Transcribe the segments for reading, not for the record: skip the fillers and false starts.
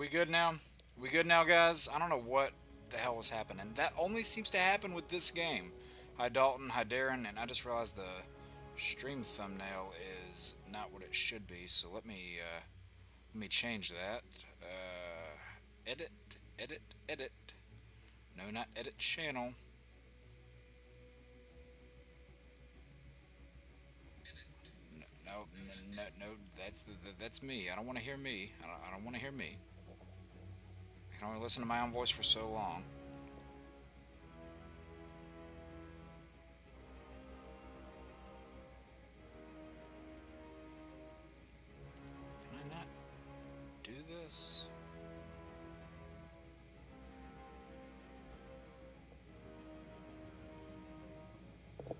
we good now? We good now, guys? I don't know what the hell was happening. That only seems to happen with this game. Hi, Dalton. Hi, Darren. And I just realized the stream thumbnail is not what it should be. So let me change that. Edit, edit, edit. No, not edit channel. No, no, no, no. That's me. I don't want to hear me. I don't want to hear me. I can only listen to my own voice for so long. Can I not do this? Alright,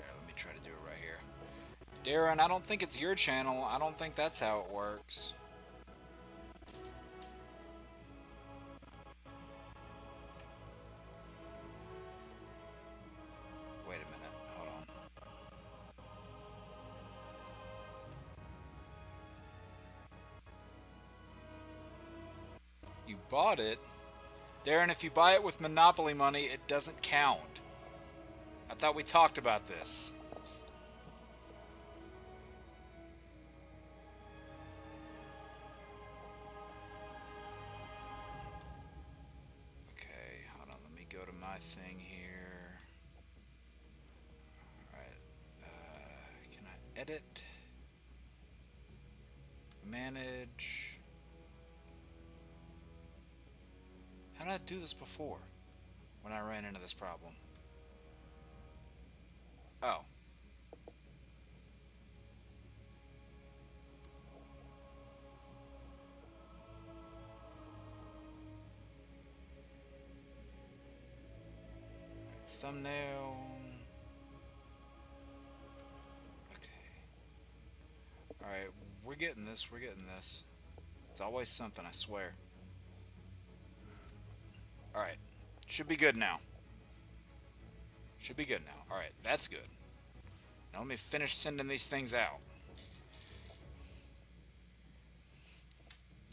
let me try to do it right here. Darren, I don't think it's your channel. I don't think that's how it works. Wait a minute. Hold on. You bought it? Darren, if you buy it with Monopoly money, it doesn't count. I thought we talked about this. Okay, hold on. Let me go to my thing here. Alright. Can I edit? Manage. How did I do this before when I ran into this problem? Oh. Thumbnail. Okay. Alright, we're getting this, we're getting this. It's always something, I swear. Alright. Should be good now. Should be good now. Alright, that's good. Now let me finish sending these things out.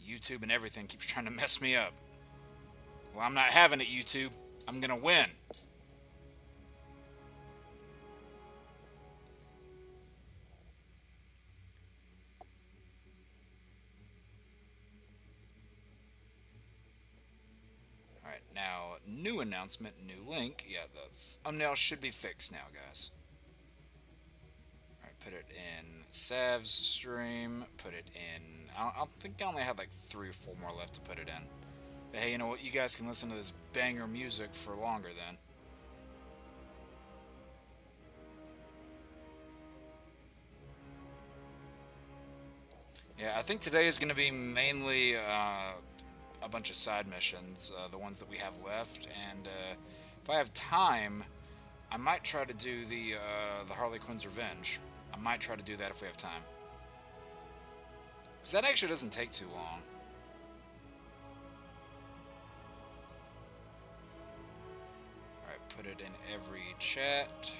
YouTube and everything keeps trying to mess me up. Well, I'm not having it, YouTube. I'm gonna win. Alright, now, new announcement, new link. Yeah, the thumbnail should be fixed now, guys. Alright, put it in Sav's stream. Put it in... I think I only had like 3 or 4 more left to put it in. But hey, you know what? You guys can listen to this banger music for longer then. Yeah, I think today is going to be mainly a bunch of side missions, the ones that we have left, and if I have time, I might try to do the Harley Quinn's Revenge. I might try to do that if we have time. Because that actually doesn't take too long. Alright, put it in every chat.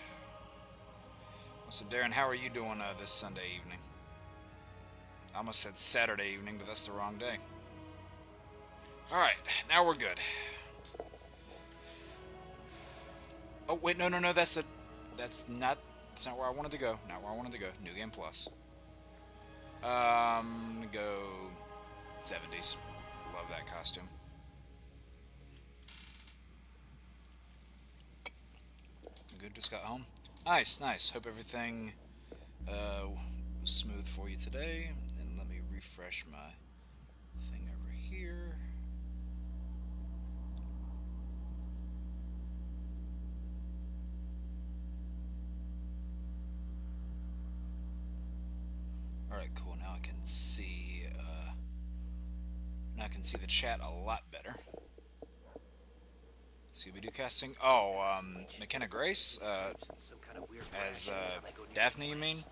So Darren, how are you doing this Sunday evening? I almost said Saturday evening, but that's the wrong day. Alright, now we're good. Oh, wait, no, that's not where I wanted to go. Not where I wanted to go. New Game Plus. Go 70s. Love that costume. Good, just got home. Nice, nice. Hope everything was smooth for you today. And let me refresh my thing over here. Alright, cool. Now I can see the chat a lot better. Scooby-Doo casting. Oh, McKenna Grace, as Daphne, you mean?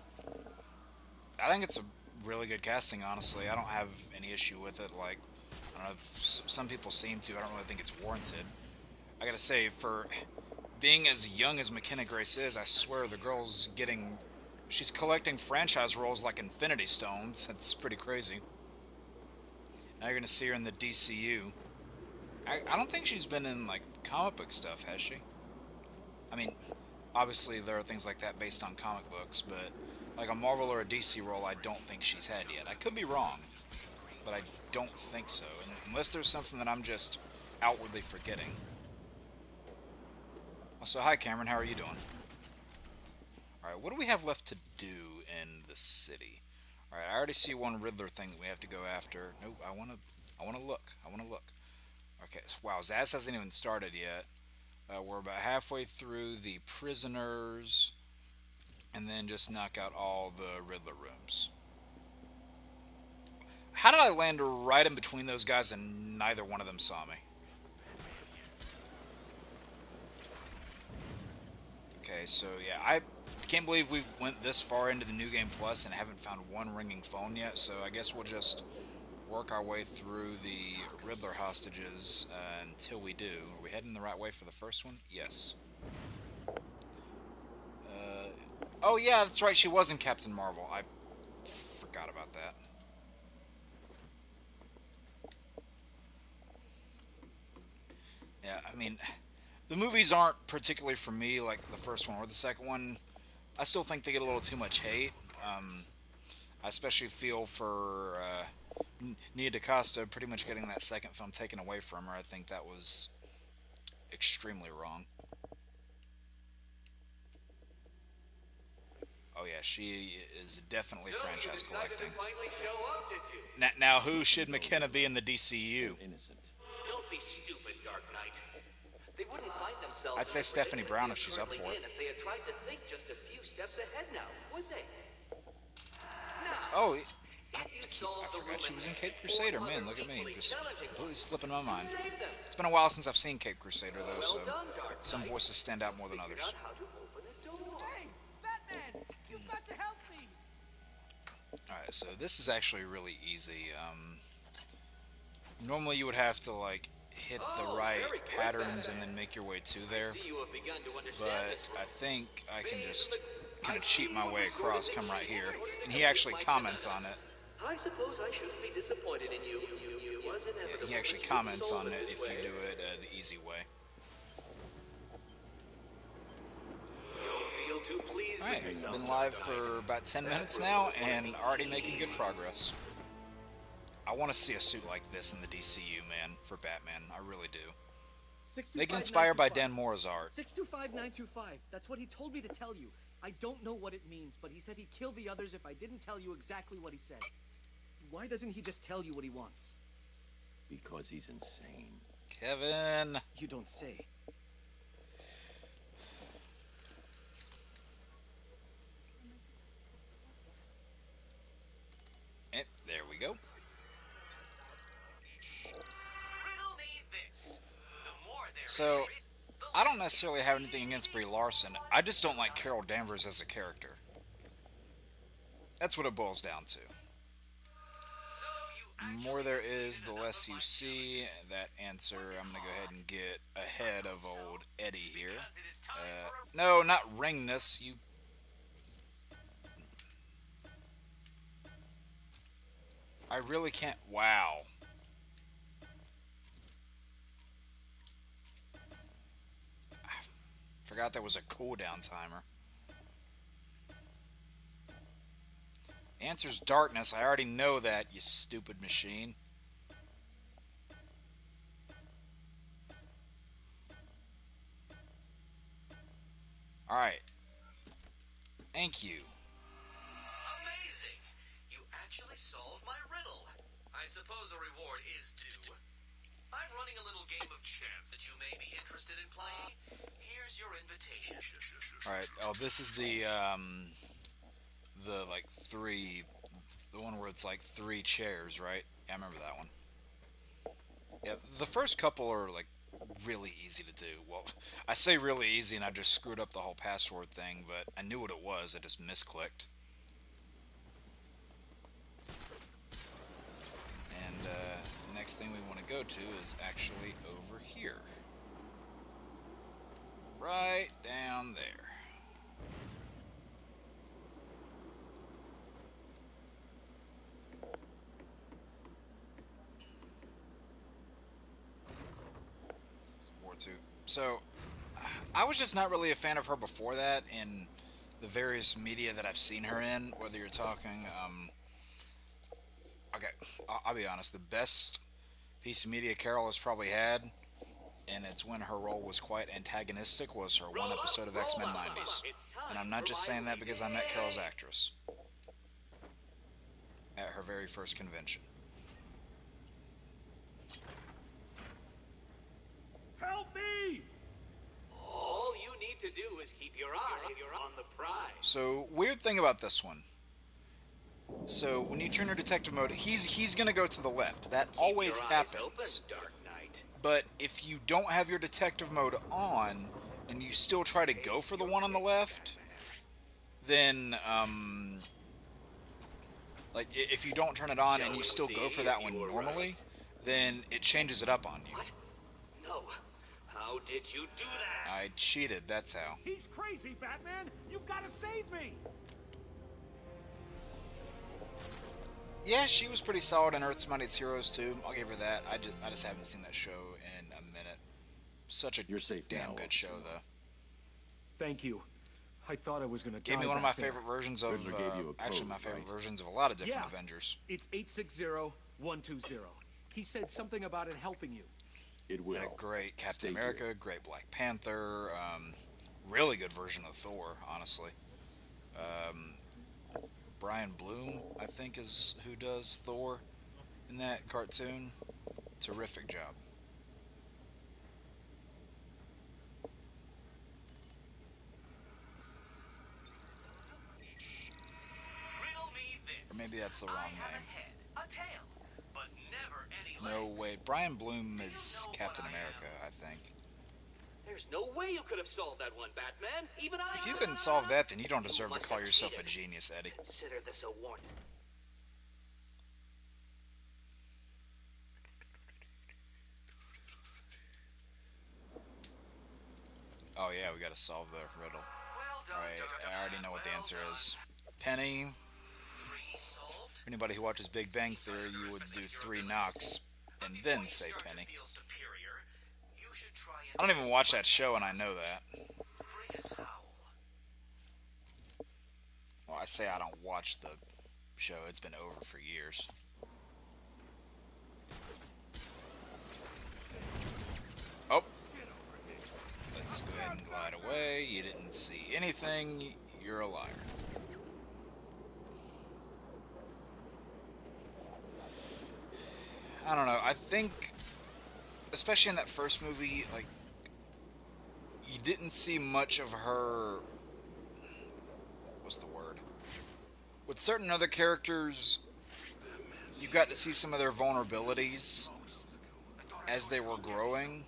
I think it's a really good casting, honestly. I don't have any issue with it. Like, I don't know if some people seem to. I don't really think it's warranted. I gotta say, for being as young as McKenna Grace is, I swear the girl's getting... She's collecting franchise roles like Infinity Stones. That's pretty crazy. Now you're gonna see her in the DCU. I don't think she's been in like comic book stuff, has she? I mean, obviously there are things like that based on comic books, but like a Marvel or a DC role, I don't think she's had yet. I could be wrong, but I don't think so, unless there's something that I'm just outwardly forgetting. Also, hi Cameron, how are you doing? Alright, what do we have left to do in the city? Alright, I already see one Riddler thing that we have to go after. Nope, I wanna look. I wanna look. Okay, wow, Zaz hasn't even started yet. We're about halfway through the prisoners, and then just knock out all the Riddler rooms. How did I land right in between those guys and neither one of them saw me? Okay, so yeah, I can't believe we went this far into the New Game Plus and haven't found one ringing phone yet, so I guess we'll just work our way through the Riddler hostages until we do. Are we heading the right way for the first one? Yes. Oh yeah, that's right, she was in Captain Marvel. I forgot about that. Yeah, I mean, the movies aren't particularly for me like the first one or the second one. I still think they get a little too much hate. I especially feel for Nia DaCosta pretty much getting that second film taken away from her. I think that was extremely wrong. Oh yeah, she is definitely franchise collecting. Now, who should McKenna be in the DCU? Don't be stupid, Dark Knight. They wouldn't find themselves. I'd say Stephanie Brown if she's up for it. If they had tried to think just a few steps ahead now, would they? Oh, I forgot she was in Cape Crusader. Man, look at me, just completely slipping my mind. It's been a while since I've seen Cape Crusader though, so some voices stand out more than others. Hey, Batman! You've got to help me! Alright, so this is actually really easy. Normally you would have to like hit the right patterns and then make your way to there, but I think I can just kind of cheat my way across, come right here, and he actually comments on it. I suppose I shouldn't be disappointed in you. Yeah, he actually comments on it if you do it the easy way. Alright, been live for about 10 minutes now and already making good progress. I want to see a suit like this in the DCU, man, for Batman. I really do. They get inspired by Dan Mora's art. 625925. That's what he told me to tell you. I don't know what it means, but he said he'd kill the others if I didn't tell you exactly what he said. Why doesn't he just tell you what he wants? Because he's insane. Kevin! You don't say. There we go. So, I don't necessarily have anything against Brie Larson. I just don't like Carol Danvers as a character. That's what it boils down to. The more there is, the less you see. That answer, I'm going to go ahead and get ahead of old Eddie here. No, not Ringness. You... I really can't... Wow. Forgot there was a cooldown timer. Answer's darkness. I already know that, you stupid machine. Alright. Thank you. Amazing! You actually solved my riddle. I suppose a reward is due. I'm running a little game of chance that you may be interested in playing. Here's your invitation. Alright, oh, this is the like the one where it's like 3 chairs, right? Yeah, I remember that one. Yeah, the first couple are like really easy to do. Well, I say really easy and I just screwed up the whole password thing, but I knew what it was, I just misclicked. And the next thing we want to go to is actually over here. Right down there. II. So, I was just not really a fan of her before that in the various media that I've seen her in, whether you're talking, okay, I'll be honest, the best piece of media Carol has probably had, and it's when her role was quite antagonistic, was her one episode of X-Men 90s. And I'm not just saying that because I met Carol's actress at her very first convention. Help me! All you need to do is keep your eyes on the prize. So, weird thing about this one. So, when you turn your detective mode, he's gonna go to the left. That always happens. Dark Knight. But if you don't have your detective mode on, and you still try to go for the one on the left, then, like, if you don't turn it on and you still go for that one normally, then it changes it up on you. What? No. How did you do that? I cheated, that's how. He's crazy, Batman! You've got to save me! Yeah, she was pretty solid in Earth's Mightiest Heroes too. I'll give her that. I just haven't seen that show in a minute. Such a You're safe damn now, good show, though. Thank you. I thought I was gonna Gave me one of my favorite versions of, Riddler gave you a actually code, my favorite right? versions of a lot of different Yeah. Avengers. It's 860120. He said something about it helping you. It will. And a great Captain Stay America, here. great Black Panther, really good version of Thor, honestly. Brian Bloom, I think, is who does Thor in that cartoon. Terrific job. Riddle me this. Or maybe that's the I wrong have name. a head, a tail, but never any No, legs. wait. Brian Bloom is Captain America, I think. There's no way you could have solved that one, Batman. Even I. If you couldn't solve that, then you don't deserve to must call have yourself a cheated. genius, Eddie. Consider this a warning. Oh yeah, we gotta solve the riddle. Well done, Alright, Dr. I already know what the Well answer done. is. Penny, 3 solved. for anybody who watches Big Bang Theory, you would do 3 knocks and Before then you say start to Penny. feel superior, you should try and I don't even watch that show and I know that. bring a towel. Well, I say I don't watch the show, it's been over for years. Oh! Let's go ahead and glide away. You didn't see anything, you're a liar. I don't know, I think, especially in that first movie, like, you didn't see much of her, what's the word? With certain other characters, you got to see some of their vulnerabilities as they were growing.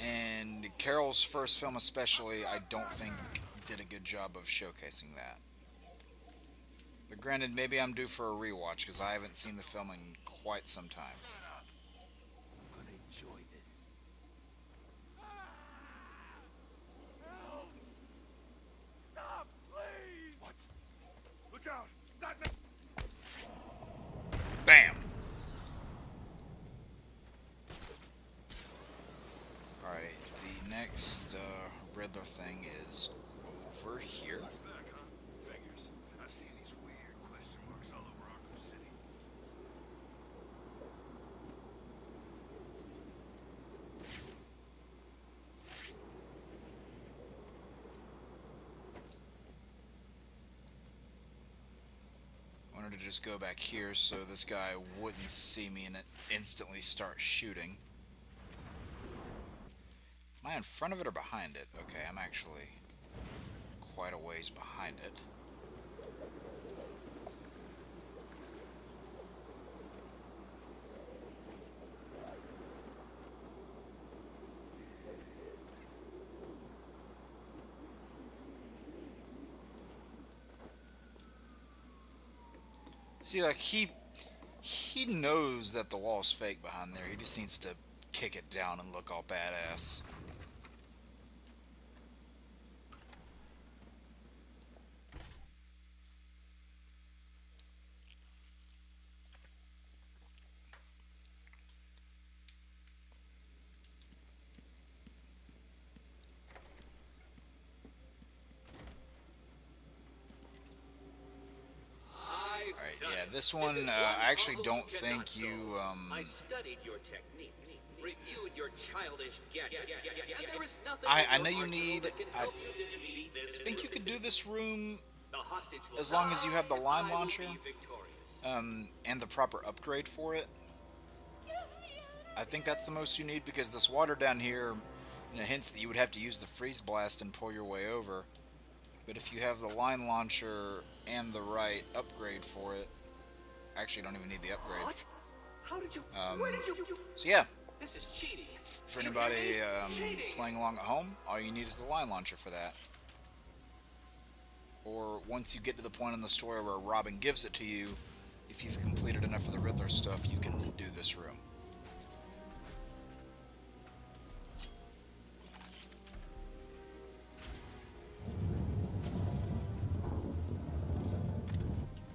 And Carol's first film especially, I don't think did a good job of showcasing that. But granted, maybe I'm due for a rewatch because I haven't seen the film in quite some time. I'm gonna enjoy this. Help! Stop, please! What? Look out! Batman! Bam! Alright, the next Riddler thing is over here. Back, huh? Figures. I've seen these weird question marks all over Arkham City. Wanted to just go back here so this guy wouldn't see me and instantly start shooting. Am I in front of it or behind it? Okay, I'm actually quite a ways behind it. See, like, he knows that the wall's fake behind there. He just needs to kick it down and look all badass. Yeah, this one, I actually don't think you, I studied your techniques, reviewed your childish gadgets, and there is nothing I in know your you arsenal need, that can I help you defeat this think you could do this room The hostage will as long as you have the die, and line I will launcher, be victorious. and the proper upgrade for it. I think that's the most you need, because this water down here, hints that you would have to use the freeze blast and pull your way over. But if you have the line launcher and the right upgrade for it, actually, you don't even need the upgrade. What? How did you? Where did you? So yeah, This is cheating. for You anybody hear me? Cheating. playing along at home, all you need is the line launcher for that. Or once you get to the point in the story where Robin gives it to you, if you've completed enough of the Riddler stuff, you can do this room.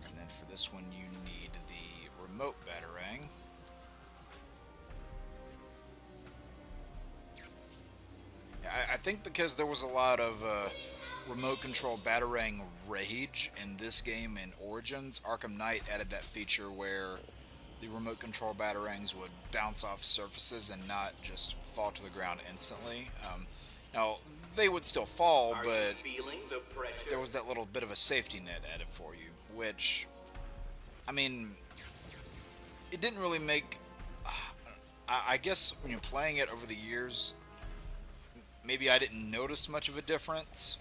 And then for this one, you need the remote batarang. I think because there was a lot of remote control batarang rage in this game in Origins, Arkham Knight added that feature where the remote control batarangs would bounce off surfaces and not just fall to the ground instantly. Now, they would still fall, but Feeling the pressure. there was that little bit of a safety net added for you, which, I mean, it didn't really make... I guess when you're playing it over the years, maybe I didn't notice much of a difference,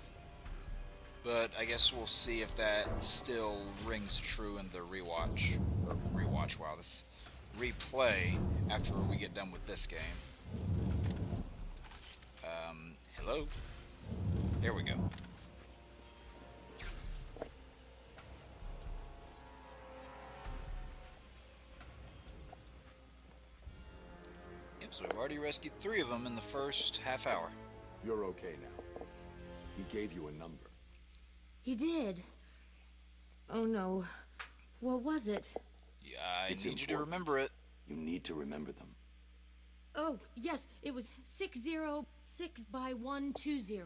but I guess we'll see if that still rings true in the wow, this replay after we get done with this game. Hello? There we go. Yep, so we've already rescued 3 of them in the first half hour. You're okay now. He gave you a number. He did. Oh no. What was it? Yeah, I It's need you to important. remember it. You need to remember them. Oh, yes, it was 606 by 120.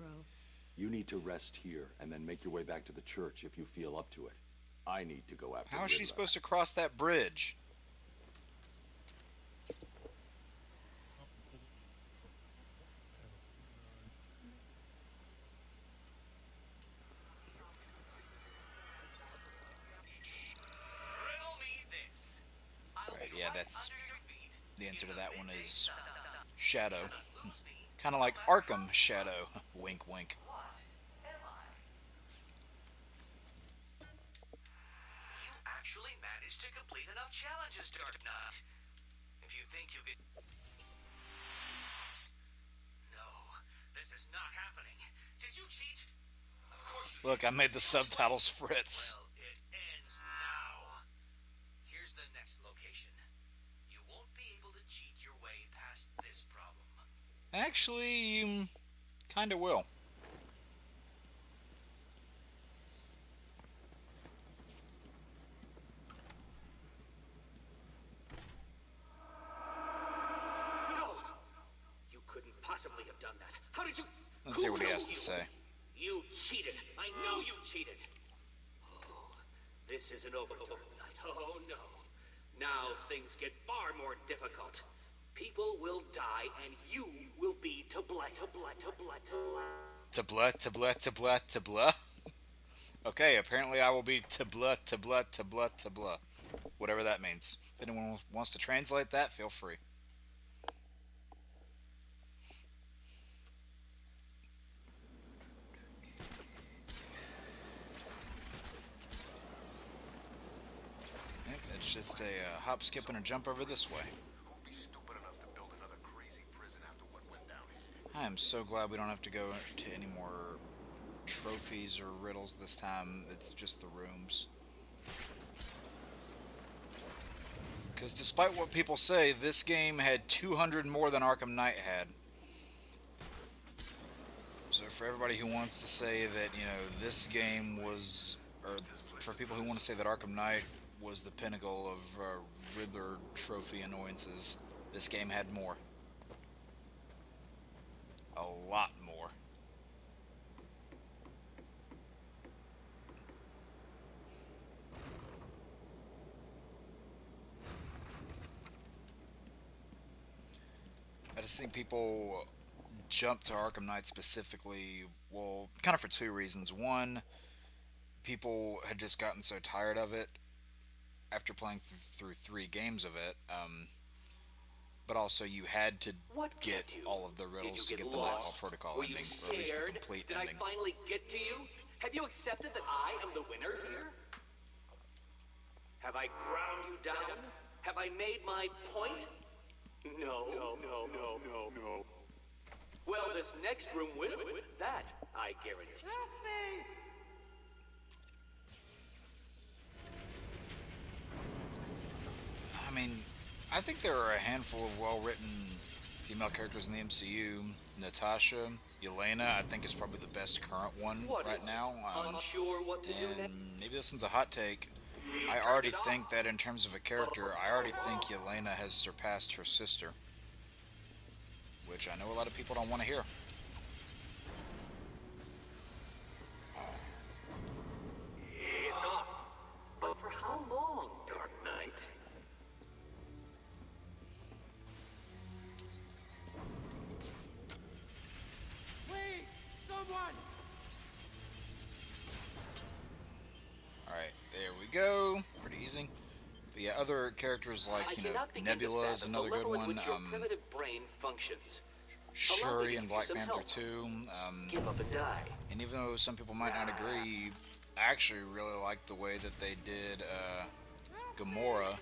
You need to rest here and then make your way back to the church if you feel up to it. I need to go after How is she Riddler. supposed to cross that bridge? Riddle me this. I'll Right, be yeah, right that's... under your feet. The answer to In that the one midday is sun. Shadow. Lose me. Kind of like Arkham Shadow. Wink, wink. What am I? You actually managed to complete enough challenges, Dark Knight. If you think you could... No, this is not happening. Did you cheat? Of course you Look, did. I made the subtitles Fritz. Well, it ends now. Here's the next location. You won't be able to cheat your way past this problem. Actually, you kind of will. No! You couldn't possibly have done that. How did you? Let's hear Who what he has told to you? say. You cheated. I know you cheated. Oh, this isn't over, Dark Knight. Oh no. Now things get far more difficult. People will die, and you will be to blame. To blame. To blame. To blame. To blah, to blah, to blah, to blah. Okay, apparently I will be to blah, to blah, to blah, to blah. Whatever that means. If anyone wants to translate that, feel free. Yep, it's just a hop, skip, and a jump over this way. Who'd be stupid enough to build another crazy prison after what went down here? I am so glad we don't have to go to any more trophies or riddles this time. It's just the rooms. Because despite what people say, this game had 200 more than Arkham Knight had. So for everybody who wants to say that, you know, this game was, or for people who want to say that Arkham Knight was the pinnacle of Riddler trophy annoyances, this game had more. A lot more. I've seen people jump to Arkham Knight specifically, well, kind of for two reasons. One, people had just gotten so tired of it after playing through three games of it, but also you had to What get kept you? all of the Did riddles you to get get the Nightfall lost? Protocol Were you ending, or at least the scared? complete Did ending. I finally get to you? Have you accepted that I am the winner here? Have I ground you down? Have I made my point? No. Well, this next room will. That, I guarantee. I mean, I think there are a handful of well-written female characters in the MCU. Natasha, Yelena, I think is probably the best current one What right is now. unsure what to do And next? maybe this one's a hot take. I already think that in terms of a character, I already think Yelena has surpassed her sister. Which I know a lot of people don't want to hear. It's off. But for how long, Dark Knight? Please, someone! Alright, there we go. Pretty easy. But yeah, other characters I like, you know, cannot begin to Nebula is fathom another the good level at one. which your primitive brain functions. Allow me Shuri to and give Black you some Panther help. 2. Give up and die. And even though some people might not agree, I actually really like the way that they did Gamora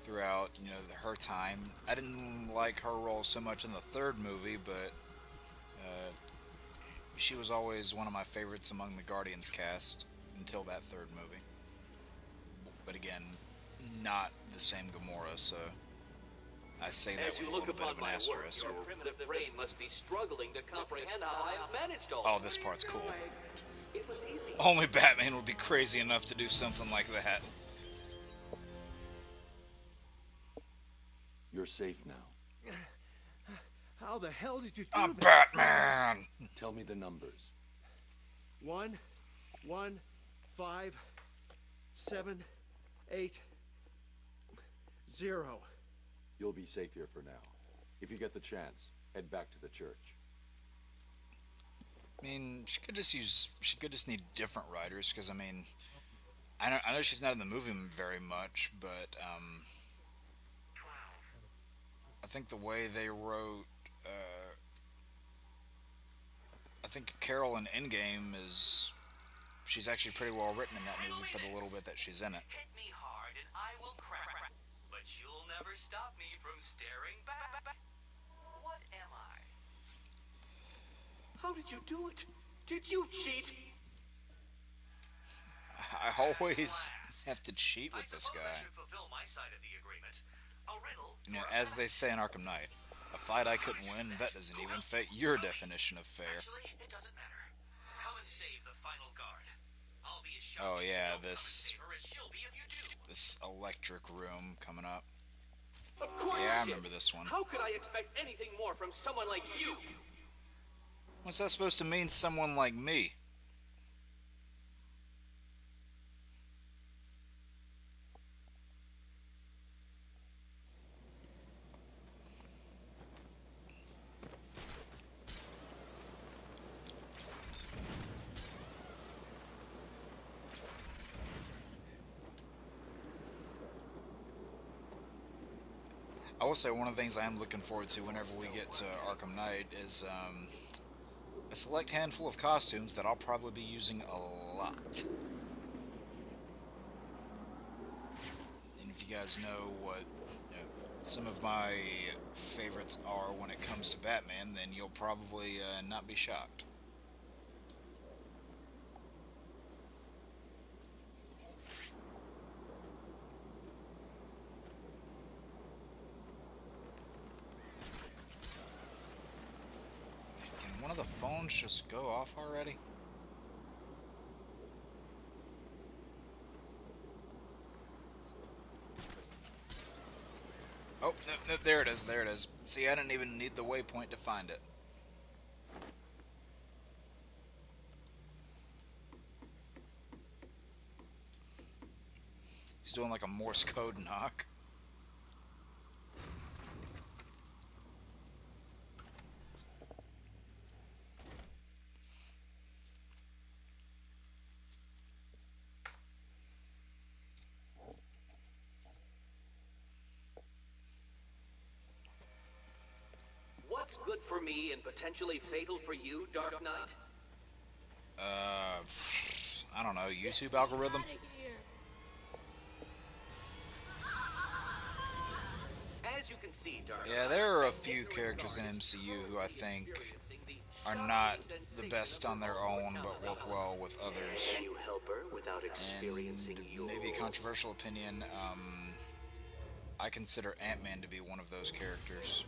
throughout, you know, her time. I didn't like her role so much in the third movie, but she was always one of my favorites among the Guardians cast until that third movie. But again, not the same Gamora, so I say that As with you a look little bit upon of an my work, asterisk. your primitive brain must be struggling to comprehend how I have managed all Oh, this part's cool. It was easy. Only Batman would be crazy enough to do something like that. You're safe now. How the hell did you do I'm that? Batman! Tell me the numbers. 1, 1, 5, 7, 8, 0. You'll be safe here for now. If you get the chance, head back to the church. I mean, she could just need different writers, because, I mean, I know she's not in the movie very much, but, I think the way they wrote, I think Carol in Endgame she's actually pretty well written in that movie for the little bit that she's in it. Hit me hard and I will crack. But you'll never stop me from staring back. What am I? How did you do it? Did you cheat? I always have to cheat with this I guy. should fulfill my side of the agreement. A riddle. You know, as they say in Arkham Knight, a fight I couldn't win, that doesn't even fit your definition of fair. Actually, it doesn't matter. Come and save the final guard. I'll be as shocked Oh if you yeah, don't come and this save her as she'll be if you do. this electric room coming up. Of course Yeah, I did. remember this one. How could I expect anything more from someone like you? What's that supposed to mean, someone like me? I will say one of the things I am looking forward to whenever we get to Arkham Knight is a select handful of costumes that I'll probably be using a lot. And if you guys know what some of my favorites are when it comes to Batman, then you'll probably not be shocked. Can one of the phones just go off already? Oh, no, there it is, there it is. See, I didn't even need the waypoint to find it. He's doing like a Morse code knock. What's good for me and potentially fatal for you, Dark Knight? I don't know, YouTube algorithm? As you can see, Dark Yeah, there are a few characters in MCU who I think are not the best on their own, but work well with others. Can you help her without experiencing And maybe a controversial opinion, I consider Ant-Man to be one of those characters.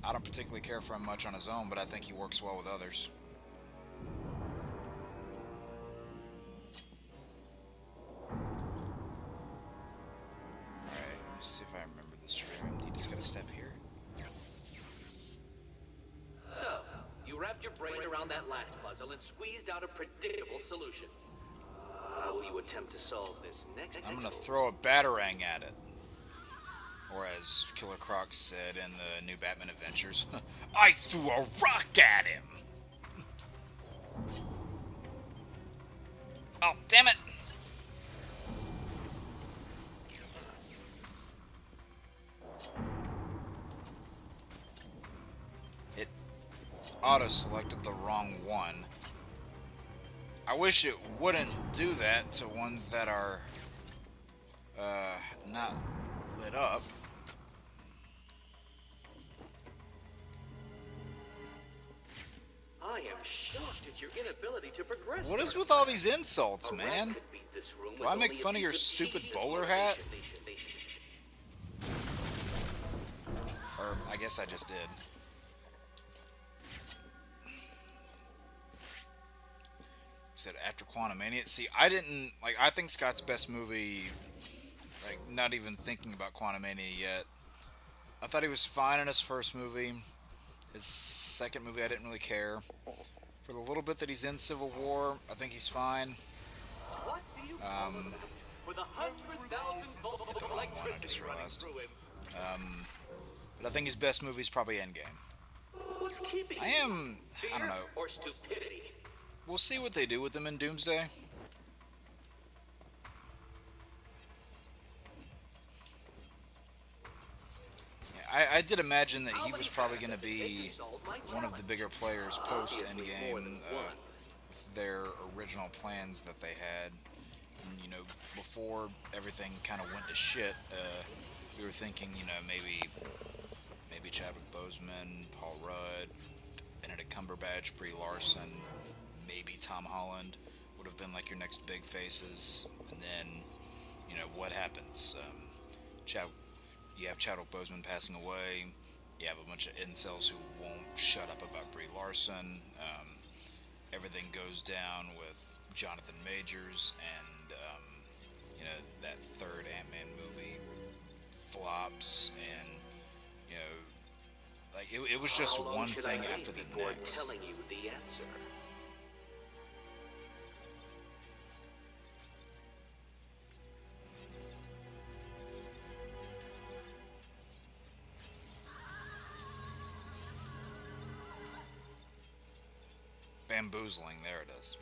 I don't particularly care for him much on his own, but I think he works well with others. Alright, let me see if I remember this right. You just gotta step here. So, you wrapped your brain around that last puzzle and squeezed out a predictable solution. How will you attempt to solve this next? I'm gonna throw a batarang at it. Or as Killer Croc said in the new Batman Adventures, I threw a rock at him! Oh, damn it! It auto-selected the wrong one. I wish it wouldn't do that to ones that are not lit up. I am shocked at your inability to progress. What is Dark with all Knight. these insults, A rat man? could beat this room Do with I make only a fun of piece your stupid cheese bowler and hat? motivation. Or I guess I just did. Said after Quantumania. See, I didn't like. I think Scott's best movie. Like, not even thinking about Quantumania yet. I thought he was fine in his first movie. His second movie, I didn't really care. For the little bit that he's in Civil War, I think he's fine. What do you call it? With 100,000 volts Hit the of wrong one, I electricity just running realized. through him. But I think his best movie is probably Endgame. What's keeping I you? am. I don't Fear know. or stupidity? We'll see what they do with him in Doomsday. Yeah, I did imagine that he was probably going to be one of the bigger players post Endgame with their original plans that they had. And, you know, before everything kind of went to shit, we were thinking, you know, maybe Chadwick Boseman, Paul Rudd, Benedict Cumberbatch, Brie Larson, maybe Tom Holland would have been like your next big faces. And then, you know, what happens? You have Chadwick Boseman passing away. You have a bunch of incels who won't shut up about Brie Larson. Everything goes down with Jonathan Majors, and you know, that third Ant-Man movie flops, and you know, like it was just How long one should thing I wait after the before next. telling you the answer? Bamboozling, there it is.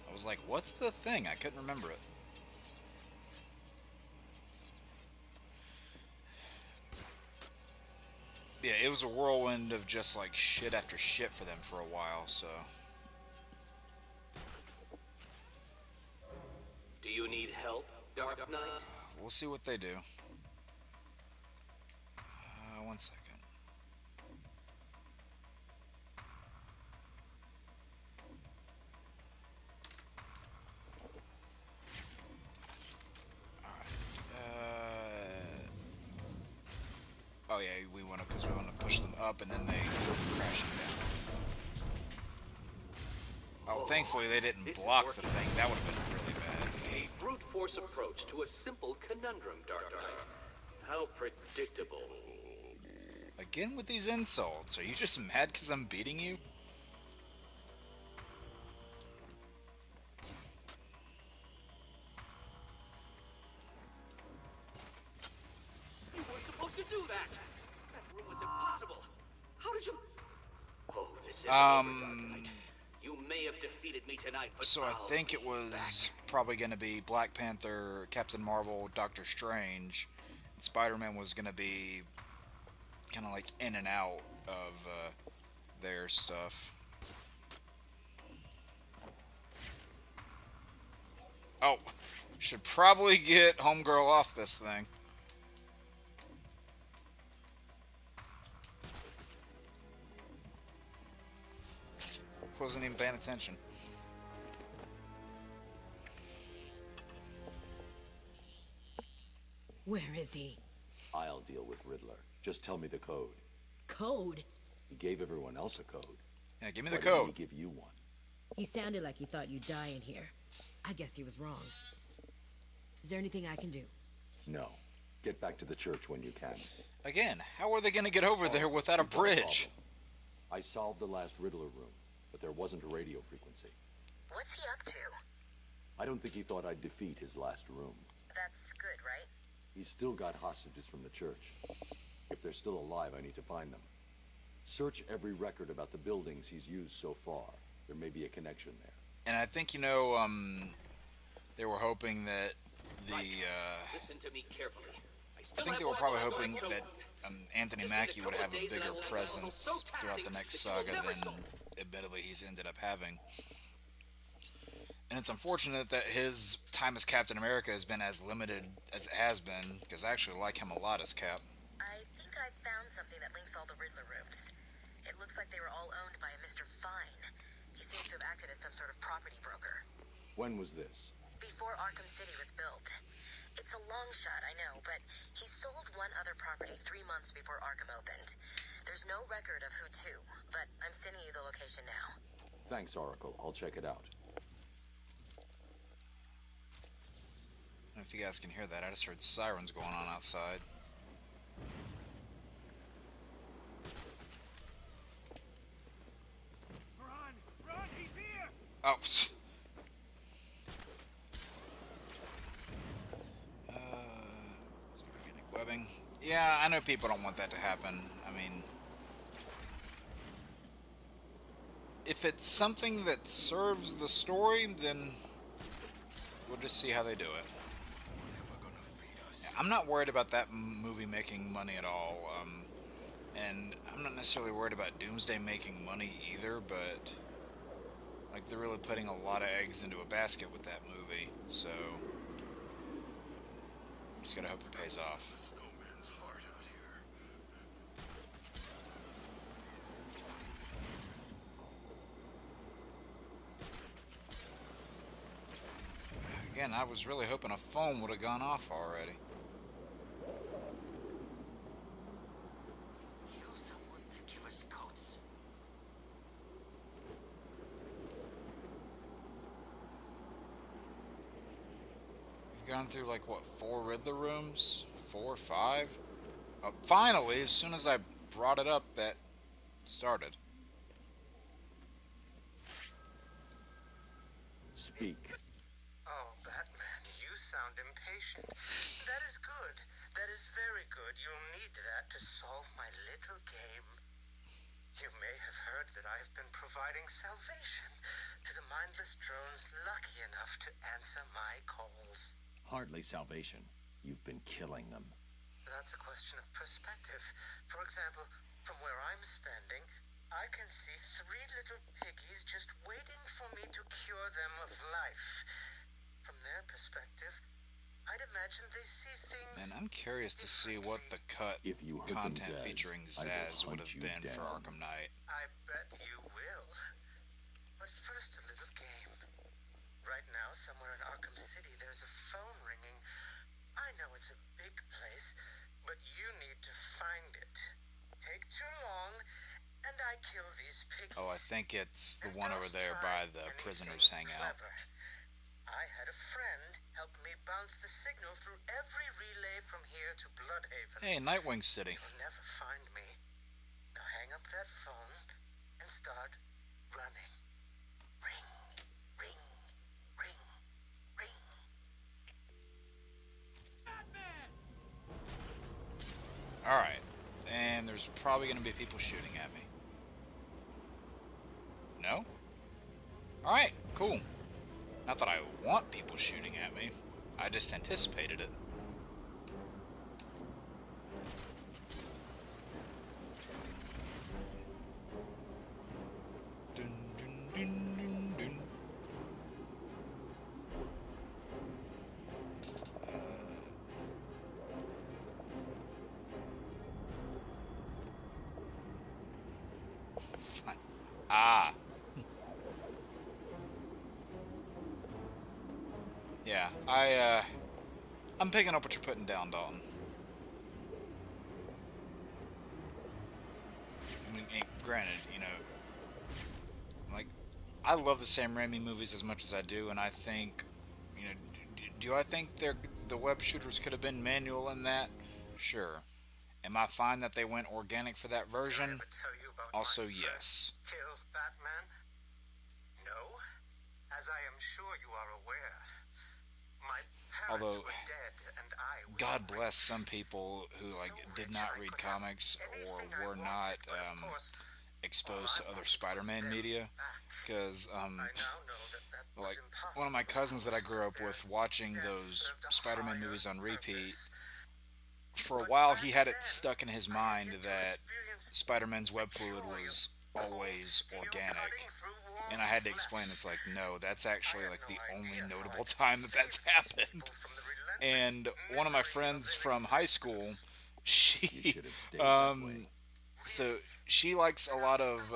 I was like, what's the thing? I couldn't remember it. Yeah, it was a whirlwind of just like shit after shit for them for a while, so. Do you need help, Dark Knight? We'll see what they do. One second. Oh yeah, we want to, because we want to push them up and then they come crashing down. Oh, thankfully they didn't This is block the working. thing. That would have been really bad. A brute force approach to a simple conundrum, Dark Knight. How predictable. Again with these insults. Are you just mad because I'm beating you? You weren't supposed to do that. That room was impossible. How did you? Oh, this is over, Dark Knight. You may have defeated me tonight, but So I I'll think it be was back. probably going to be Black Panther, Captain Marvel, Doctor Strange, and Spider-Man was going to be kind of like in and out of their stuff. Oh, should probably get Homegirl off this thing. Wasn't even paying attention. Where is he? I'll deal with Riddler. Just tell me the code. Code? He gave everyone else a code. Yeah, give me the Why didn't code. he give you one? He sounded like he thought you'd die in here. I guess he was wrong. Is there anything I can do? No. Get back to the church when you can. Again, how are they going to get over there without a You've got bridge? problem. I solved the last Riddler room, but there wasn't a radio frequency. What's he up to? I don't think he thought I'd defeat his last room. That's good, right? He's still got hostages from the church. If they're still alive, I need to find them. Search every record about the buildings he's used so far. There may be a connection there. And I think, you know, they were hoping that the, Listen to me carefully. I think they were probably hoping that Anthony Mackie would have a bigger presence throughout the next saga than, admittedly, he's ended up having. And it's unfortunate that his time as Captain America has been as limited as it has been, because I actually like him a lot as Cap. I think I found something that links all the Riddler rooms. It looks like they were all owned by a Mr. Fine. He seems to have acted as some sort of property broker. When was this? Before Arkham City was built. It's a long shot, I know, but he sold one other property 3 months before Arkham opened. There's no record of who to, but I'm sending you the location now. Thanks, Oracle. I'll check it out. I don't know if you guys can hear that. I just heard sirens going on outside. Run! He's here! Oh. Organic webbing. Yeah, I know people don't want that to happen. I mean, if it's something that serves the story, then we'll just see how they do it. Yeah, I'm not worried about that movie making money at all. And I'm not necessarily worried about Doomsday making money either, but like they're really putting a lot of eggs into a basket with that movie, so just gotta hope it pays off. Snowman's heart out here. Again, I was really hoping a phone would have gone off already. Kill someone to give us coats. We've gone through like what, 4 Riddler rooms? 4 or 5? Finally, as soon as I brought it up, that started. Speak. Oh, Batman, you sound impatient. That is good. That is very good. You'll need that to solve my little game. You may have heard that I have been providing salvation to the mindless drones lucky enough to answer my calls. Hardly salvation. You've been killing them. That's a question of perspective. For example, from where I'm standing, I can see 3 little piggies just waiting for me to cure them of life. From their perspective, I'd imagine they see things... And I'm curious to see what the cut If you had been content Zsasz, featuring I will Zsasz would hunt have you been for down. Arkham Knight. I bet you will. But first, a little game. Right now, somewhere in Arkham City, there's a phone ringing. I know it's a big place, but you need to find it. Take too long, and I kill these piggies. Oh, I think it's the And one over don't there try by the anything prisoners hangout. clever. I had a friend help me bounce the signal through every relay from here to Bloodhaven. Hey, Nightwing City. You'll never find me. Now hang up that phone and start running. Ring, ring, ring, ring. Alright. And there's probably going to be people shooting at me. No? Alright, cool. Not that I want people shooting at me. I just anticipated it. Ah. Yeah, I'm picking up what you're putting down, Dalton. I mean, granted, you know, like, I love the Sam Raimi movies as much as I do, and I think, you know, do I think the web shooters could have been manual in that? Sure. Am I fine that they went organic for that version? Also, yes. Kill Batman? No. As I am sure you are aware, my parents Although, were dead and I was God rich. bless some people who like did not read comics or were not exposed to other Spider-Man media, because I now know that that was like impossible. one of my cousins that I grew up with watching Death those served a Spider-Man higher movies on repeat. purpose. For a But while, back he had it then, stuck in his I had mind yet to that experience Spider-Man's web the fluid joy was of always steel organic. cutting through warm And I had to flesh. explain, it's like, no, that's actually I had like the no only idea how notable I could time that that's save happened. people from the relentless And one of my misery friends of their from high school, existence. You she, should have stayed that way. so she likes a lot of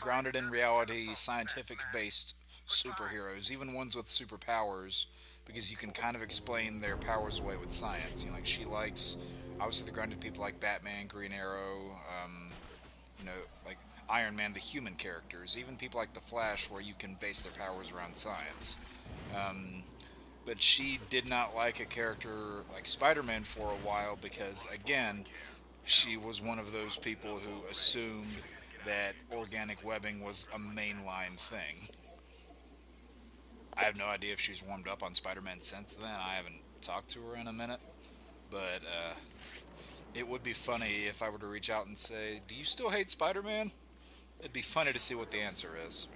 grounded in reality, scientific-based superheroes, even ones with superpowers, because you can kind of explain their powers away with science. You know, like she likes obviously the grounded people like Batman, Green Arrow, you know, like Iron Man, the human characters, even people like the Flash, where you can base their powers around science. But she did not like a character like Spider-Man for a while because, again, she was one of those people who assumed that organic webbing was a mainline thing. I have no idea if she's warmed up on Spider-Man since then. I haven't talked to her in a minute. But it would be funny if I were to reach out and say, do you still hate Spider-Man? It'd be funny to see what the answer is.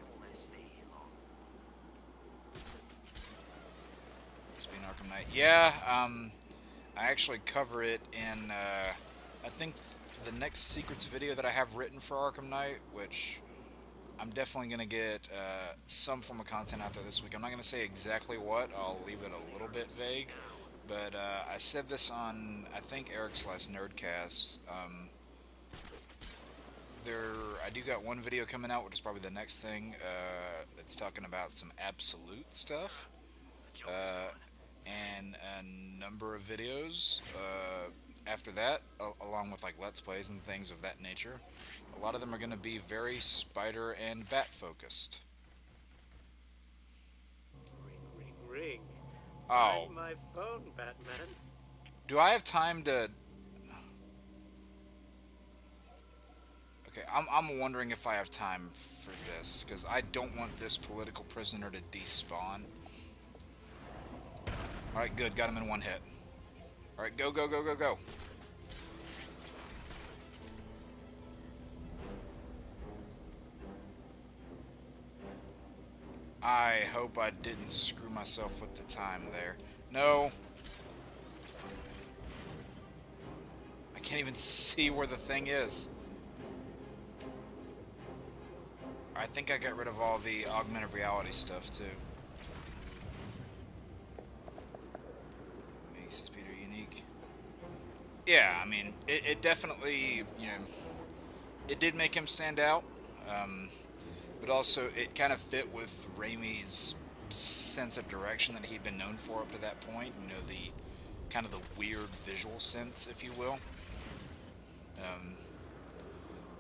Just being Arkham Knight. Yeah, I actually cover it in, I think the next secrets video that I have written for Arkham Knight, which I'm definitely going to get some form of content out there this week. I'm not going to say exactly what. I'll leave it a little bit vague. But I said this on, I think, Eric's last Nerdcast. I do got one video coming out, which is probably the next thing. That's talking about some absolute stuff. And a number of videos after that, along with like Let's Plays and things of that nature. A lot of them are going to be very Spider and Bat focused. Ring. Oh. Find my phone, Batman. Do I have time to... Okay, I'm wondering if I have time for this, because I don't want this political prisoner to despawn. Alright, good. Got him in one hit. Alright, go, go, go, go, go. I hope I didn't screw myself with the time there. No. I can't even see where the thing is. I think I got rid of all the augmented reality stuff, too. Makes this Peter unique. Yeah, I mean, it definitely, you know, it did make him stand out. But also, it kind of fit with Raimi's sense of direction that he'd been known for up to that point. You know, the kind of the weird visual sense, if you will.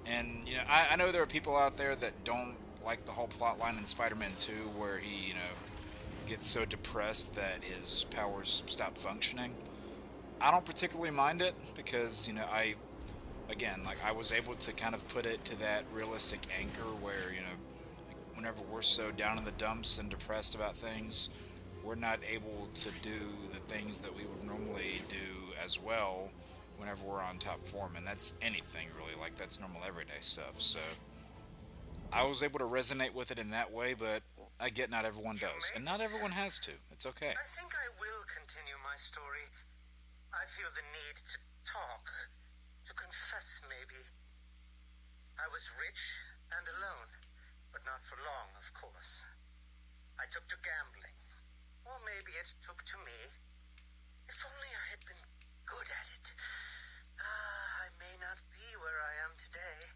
And, you know, I know there are people out there that don't like the whole plot line in Spider-Man 2 where he, you know, gets so depressed that his powers stop functioning. I don't particularly mind it because, you know, again, like, I was able to kind of put it to that realistic anchor where, you know, whenever we're so down in the dumps and depressed about things, we're not able to do the things that we would normally do as well whenever we're on top form, and that's anything really, like that's normal everyday stuff. So I was able to resonate with it in that way, but I get not everyone does, and not everyone has to. It's okay. I think I will continue my story. I feel the need to talk, to confess maybe. I was rich and alone, but not for long, of course. I took to gambling, or maybe it took to me. If only I had been good at it. I may not be where I am today.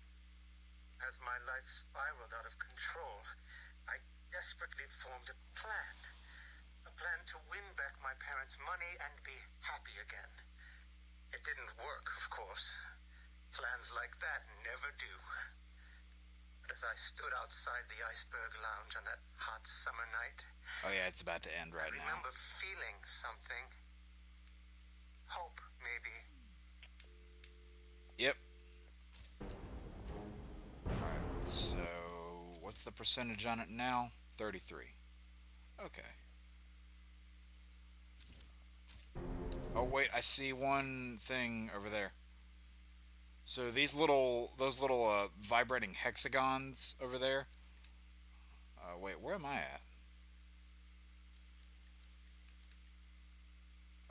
As my life life spiraled out of control, I desperately formed a plan. A plan to win back my parents' money and be happy again. It didn't work, of course. Plans like that never do. But as I stood outside the Iceberg Lounge on that hot summer night... Oh yeah, it's about to end right I now. remember feeling something. Hope, maybe. Yep. Alright, so what's the percentage on it now? 33. Okay. Oh wait, I see one thing over there. So those little vibrating hexagons over there. Wait, where am I at?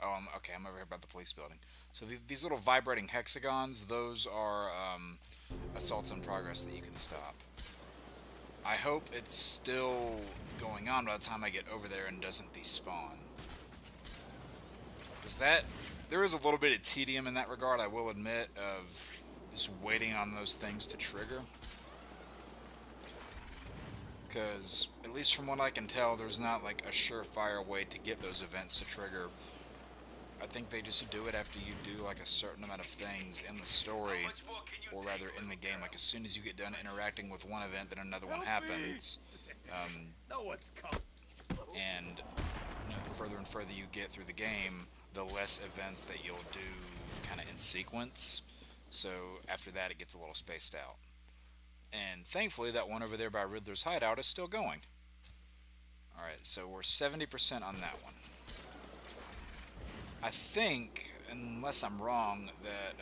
Oh, okay, I'm over here by the police building. So these little vibrating hexagons, those are assaults in progress that you can stop. I hope it's still going on by the time I get over there and doesn't despawn. Because there is a little bit of tedium in that regard, I will admit, of just waiting on those things to trigger. Because, at least from what I can tell, there's not like a surefire way to get those events to trigger. I think they just do it after you do like a certain amount of things in the story, or rather in the game. Like as soon as you get done interacting with one event, then another one happens. And you know, the further and further you get through the game, the less events that you'll do kind of in sequence. So after that, it gets a little spaced out. And thankfully, that one over there by Riddler's hideout is still going. Alright, so we're 70% on that one. I think, unless I'm wrong, that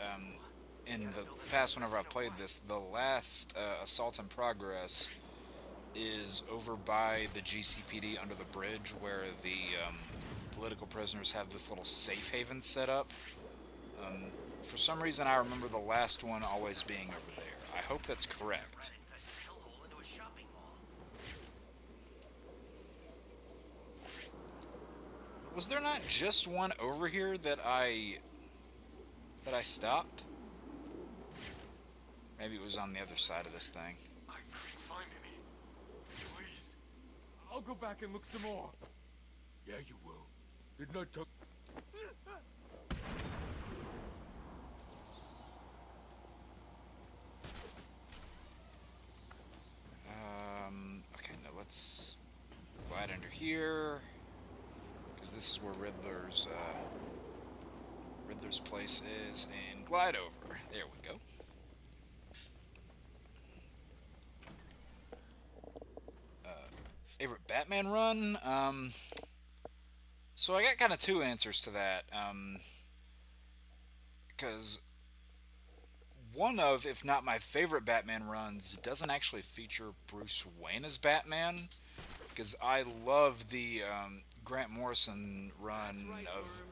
in the past, whenever I've played this, the last assault in progress is over by the GCPD under the bridge, where the political prisoners have this little safe haven set up. For some reason, I remember the last one always being over there. I hope that's correct. Was there not just one over here that I stopped? Maybe it was on the other side of this thing. I couldn't find any. Please. I'll go back and look some more. Yeah, you will. Didn't I tell... Okay, now let's glide under here. Because this is where Riddler's place is, and glide over. There we go. Favorite Batman run? So I got kind of two answers to that. Because one of, if not my favorite Batman runs, doesn't actually feature Bruce Wayne as Batman. Because I love the Grant Morrison run of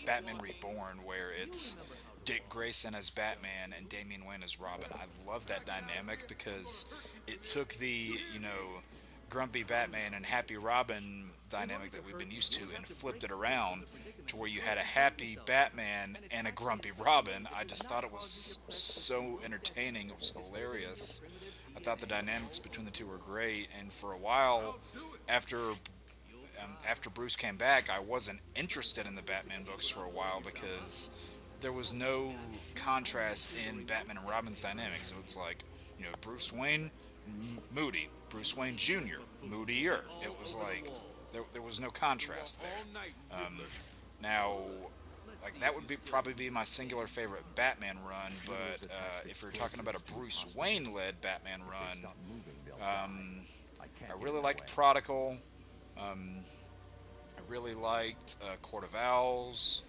Batman Reborn, where it's Dick Grayson as Batman and Damian Wayne as Robin. I love that dynamic because it took the, you know, grumpy Batman and happy Robin dynamic that we've been used to and flipped it around to where you had a happy Batman and a grumpy Robin. I just thought it was so entertaining. It was hilarious. I thought the dynamics between the two were great, and for a while after Bruce came back, I wasn't interested in the Batman books for a while because there was no contrast in Batman and Robin's dynamics. So it's like, you know, Bruce Wayne, moody. Bruce Wayne Jr., moodier. It was like, there was no contrast there. Now, like, that would probably be my singular favorite Batman run, but if you're talking about a Bruce Wayne-led Batman run, I really liked Prodigal. I really liked Court of Owls.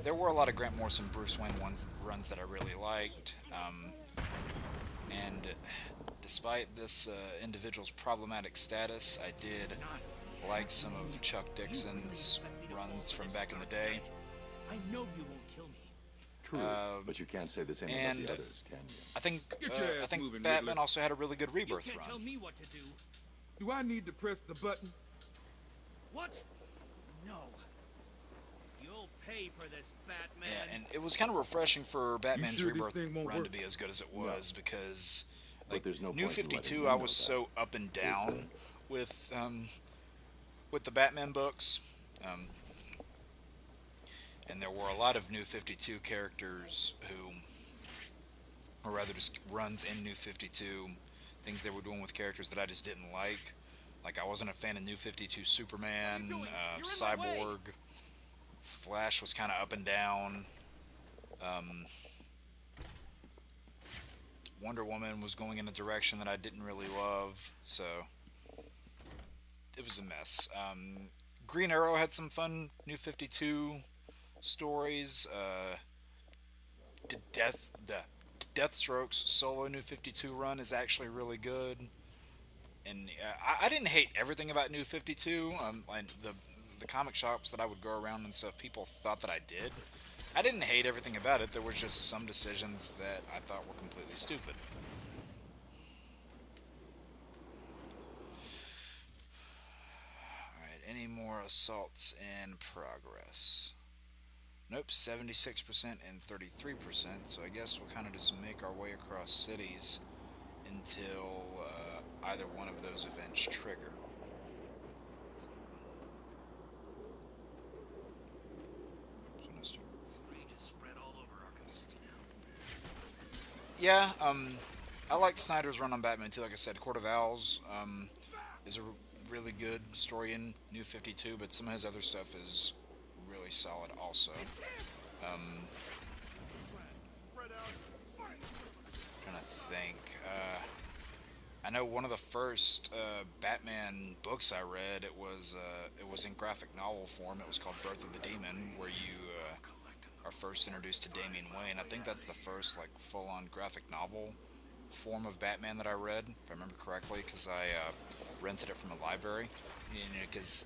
There were a lot of Grant Morrison Bruce Wayne runs that I really liked. And despite this individual's problematic status, I did like some of Chuck Dixon's runs from back in the day. I know you won't kill me. True, but you can't say the same about the others, can you? I think moving, Batman Riddler. also had a really good Rebirth You can't tell run. me what to do. Do I need to press the button? What? No. You'll pay pay for this, Batman. Yeah, and it was kind of refreshing for Batman's sure this Rebirth thing won't run work? to be as good as it was, because But like there's no New point in letting 52, him I know was that. so up and down with the Batman books, and there were a lot of New 52 characters who, or rather just runs in New 52, things they were doing with characters that I just didn't like. Like, I wasn't a fan of New 52 Superman, Cyborg, Flash was kind of up and down. Wonder Woman was going in a direction that I didn't really love, so it was a mess. Green Arrow had some fun New 52 stories. The Deathstroke's solo New 52 run is actually really good. And I didn't hate everything about New 52. And the comic shops that I would go around and stuff, people thought that I did. I didn't hate everything about it. There were just some decisions that I thought were completely stupid. Alright, any more assaults in progress? Nope, 76% and 33%, so I guess we'll kind of just make our way across cities until either one of those events trigger. Yeah, I like Snyder's run on Batman too. Like I said, Court of Owls is a really good story in New 52, but some of his other stuff is really solid also. Trying to think. I know one of the first Batman books I read, it was in graphic novel form. It was called Birth of the Demon, where you are first introduced to Damian Wayne. I think that's the first like full-on graphic novel form of Batman that I read, if I remember correctly, because I rented it from a library. Because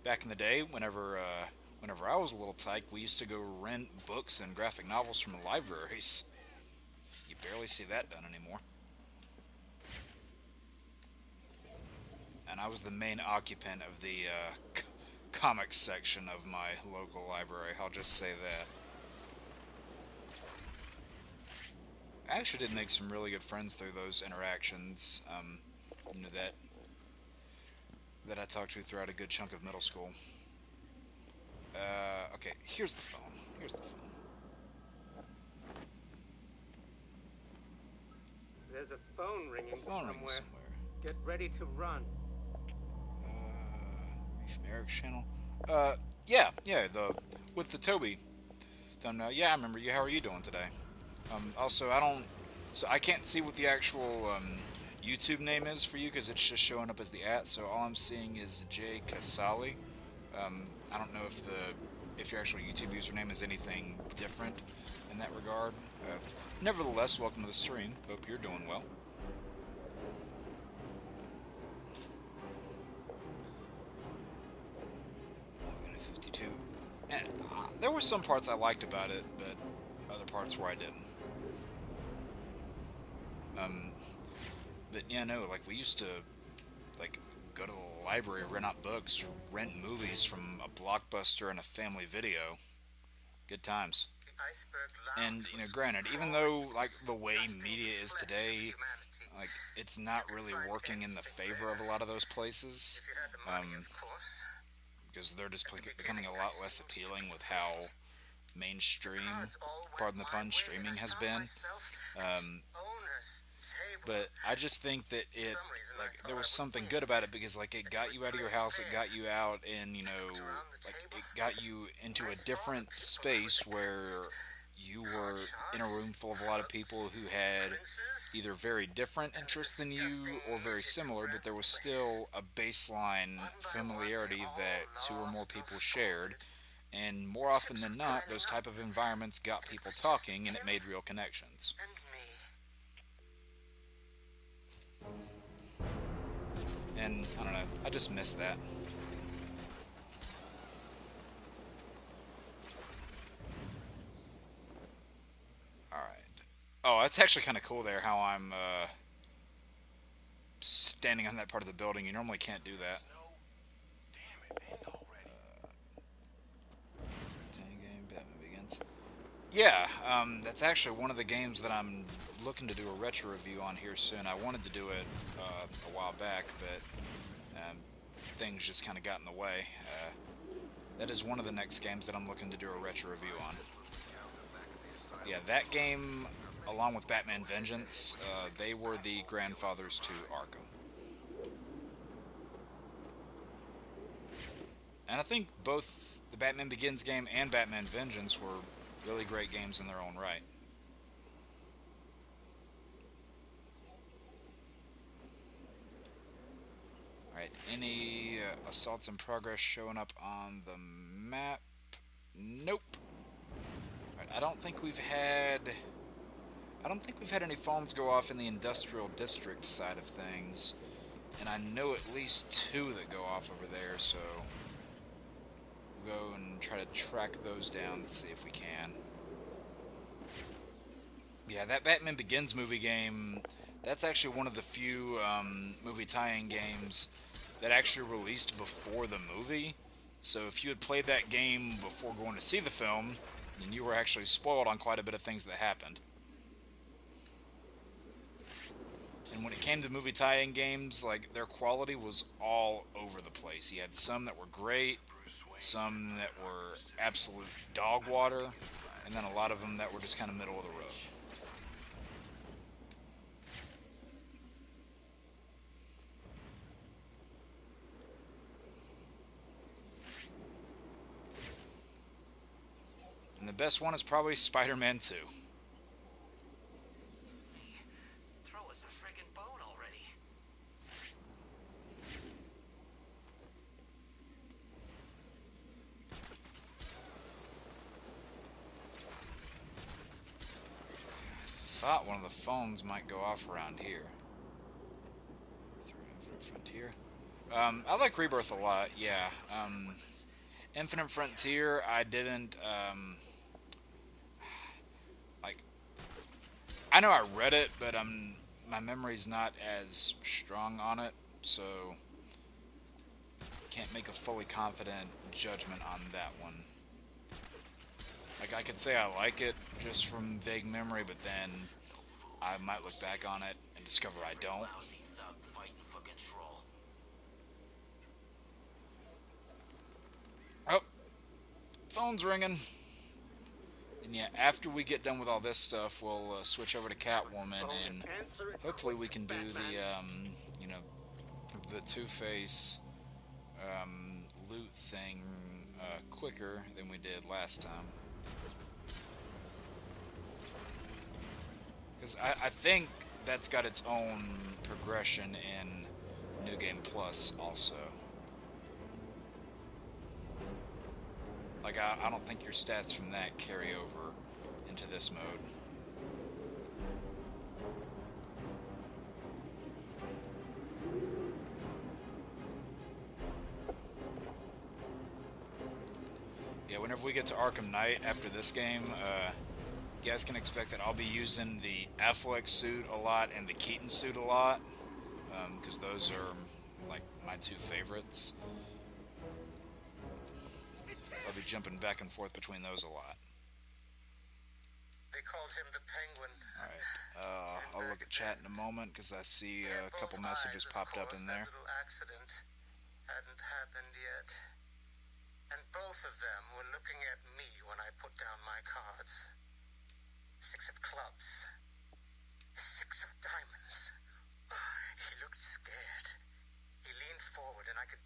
back in the day, whenever I was a little tyke, we used to go rent books and graphic novels from the libraries. You barely see that done anymore. And I was the main occupant of the comics section of my local library, I'll just say that. I actually did make some really good friends through those interactions, that I talked to throughout a good chunk of middle school. Okay, here's the phone. There's a phone ringing Phone ringing somewhere. somewhere. Get ready to run. From Eric's channel. Yeah, with the Toby thumbnail. Yeah, I remember you. How are you doing today? Also, I can't see what the actual YouTube name is for you because it's just showing up as the @ so all I'm seeing is J Casali. I don't know if your actual YouTube username is anything different in that regard. Nevertheless, welcome to the stream. Hope you're doing well. There were some parts I liked about it, but other parts where I didn't. But yeah, no, like we used to, like, go to the library, rent out books, rent movies from a Blockbuster and a Family Video. Good times. And, granted, even though, like, the way media is today, like, it's not really working in the favor of a lot of those places. Because they're just becoming a lot less appealing with how mainstream, pardon the pun, streaming has been. But I just think that there was something good about it because, like, it got you out of your house, it got you out, and, like, it got you into a different space where you were in a room full of a lot of people who had either very different interests than you or very similar, but there was still a baseline familiarity that two or more people shared, and more often than not, those type of environments got people talking and it made real connections. And, I don't know, I just miss that. Alright. Oh, that's actually kind of cool there, how I'm, standing on that part of the building. You normally can't do that. 10, Yeah, that's actually one of the games that I'm looking to do a retro review on here soon. I wanted to do it a while back, but things just kind of got in the way. That is one of the next games that I'm looking to do a retro review on. Yeah, that game, along with Batman Vengeance, they were the grandfathers to Arkham. And I think both the Batman Begins game and Batman Vengeance were really great games in their own right. Alright, any assaults in progress showing up on the map? Nope. Alright, I don't think we've had any phones go off in the industrial district side of things. And I know at least 2 that go off over there, so we'll go and try to track those down and see if we can. Yeah, that Batman Begins movie game, that's actually one of the few movie tie-in games that actually released before the movie. So if you had played that game before going to see the film, then you were actually spoiled on quite a bit of things that happened. And when it came to movie tie-in games, like, their quality was all over the place. You had some that were great, some that were absolute dog water, and then a lot of them that were just kind of middle of the road. And the best one is probably Spider-Man 2. Throw us a friggin' bone already. I thought one of the phones might go off around here. Through Infinite Frontier. I like Rebirth a lot, yeah. Infinite Frontier, I didn't, like, I know I read it, but my memory's not as strong on it, so can't make a fully confident judgment on that one. Like, I could say I like it just from vague memory, but then I might look back on it and discover I don't. Oh, phone's ringing. And yeah, after we get done with all this stuff, we'll switch over to Catwoman, and hopefully we can do the, you know, the Two-Face loot thing quicker than we did last time. Because I think that's got its own progression in New Game Plus also. Like, I don't think your stats from that carry over into this mode. Yeah, whenever we get to Arkham Knight after this game, you guys can expect that I'll be using the Affleck suit a lot and the Keaton suit a lot, because those are, like, my 2 favorites. So I'll be jumping back and forth between those a lot. They called him the Penguin. Alright, I'll look at chat in a moment, because I see a couple messages popped up in there. That little accident hadn't happened yet. And both of them were looking at me when I put down my cards. 6 of clubs. 6 of diamonds. He looked scared. He leaned forward and I could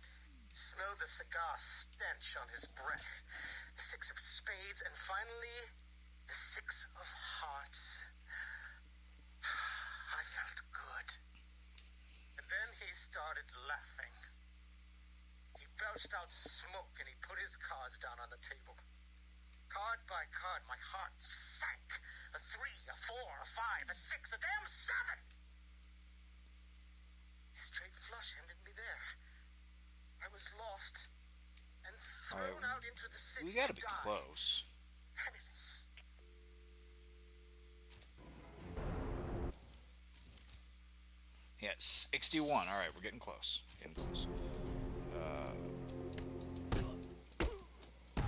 smell the cigar stench on his breath. The 6 of spades, and finally, the 6 of hearts. I felt good. And then he started laughing. He belched out smoke and he put his cards down on the table. Card by card, my heart sank. A 3, a 4, a 5, a 6, a damn 7! Straight flush ended me there. I was lost and thrown out into the city. We gotta be close. Penniless. Yeah, 61. Alright, we're getting close. Getting close.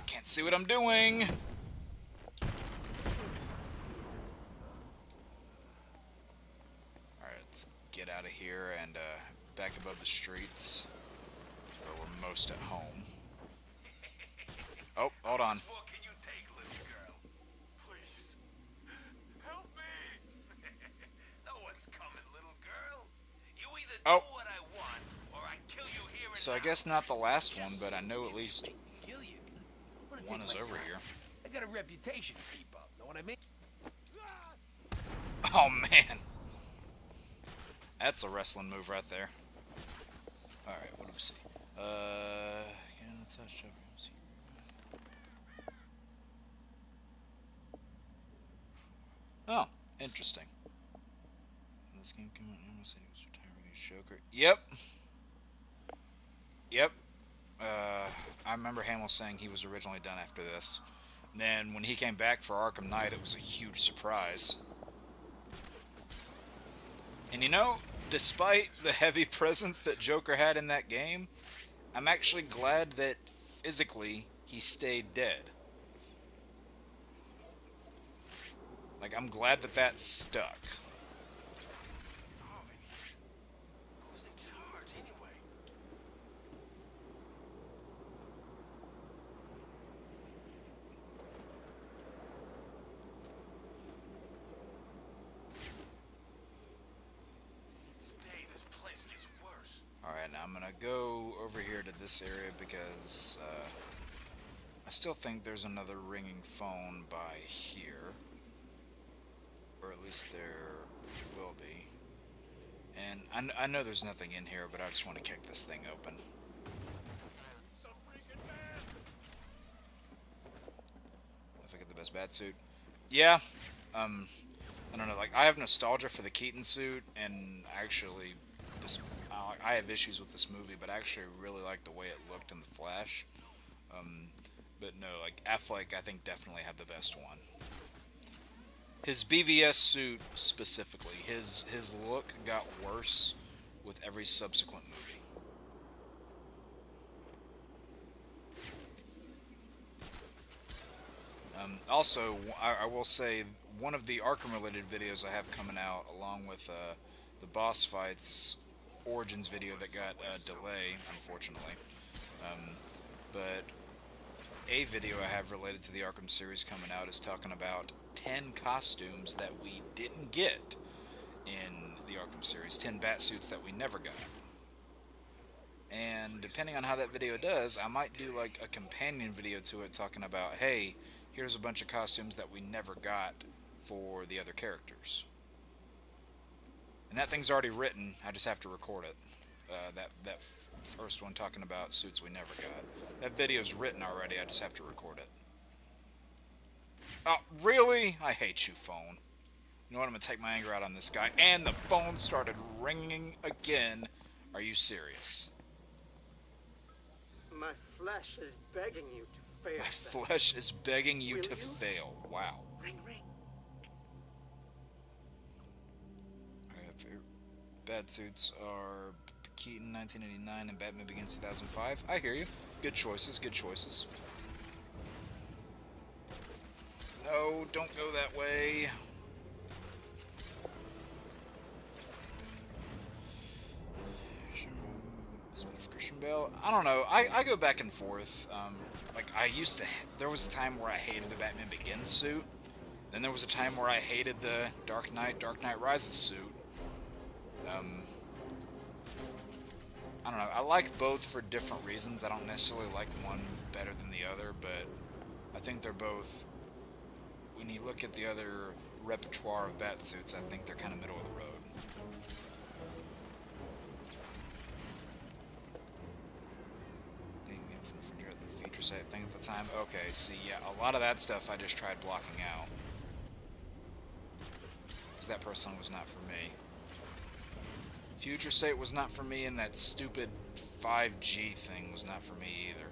Can't see what I'm doing. get out of here and back above the streets, where we're most at home. Oh, hold on. What can you take, little girl? Please. Help me. No one's coming, little girl. You either do what I want, or I kill you here and So I now. guess not the last one, but I know at least Kill you. Wanna one take is my over time. here. I got a reputation to keep up. Know what I mean? Oh man, that's a wrestling move right there. All right, what do we see? Get in the touch up. Oh, interesting. When this game came out, I want to say he was retiring as Joker. Yep. Yep. I remember Hamill saying he was originally done after this. And then when he came back for Arkham Knight, it was a huge surprise. And you know, despite the heavy presence that Joker had in that game, I'm actually glad that physically he stayed dead. Like, I'm glad that that stuck. Darwin, who's in charge anyway? Today, this place gets worse. Alright, now I'm gonna go over here to this area because I still think there's another ringing phone by here. Or at least there will be. And I know there's nothing in here, but I just want to kick this thing open. If I get the best bat suit. Yeah, I don't know, like, I have nostalgia for the Keaton suit, and actually, I have issues with this movie, but I actually really like the way it looked in The Flash. But no, like, Affleck, I think, definitely had the best one. His BVS suit, specifically, his look got worse with every subsequent movie. Also, I will say, one of the Arkham-related videos I have coming out, along with the boss fights Origins video that got a delay, unfortunately. But a video I have related to the Arkham series coming out is talking about 10 costumes that we didn't get in the Arkham series, 10 bat suits that we never got. And depending on how that video does, I might do like a companion video to it talking about, hey, here's a bunch of costumes that we never got for the other characters. And that thing's already written, I just have to record it. That first one talking about suits we never got. That video's written already, I just have to record it. Oh, really? I hate you, phone. You know what? I'm going to take my anger out on this guy. And the phone started ringing again. Are you serious? My flesh is begging you to fail. My flesh is begging you Will to you? fail. Wow. Ring, ring. Alright, bad suits are Keaton 1989 and Batman Begins 2005. I hear you. Good choices, good choices. No, don't go that way. Christian Bale. I don't know. I go back and forth. Like, I used to... There was a time where I hated the Batman Begins suit. Then there was a time where I hated the Dark Knight Rises suit. I don't know. I like both for different reasons. I don't necessarily like one better than the other, but I think they're both... When you look at the other repertoire of bat suits, I think they're kind of middle of the road. The feature set thing at the time. Okay, see, yeah, a lot of that stuff I just tried blocking out. Because that personally was not for me. Future State was not for me, and that stupid 5G thing was not for me either.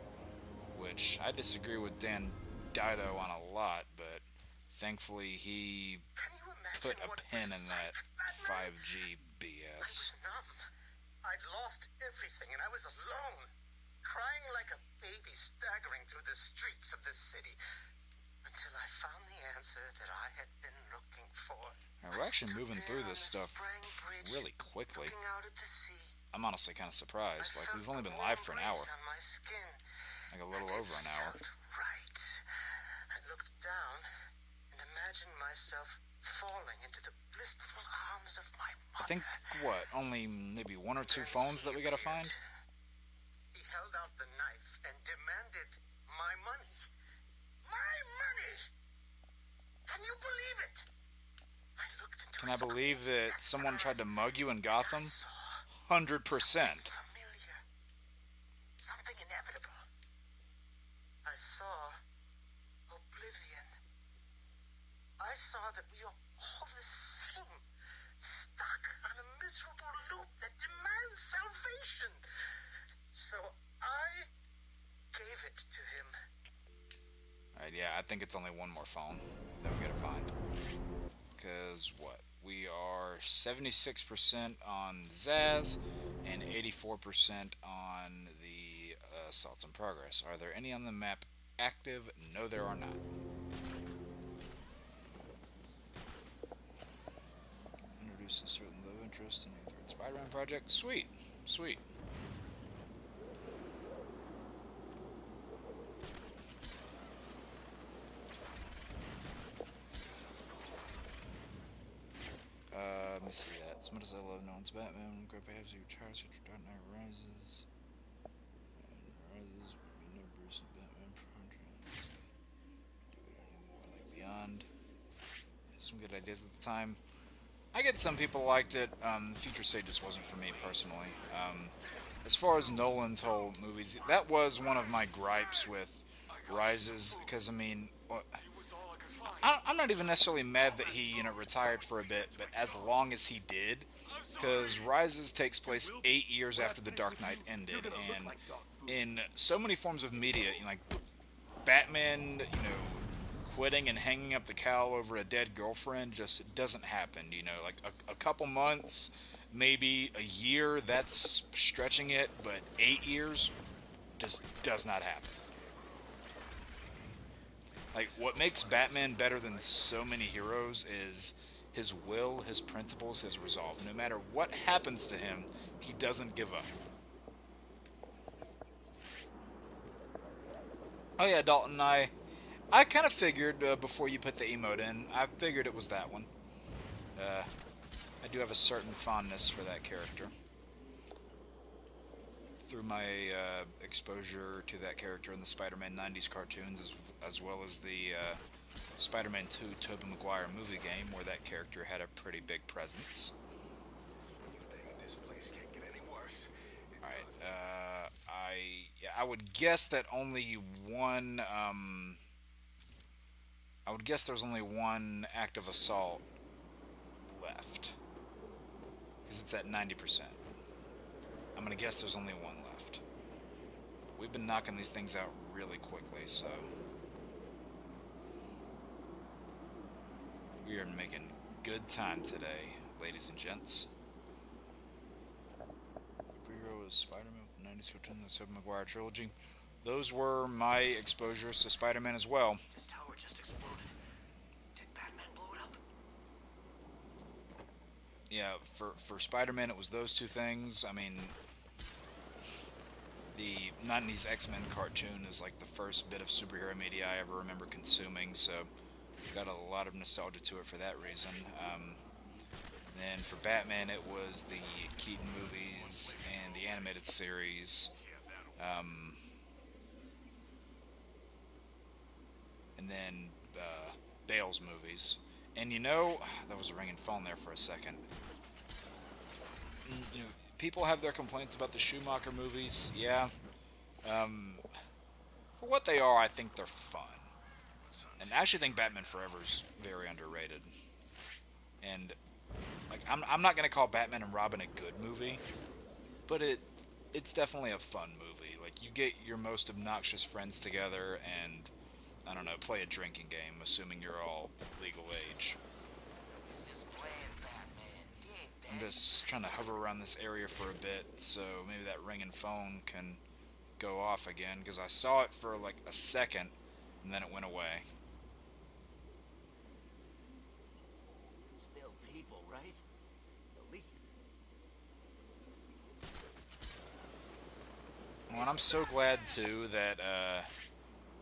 Which, I disagree with Dan Dido on a lot, but thankfully he put a pin in that 5G BS. I was numb. I'd lost everything, and I was alone, crying like a baby staggering through the streets of this city, until I found the answer that I had been looking for. Alright, we're actually moving through this stuff really quickly. I'm honestly kind of surprised. Like, we've only been live for an hour. Like, a little over an hour. Right. I looked down and imagined myself falling into the blissful arms of my mother. I think, what, only maybe 1 or 2 phones that we gotta find? He held out the knife and demanded my money. My money! Can you believe it? I looked into Can I believe that someone tried to mug you in Gotham? 100%. familiar. Something inevitable. I saw oblivion. I saw that we are all the same, stuck on a miserable loop that demands salvation. So I gave it to him. Alright, yeah, I think it's only 1 more phone that we gotta find. Because, what? We are 76% on Zaz and 84% on the assaults in progress. Are there any on the map active? No, there are not. Introduce a certain low interest in the third Spider-Man project. Sweet. Sweet. Let me see that. As much as I love no one's Batman, Greg Behaves, he retires after Dark Knight Rises. And Rises, we know Bruce and Batman projects. Do it anymore, like Beyond. Some good ideas at the time. I get some people liked it. Future State just wasn't for me personally. As far as Nolan's whole movies, that was one of my gripes with Rises, because I mean, I'm not even necessarily mad that he, retired for a bit, but as long as he did, because Rises takes place 8 years after The Dark Knight ended, and in so many forms of media, like Batman, quitting and hanging up the cowl over a dead girlfriend just doesn't happen, like a couple months, maybe a year, that's stretching it, but 8 years just does not happen. Like, what makes Batman better than so many heroes is his will, his principles, his resolve. No matter what happens to him, he doesn't give up. Oh yeah, Dalton, I kind of figured before you put the emote in, I figured it was that one. I do have a certain fondness for that character. Through my exposure to that character in the Spider-Man 90s cartoons, as well as the Spider-Man 2 Tobey Maguire movie game, where that character had a pretty big presence. You think this place can't get any worse? Alright, I would guess that only one, I would guess there's only one active assault left. Because it's at 90%. I'm gonna guess there's only one left. We've been knocking these things out really quickly, so we are making good time today, ladies and gents. Superhero is Spider-Man with the 90s cartoon, the Tobey Maguire trilogy. Those were my exposures to Spider-Man as well. This tower just exploded. Did Batman blow it up? Yeah, for Spider-Man, it was those two things. I mean, the 90s X-Men cartoon is like the first bit of superhero media I ever remember consuming, so got a lot of nostalgia to it for that reason. Then for Batman, it was the Keaton movies and the animated series. And then Bale's movies. And that was a ringing phone there for a second. People have their complaints about the Schumacher movies. Yeah. For what they are, I think they're fun. And I actually think Batman Forever's very underrated. And like, I'm not gonna call Batman and Robin a good movie, but it's definitely a fun movie. Like, you get your most obnoxious friends together and, I don't know, play a drinking game, assuming you're all legal age. I'm just trying to hover around this area for a bit, so maybe that ringing phone can go off again, because I saw it for like a second, and then it went away. Still least. Well, and I'm so glad too that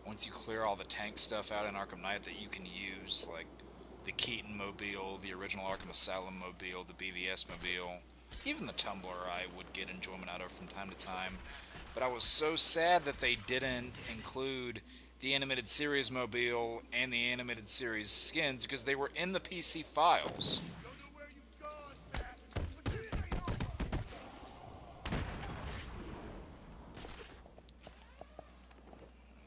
once you clear all the tank stuff out in Arkham Knight, that you can use like the Keaton Mobile, the original Arkham Asylum Mobile, the BVS Mobile, even the Tumbler I would get enjoyment out of from time to time. But I was so sad that they didn't include the animated series Mobile and the animated series skins because they were in the PC files.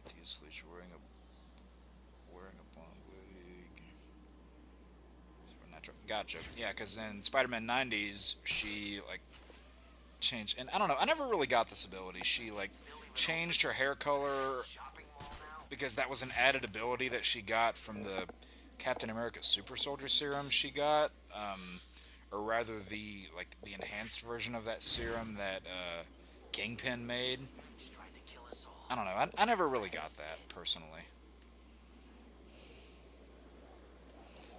T.S. Fleischer wearing a blonde wig. Gotcha. Yeah, because in Spider-Man 90s, she like changed, and I don't know, I never really got this ability. She like changed her hair color because that was an added ability that she got from the Captain America Super Soldier Serum she got, or rather the enhanced version of that serum that Kingpin made. I don't know. I never really got that personally.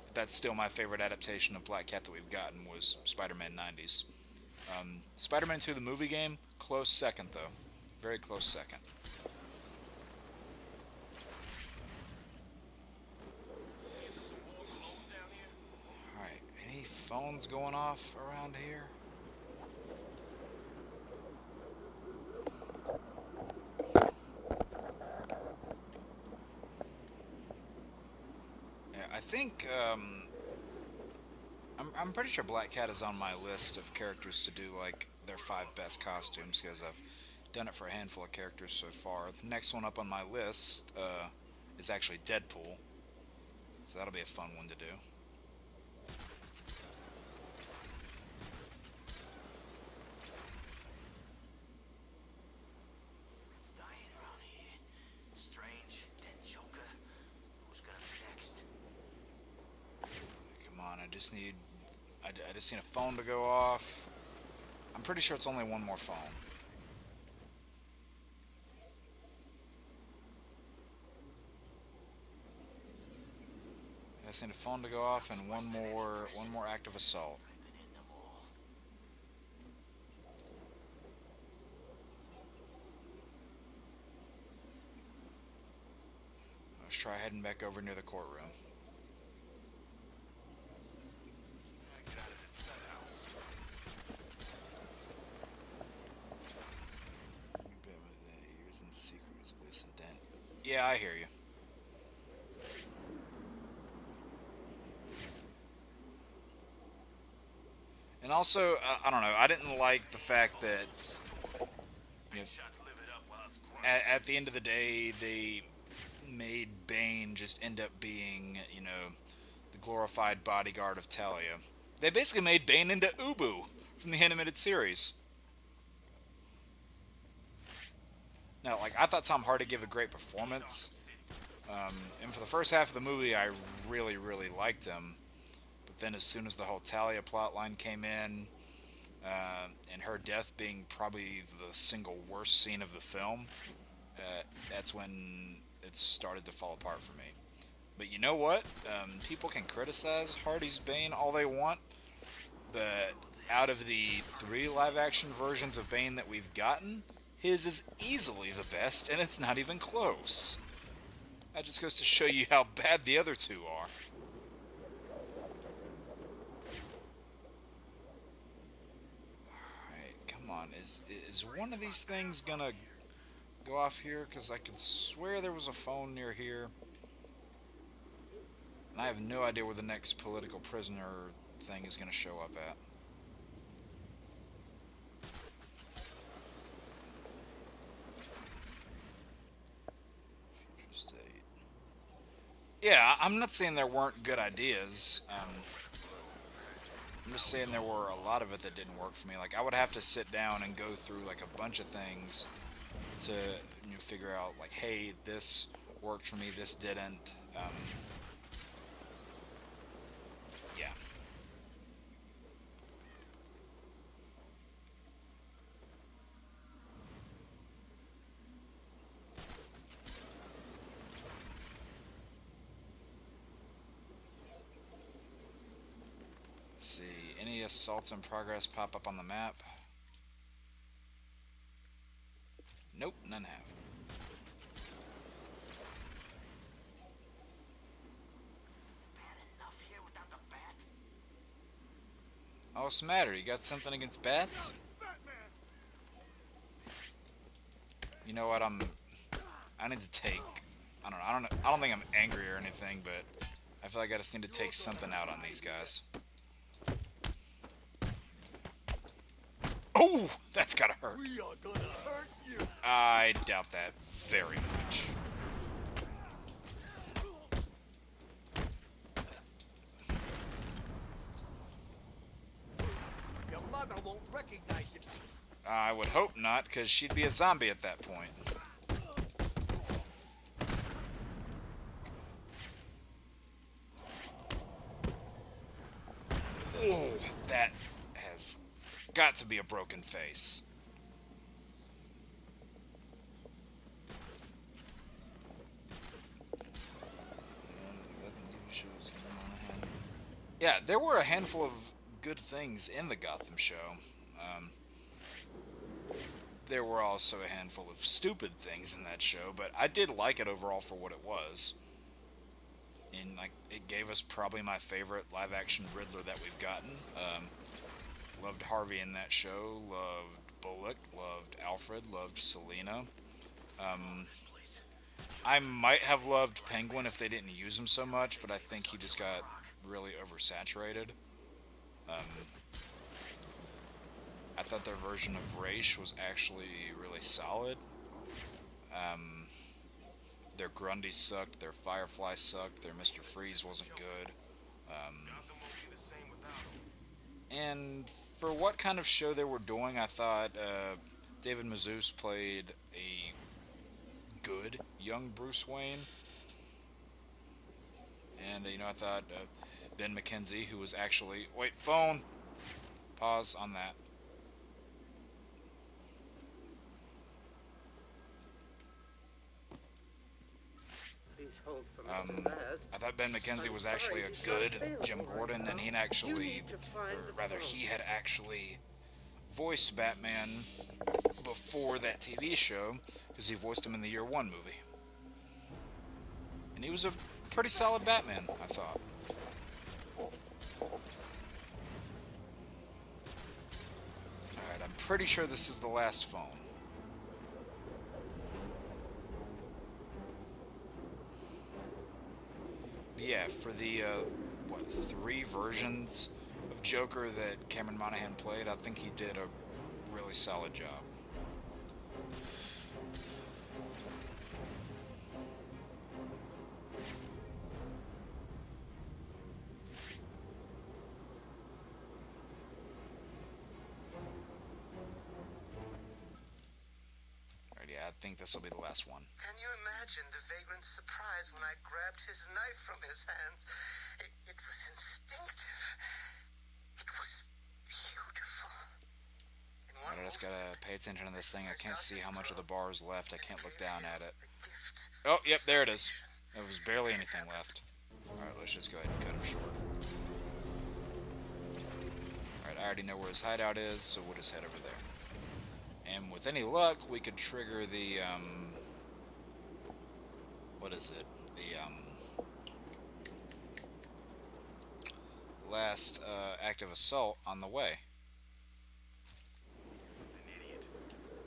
But that's still my favorite adaptation of Black Cat that we've gotten was Spider-Man 90s. Spider-Man 2, the movie game, close second though. Very close second. Alright, any phones going off around here? Yeah, I think, I'm pretty sure Black Cat is on my list of characters to do, like, their 5 best costumes, because I've done it for a handful of characters so far. The next one up on my list, is actually Deadpool. So that'll be a fun one to do. It's dying around here. Strange, then Joker. Who's gonna be next? Come on, I just need a phone to go off. I'm pretty sure it's only one more phone. I just need a phone to go off and one more active assault. Let's try heading back over near the courtroom. Get out of this nut house. You bet with the ears in secret is bliss and dent. Yeah, I hear you. And also, I don't know, I didn't like the fact that, you know, at the end of the day, they made Bane just end up being, you know, the glorified bodyguard of Talia. They basically made Bane into Ubu from the animated series. Now, like, I thought Tom Hardy gave a great performance, and for the first half of the movie, I really, really liked him. But then as soon as the whole Talia plotline came in, and her death being probably the single worst scene of the film, that's when it started to fall apart for me. But you know what? People can criticize Hardy's Bane all they want, but out of the 3 live-action versions of Bane that we've gotten, his is easily the best, and it's not even close. That just goes to show you how bad the other 2 are. Is one of these things gonna go off here? Because I could swear there was a phone near here. And I have no idea where the next political prisoner thing is gonna show up at. Future state. Yeah, I'm not saying there weren't good ideas. I'm just saying there were a lot of it that didn't work for me. Like, I would have to sit down and go through, like, a bunch of things to, you know, figure out, like, hey, this worked for me, this didn't. Yeah. Let's see. any assaults in progress pop up on the map? Nope, none have. Oh, what's the matter? You got something against bats? You know what? I need to take. I don't know. I don't think I'm angry or anything, but I feel like I just need to take something out on these guys. Oh, that's gotta hurt. We are gonna hurt you. I doubt that very much. Your mother won't recognize you. I would hope not, because she'd be a zombie at that point. Oh, that has got to be a broken face. Yeah, there were a handful of good things in the Gotham show. There were also a handful of stupid things in that show, but I did like it overall for what it was. And like, it gave us probably my favorite live-action Riddler that we've gotten. Loved Harvey in that show. Loved Bullock. Loved Alfred. Loved Selina. I might have loved Penguin if they didn't use him so much, but I think he just got really oversaturated. I thought their version of Raish was actually really solid. Their Grundy sucked, their Firefly sucked, their Mr. Freeze wasn't good. And for what kind of show they were doing, I thought David Mazouz played a good young Bruce Wayne. And, you know, I thought Ben McKenzie, who was actually... Wait, phone! Pause on that. I thought Ben McKenzie was actually a good Jim Gordon, and he had actually voiced Batman before that TV show, because he voiced him in the Year One movie. And he was a pretty solid Batman, I thought. Alright, I'm pretty sure this is the last phone. Yeah, for the, 3 versions of Joker that Cameron Monaghan played, I think he did a really solid job. Alright, yeah, I think this will be the last one. Can you imagine the vagrant's surprise when I grabbed his knife from his hands? It was instinctive. It was beautiful. Alright, I just gotta pay attention to this thing. I can't see how much of the bar is left. I can't look down at it. Oh, yep, there it is. There was barely anything left. Alright, let's just go ahead and cut him short. Alright, I already know where his hideout is, so we'll just head over there. And with any luck, we could trigger the, what is it? The, last, active assault on the way. It's an idiot.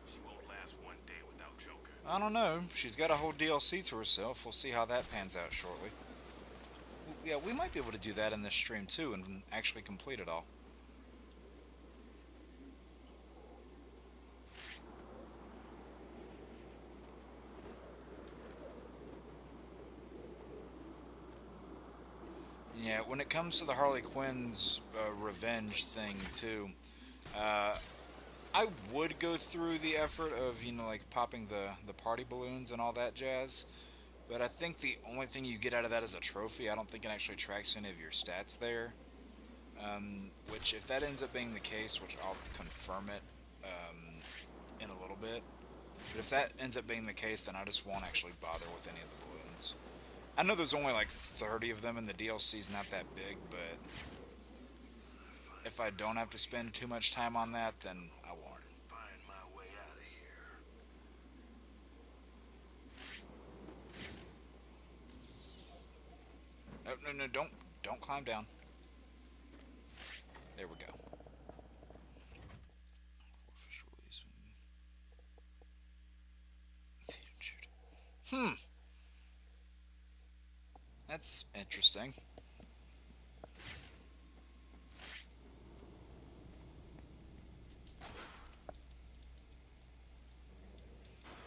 She won't last one day without Joker. I don't know. She's got a whole DLC to herself. We'll see how that pans out shortly. Yeah, we might be able to do that in this stream, too, and actually complete it all. Yeah, when it comes to the Harley Quinn's revenge thing, too, I would go through the effort of, you know, like, popping the party balloons and all that jazz, but I think the only thing you get out of that is a trophy. I don't think it actually tracks any of your stats there, which, if that ends up being the case, which I'll confirm it in a little bit, but if that ends up being the case, then I just won't actually bother with any of the balloons. I know there's only like 30 of them and the DLC's not that big, but if I don't have to spend too much time on that, then I won't. Find my way out of here. No, don't climb down. There we go. That's interesting.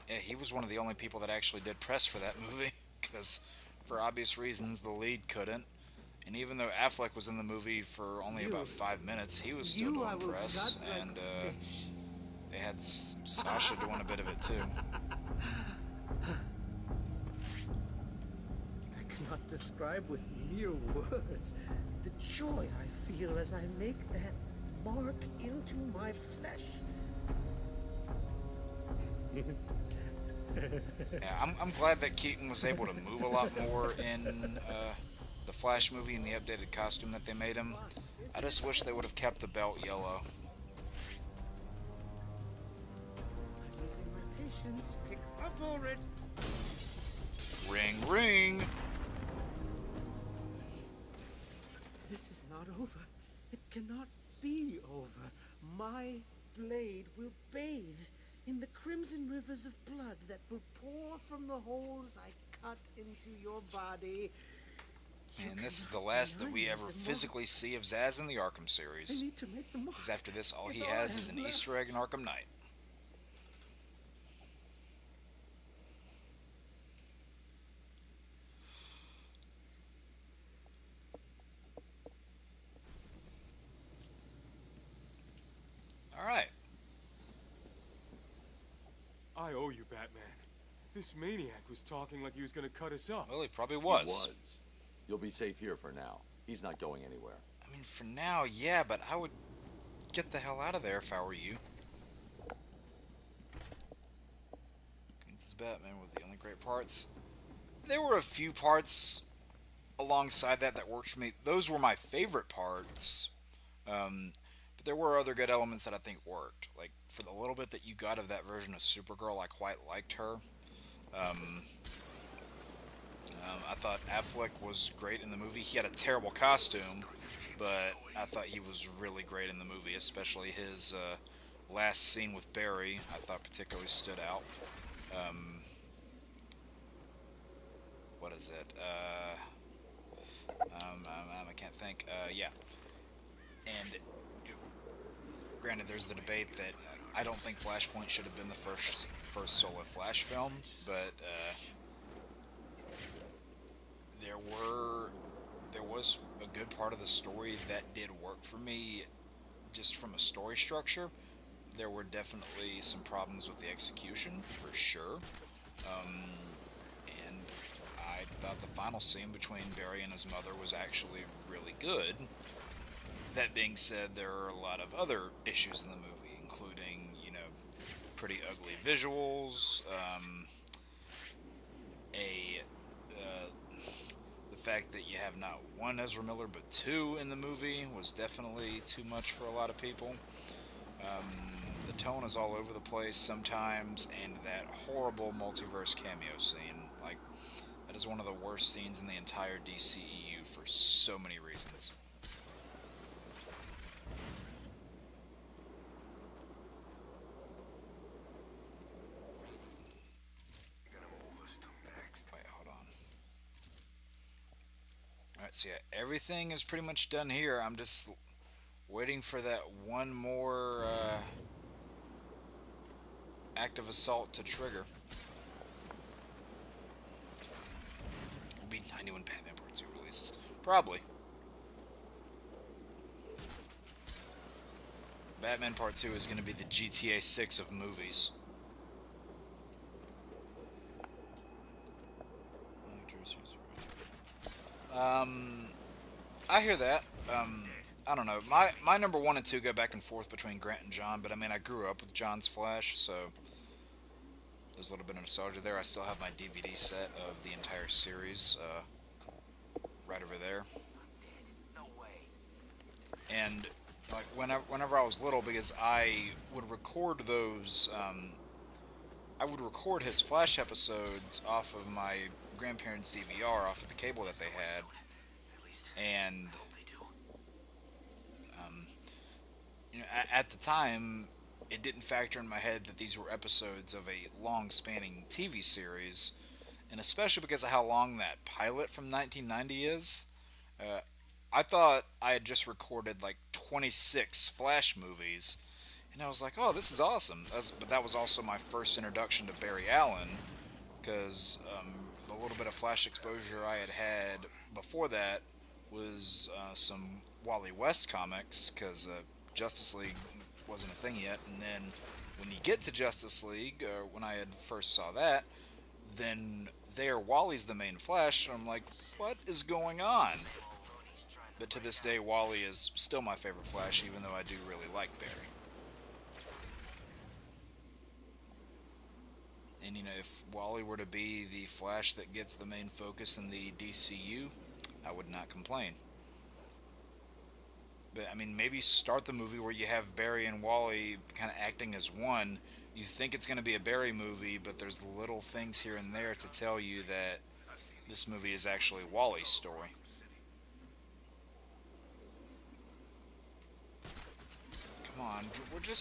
Yeah, he was one of the only people that actually did press for that movie, because for obvious reasons the lead couldn't. And even though Affleck was in the movie for only about 5 minutes, he was still doing press, and they had Sasha doing a bit of it too. I cannot describe with mere words the joy I feel as I make that mark into my flesh. Yeah, I'm glad that Keaton was able to move a lot more in the Flash movie in the updated costume that they made him. I just wish they would have kept the belt yellow. I'm losing my patience. Pick up already. Ring, ring! This is not over. It cannot be over. My blade will bathe in the crimson rivers of blood that will pour from the holes I cut into your body. And this is the last that we ever physically see of Zaz in the Arkham series. Because after this, all he has is an Easter egg in Arkham Knight. Alright. I owe you, Batman. This maniac was talking like he was gonna cut us up. Well, he probably was. He was. You'll be safe here for now. He's not going anywhere. I mean, for now, yeah, but I would get the hell out of there if I were you. This is Batman with the only great parts. There were a few parts alongside that worked for me. Those were my favorite parts. But there were other good elements that I think worked. Like, for the little bit that you got of that version of Supergirl, I quite liked her. I thought Affleck was great in the movie. He had a terrible costume, but I thought he was really great in the movie, especially his last scene with Barry, I thought particularly stood out. What is it? I can't think. Yeah. And granted, there's the debate that I don't think Flashpoint should have been the first solo Flash film, but there was a good part of the story that did work for me, just from a story structure. There were definitely some problems with the execution, for sure. And I thought the final scene between Barry and his mother was actually really good. That being said, there are a lot of other issues in the movie, including, pretty ugly visuals, the fact that you have not one Ezra Miller but two in the movie was definitely too much for a lot of people. The tone is all over the place sometimes, and that horrible multiverse cameo scene, like, that is one of the worst scenes in the entire DCEU for so many reasons. Wait, hold on. Alright, so yeah, everything is pretty much done here. I'm just waiting for that one more active assault to trigger. It'll be 90 when Batman Part 2 releases. Probably. Batman Part 2 is going to be the GTA 6 of movies. I hear that. I don't know. My number 1 and 2 go back and forth between Grant and John, but I mean, I grew up with John's Flash, so there's a little bit of nostalgia there. I still have my DVD set of the entire series right over there. And like whenever I was little, because I would record those. I would record his Flash episodes off of my grandparents' DVR, off of the cable that they had, and at the time, it didn't factor in my head that these were episodes of a long-spanning TV series, and especially because of how long that pilot from 1990 is. Uh, I thought I had just recorded like 26 Flash movies, and I was like, "Oh, this is awesome!" But that was also my first introduction to Barry Allen, because a little bit of Flash exposure I had had before that was some Wally West comics, because Justice League wasn't a thing yet, and then when you get to Justice League, when I had first saw that, then there Wally's the main Flash, and I'm like, what is going on? But to this day, Wally is still my favorite Flash, even though I do really like Barry. And if Wally were to be the Flash that gets the main focus in the DCU, I would not complain. But I mean, maybe start the movie where you have Barry and Wally kind of acting as one. You think it's going to be a Barry movie, but there's little things here and there to tell you that this movie is actually Wally's story. Come on,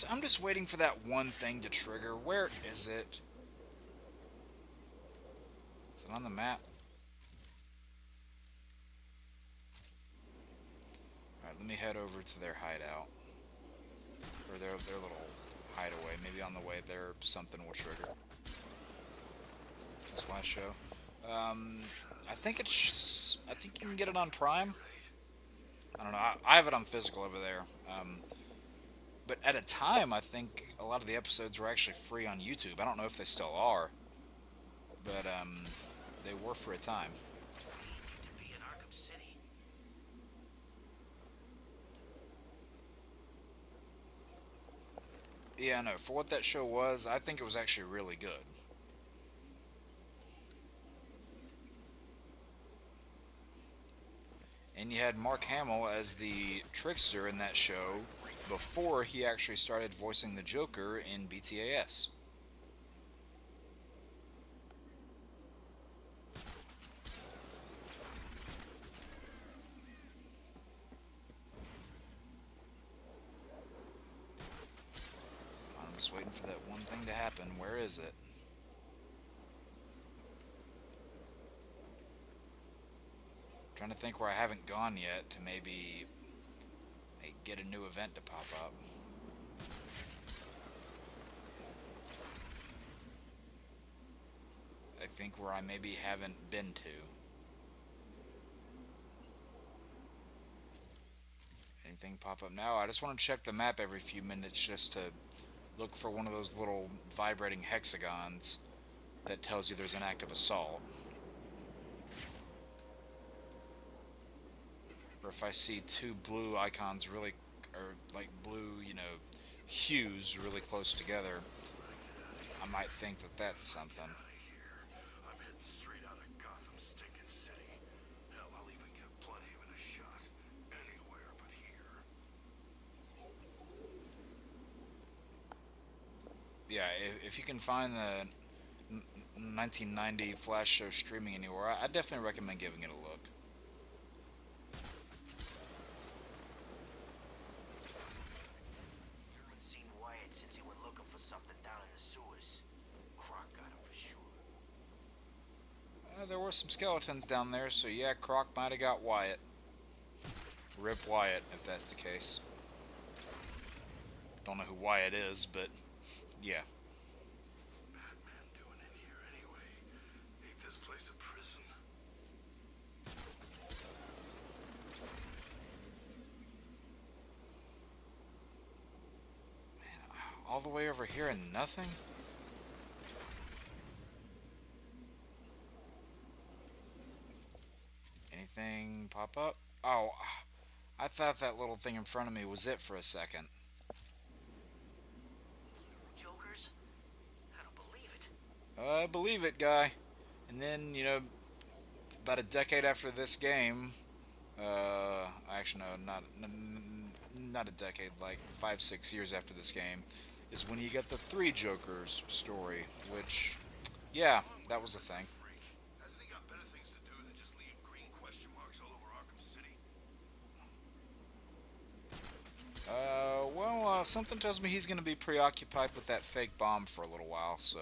I'm just waiting for that one thing to trigger. Where is it? Is it on the map? Alright, let me head over to their hideout. Or their little hideaway. Maybe on the way there something will trigger. This Flash show. I think I think you can get it on Prime. I don't know. I have it on physical over there. But at a time, I think a lot of the episodes were actually free on YouTube. I don't know if they still are. But they were for a time. To be in Arkham City. Yeah, no, for what that show was, I think it was actually really good. And you had Mark Hamill as the trickster in that show before he actually started voicing the Joker in BTAS. I'm just waiting for that one thing to happen. Where is it? Trying to think where I haven't gone yet to maybe get a new event to pop up. I think where I maybe haven't been to. Anything pop up now? I just want to check the map every few minutes just to look for one of those little vibrating hexagons that tells you there's an active assault. Or if I see two blue icons really, or like blue, hues really close together, I might think that that's something. I'm heading straight out of Gotham stinking city. Hell, I'll even give Bloodhaven a shot. Anywhere but here. Yeah, if you can find the 1990 Flash show streaming anywhere, I definitely recommend giving it a look. Haven't seen Wyatt since he went looking for something down in the sewers. Croc got him for sure. There were some skeletons down there, so yeah, Croc might have got Wyatt. Rip Wyatt, if that's the case. Don't know who Wyatt is, but yeah. What's Batman doing in here anyway? Ain't this place a prison? Man, all the way over here and nothing? Anything pop up? Oh, I thought that little thing in front of me was it for a second. Jokers? I don't believe it. I believe it, guy. And then, about a decade after this game, actually no, not a decade, like 5-6 years after this game, is when you get the Three Jokers story, which, yeah, that was a thing. Freak. Hasn't he got better things to do than just leave green question marks all over Arkham City? Well, something tells me he's going to be preoccupied with that fake bomb for a little while, so...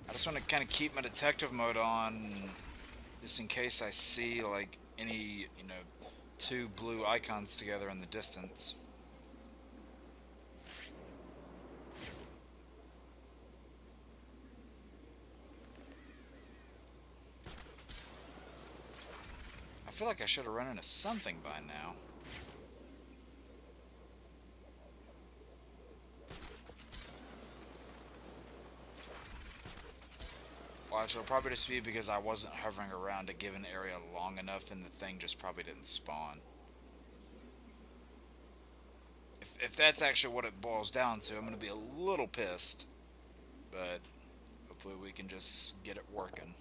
I just want to kind of keep my detective mode on, just in case I see, like, any, two blue icons together in the distance. I feel like I should have run into something by now. Well, it'll probably just be because I wasn't hovering around a given area long enough and the thing just probably didn't spawn. If that's actually what it boils down to, I'm going to be a little pissed. But hopefully we can just get it working.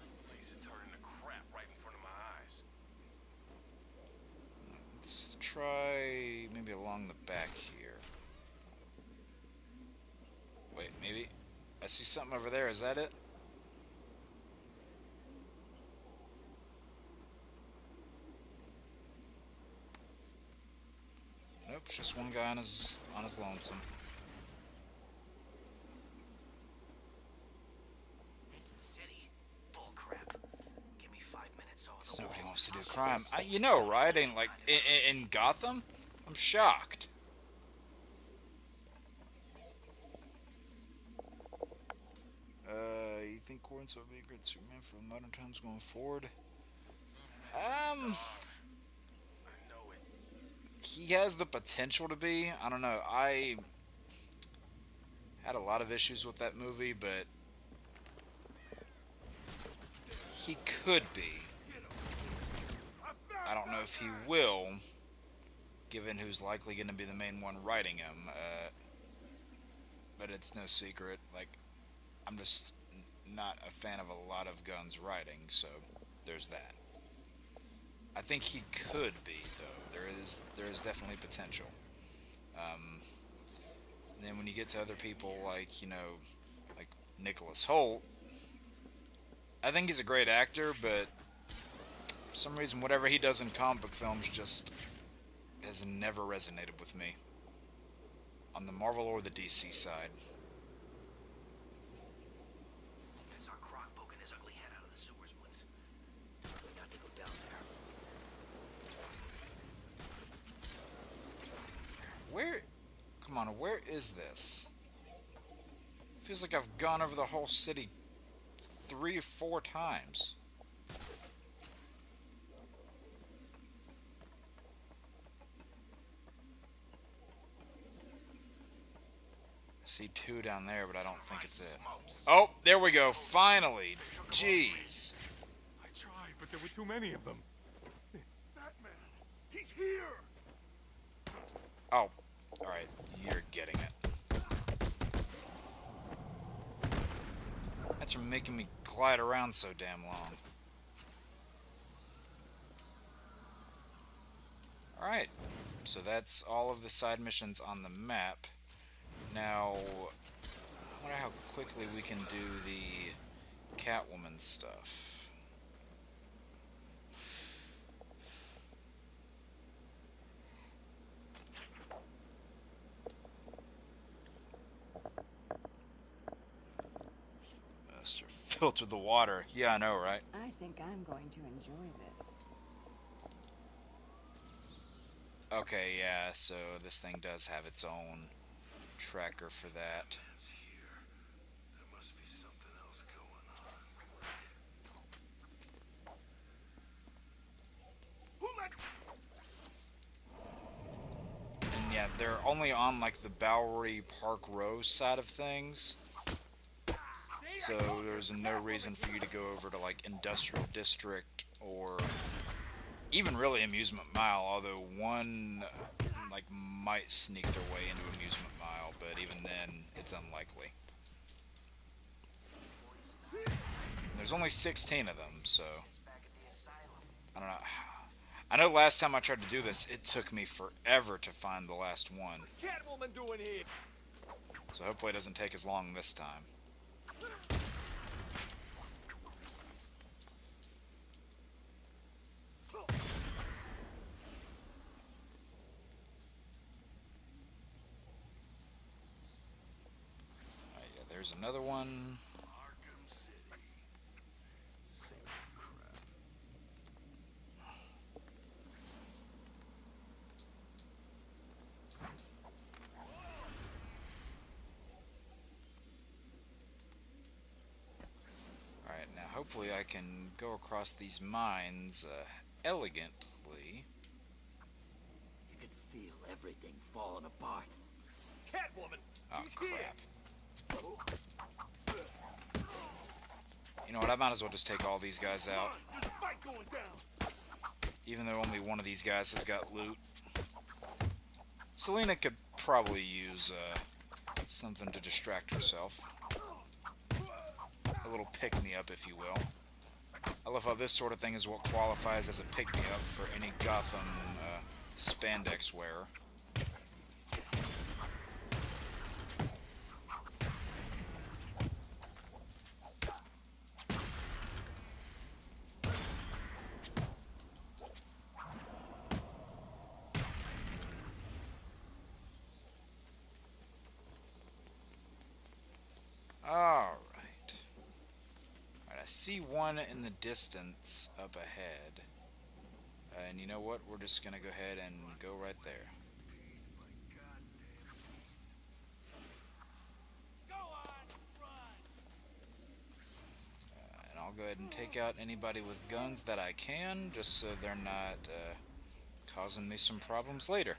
The place is turning to crap right in front of my eyes. Let's try maybe along the back here. Wait, maybe? I see something over there. Is that it? Nope, it's just one guy on his lonesome. City? Bullcrap. Give me 5 minutes on Because nobody wants to do crime. You know, right? And like in Gotham, I'm shocked. You think Corinth will be a great Superman for the modern times going forward? I know it. He has the potential to be. I don't know. I had a lot of issues with that movie, but he could be. I don't know if he will, given who's likely going to be the main one writing him. But it's no secret. Like, I'm just not a fan of a lot of Gunn's writing, so there's that. I think he could be, though. There is definitely potential. And then when you get to other people like, like Nicholas Hoult, I think he's a great actor, but for some reason, whatever he does in comic book films just has never resonated with me. On the Marvel or the DC side. I saw Croc poking his ugly head out of the sewers once. Probably not to go down there. Come on, where is this? Feels like I've gone over the whole city 3 or 4 times. See 2 down there, but I don't think it's it. Oh, there we go. Finally. Jeez. I tried, but there were too many of them. Batman, he's here. Oh, alright. You're getting it. That's from making me glide around so damn long. Alright. So that's all of the side missions on the map. Now, I wonder how quickly we can do the Catwoman stuff. Must filter the water. Yeah, I know, right? I think I'm going to enjoy this. Okay, yeah, so this thing does have its own tracker for that. Here. There must be something else going on. And yeah, they're only on like the Bowery Park Row side of things. So there's no reason for you to go over to like Industrial District or even really Amusement Mile, although one like might sneak their way into Amusement Mile, but even then it's unlikely. And there's There's only 16 of them, so I don't know. I know last time I tried to do this, it took me forever to find the last one. Catwoman doing here? So hopefully it doesn't take as long this time. Yeah, there's another one. Arkham City. Same crap. Alright, now hopefully I can go across these mines elegantly. You can feel everything falling apart. Catwoman! Oh, She's crap. here! You know what, I might as well just take all these guys out. There's a fight going down! Even though only one of these guys has got loot. Selena could probably use something to distract herself. A little pick-me-up, if you will. I love how this sort of thing is what qualifies as a pick-me-up for any Gotham spandex wearer. Alright. I see one in the distance up ahead. And you know what? We're just going to go ahead and go right there. And I'll go ahead and take out anybody with guns that I can, just so they're not causing me some problems later.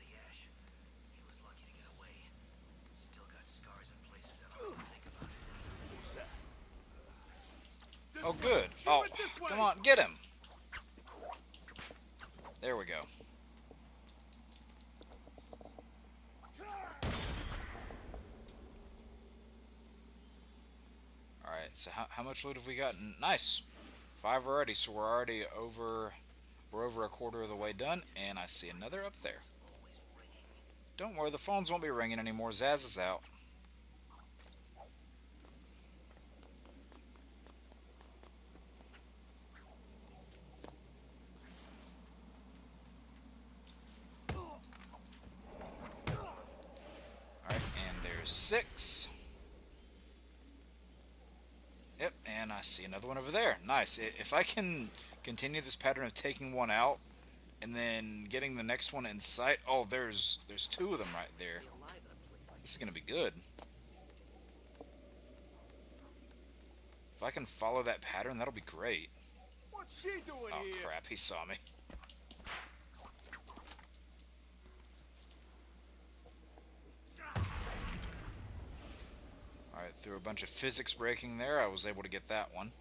He was lucky to get away. Still got scars in places I don't even think about. Oh, good. Oh, come on, get him. There we go. Alright, so how much loot have we gotten? Nice. 5 already, so we're already over... We're over a quarter of the way done, and I see another up there. Don't worry, the phones won't be ringing anymore. Zaz is out. Alright, and there's 6. Yep, and I see another one over there. Nice. If I can continue this pattern of taking one out and then getting the next one in sight. Oh, there's 2 of them right there. This is going to be good. If I can follow that pattern, that'll be great. What's she doing Oh, here? crap. He saw me. Alright, through a bunch of physics breaking there, I was able to get that one.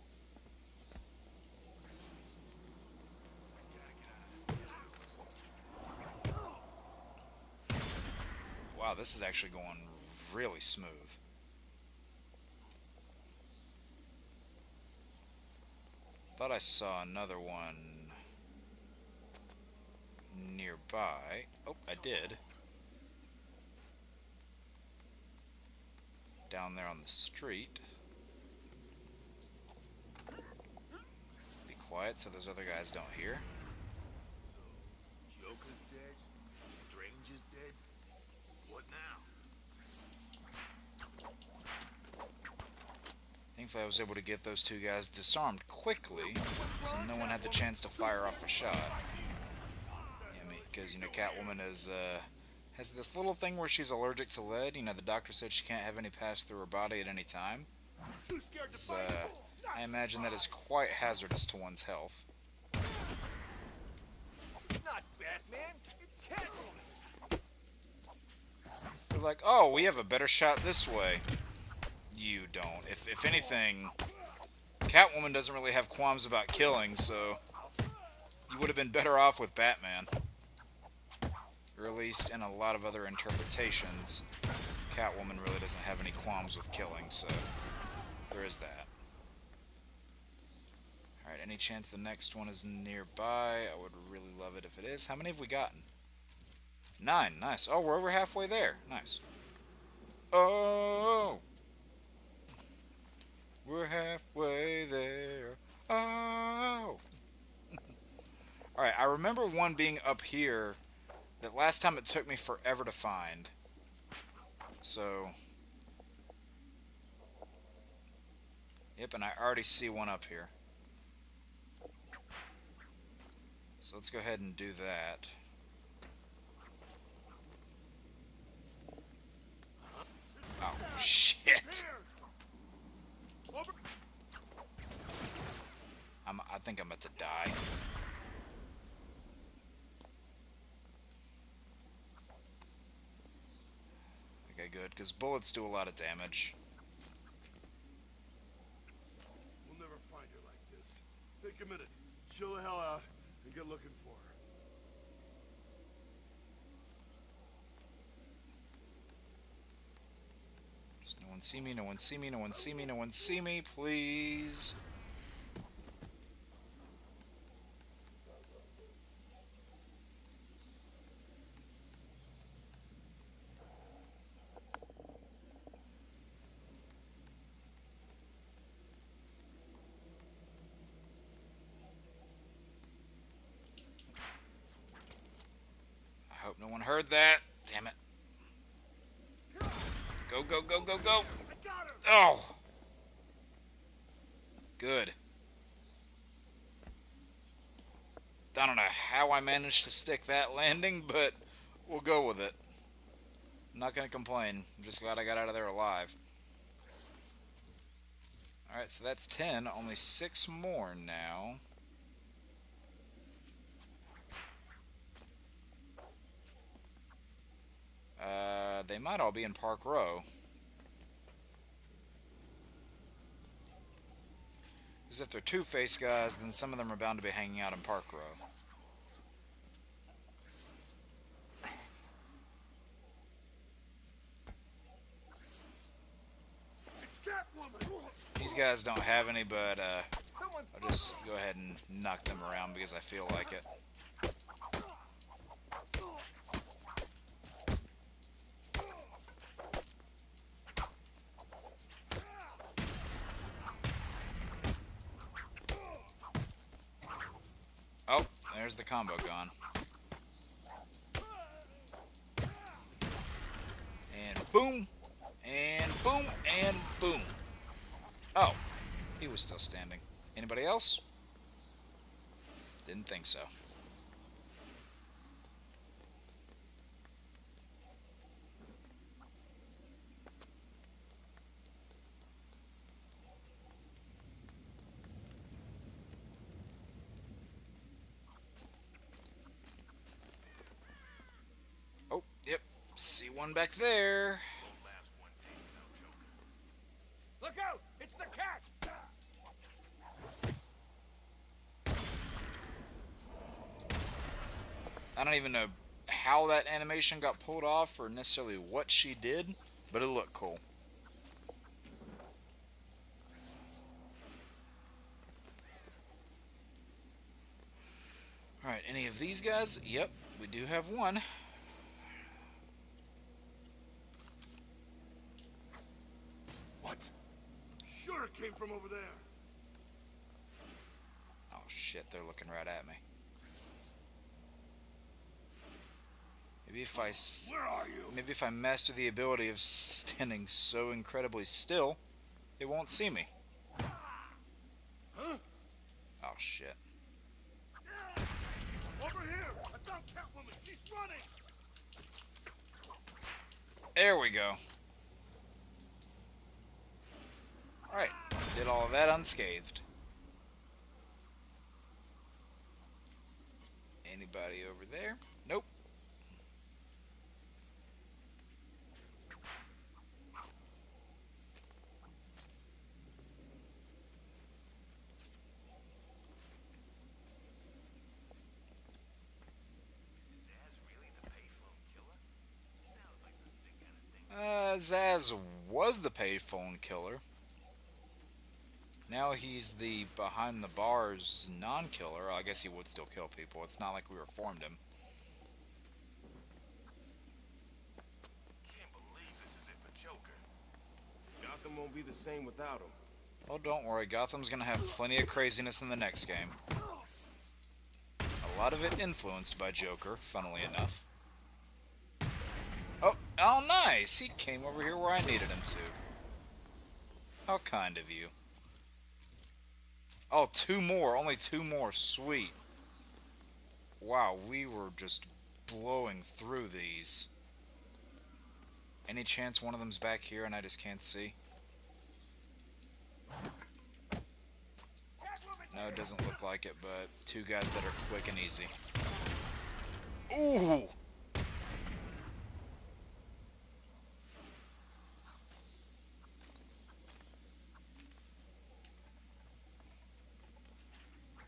Wow, this is actually going really smooth. Thought I saw another one nearby. Oh, I did. Down there on the street. Be quiet so those other guys don't hear. Joker's dead. Stranger's dead. What now? Thankfully I was able to get those 2 guys disarmed quickly, so no one had the chance to fire off a shot. Yeah, I mean, because, you know, Catwoman is, has this little thing where she's allergic to lead. You know, the doctor said she can't have any pass through her body at any time. So, I imagine that is quite hazardous to one's health. Not Batman, it's Catwoman. They're like, oh, we have a better shot this way. You don't. If anything, Catwoman doesn't really have qualms about killing, so you would have been better off with Batman. Or at least in a lot of other interpretations, Catwoman really doesn't have any qualms with killing, so there is that. Any chance the next one is nearby? I would really love it if it is. How many have we gotten? 9. Nice. Oh, we're over halfway there. Nice. Oh! We're halfway there. Oh! Alright, I remember one being up here that last time it took me forever to find. So... Yep, and I already see one up here. So let's go ahead and do that. Oh, shit! I think I'm about to die. Okay, good, because bullets do a lot of damage. We'll never find her like this. Take a minute, chill the hell out, and get looking for her. Just no one see me, no one see me, no one see me, no one see me, please. I hope no one heard that. Damn it. Go, go, go, go, go. Oh. Good. I don't know how I managed to stick that landing, but we'll go with it. I'm not going to complain. I'm just glad I got out of there alive. Alright, so that's 10. Only 6 more now. They might all be in Park Row. Because if they're Two-Face guys, then some of them are bound to be hanging out in Park Row. These guys don't have any, but I'll just go ahead and knock them around because I feel like it. Oh, there's the combo gone. And boom, and boom, and boom. Oh, he was still standing. Anybody else? Didn't think so. Oh, yep. See one back there. Look out! It's the cat! I don't even know how that animation got pulled off or necessarily what she did, but it looked cool. Alright, any of these guys? Yep, we do have one. What? Sure it came from over there. Oh shit, they're looking right at me. Maybe if I master the ability of standing so incredibly still, it won't see me. Huh? Oh shit. Over here! I found Catwoman! She's running! There we go. Alright, did all of that unscathed. Anybody over there? Nope. Zaz was the payphone killer. Now he's the behind the bars non-killer. I guess he would still kill people. It's not like we reformed him. Can't believe this is it for Joker. Gotham won't be the same without him. Well, don't worry. Gotham's gonna have plenty of craziness in the next game. A lot of it influenced by Joker, funnily enough. Oh, nice! He came over here where I needed him to. How kind of you. Oh, two more. Only two more. Sweet. Wow, we were just blowing through these. Any chance one of them's back here and I just can't see? No, it doesn't look like it, but two guys that are quick and easy. Ooh!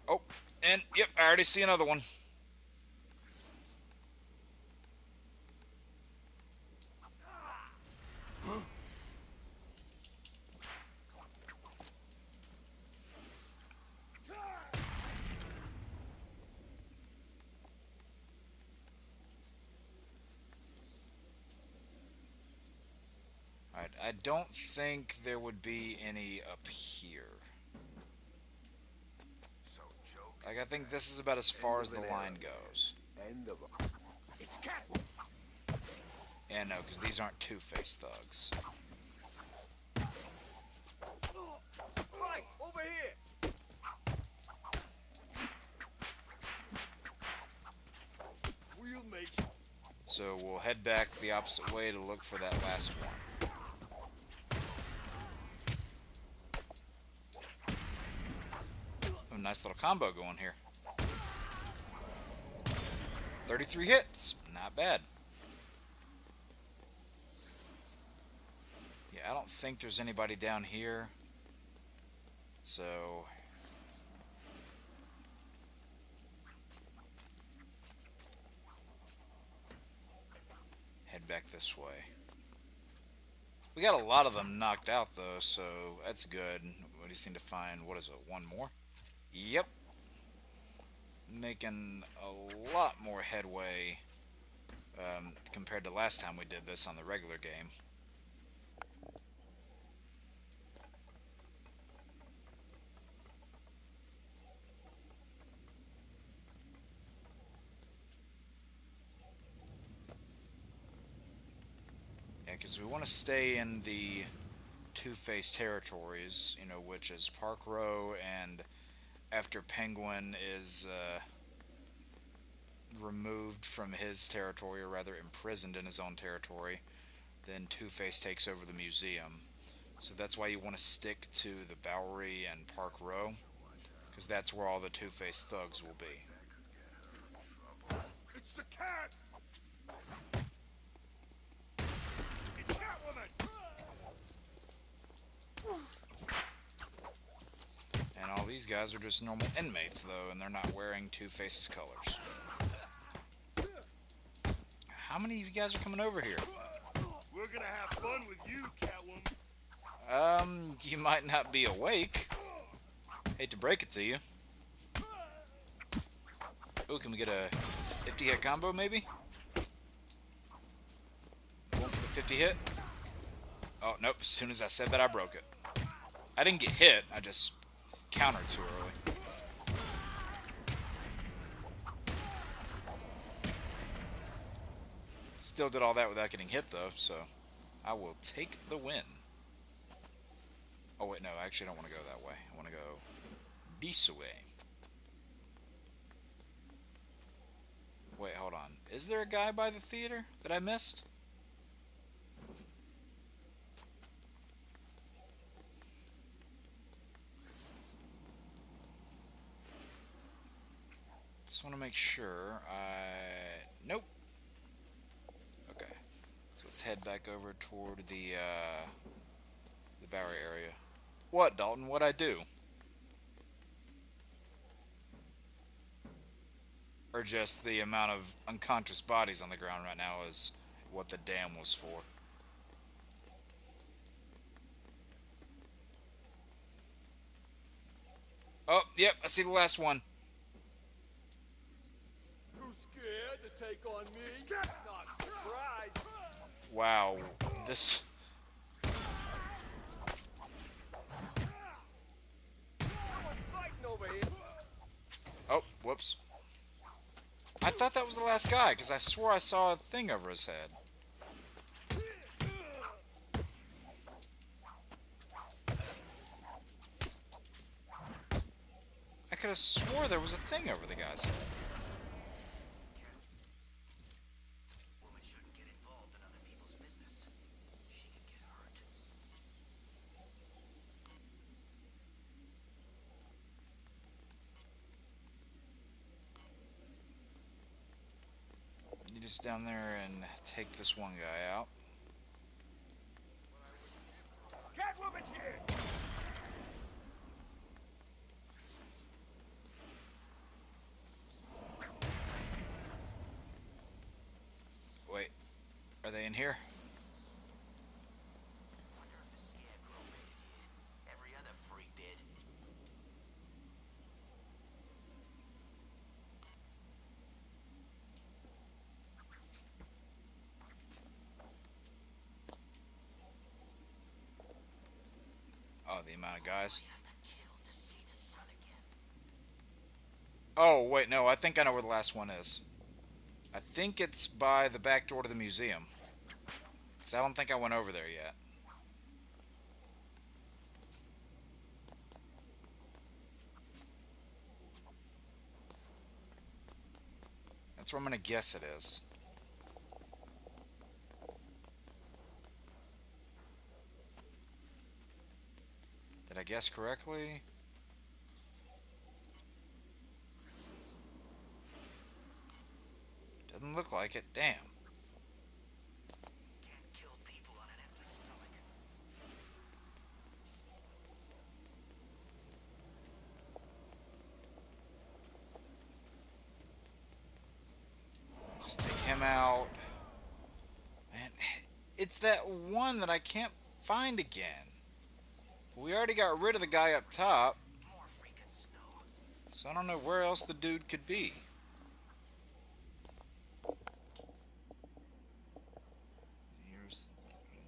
Oh, and yep, I already see another one. Alright, I don't think there would be any up here. Like, I think this is about as far as the line goes. It's Catwoman. Yeah, no, because these aren't Two-Face thugs. Right, over here. We'll make. So we'll head back the opposite way to look for that last one. A nice little combo going here. 33 hits. Not bad. Yeah, I don't think there's anybody down here. So... head back this way. We got a lot of them knocked out, though, so that's good. We just need to find, what is it, one more? Yep. Making a lot more headway compared to last time we did this on the regular game. Yeah, because we want to stay in the Two-Face territories, you know, which is Park Row, and after Penguin is removed from his territory, or rather imprisoned in his own territory, then Two-Face takes over the museum. So that's why you want to stick to the Bowery and Park Row, because that's where all the Two-Face thugs will be. It's the cat. It's Catwoman. And all these guys are just normal inmates, though, and they're not wearing Two-Face's colors. How many of you guys are coming over here? We're gonna have fun with you, Catwoman. You might not be awake. Hate to break it to you. Ooh, can we get a 50-hit combo, maybe? Going for the 50 hit? Oh, nope. As soon as I said that, I broke it. I didn't get hit. I just countered too early. Still did all that without getting hit, though, so I will take the win. Oh, wait, no. I actually don't want to go that way. I want to go this way. Wait, hold on. Is there a guy by the theater that I missed? Just want to make sure. Nope. Okay. So let's head back over toward the Bowery area. What, Dalton? What'd I do? Or just the amount of unconscious bodies on the ground right now is what the dam was for. yep, I see the last one. Too scared to take on me? Not surprised. Wow, this... Fighting over here. Oh, whoops. I thought that was the last guy, because I swore I saw a thing over his head. I could have swore there was a thing over the guy's head. Woman shouldn't get involved in other people's business. She can get hurt. You just down there and take this one guy out. Catwoman's here! Wait, are they in here? Wonder if the Scarecrow made it here. Every other freak did. Oh, the amount of guys. Oh, wait, no, I think I know where the last one is. I think it's by the back door to the museum. Because I don't think I went over there yet. That's where I'm going to guess it is. Did I guess correctly? Doesn't look like it. Damn. Can't kill people on an empty stomach. Just take him out. Man, it's that one that I can't find again. We already got rid of the guy up top. More freaking snow. So I don't know where else the dude could be. Here's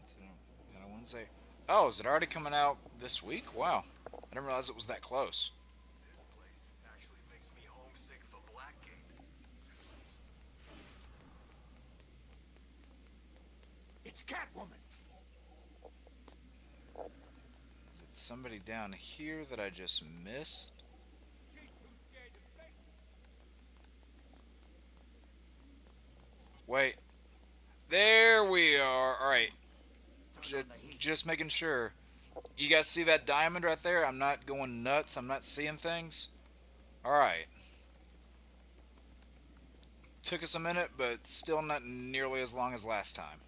the Wednesday. Oh, is it already coming out this week? Wow. I didn't realize it was that close. This place actually makes me homesick for Blackgate. It's Catwoman! Is it somebody down here that I just missed? Wait. There we are. Alright. Just making sure. You guys see that diamond right there? I'm not going nuts. I'm not seeing things. Alright. Took us a minute, but still not nearly as long as last time.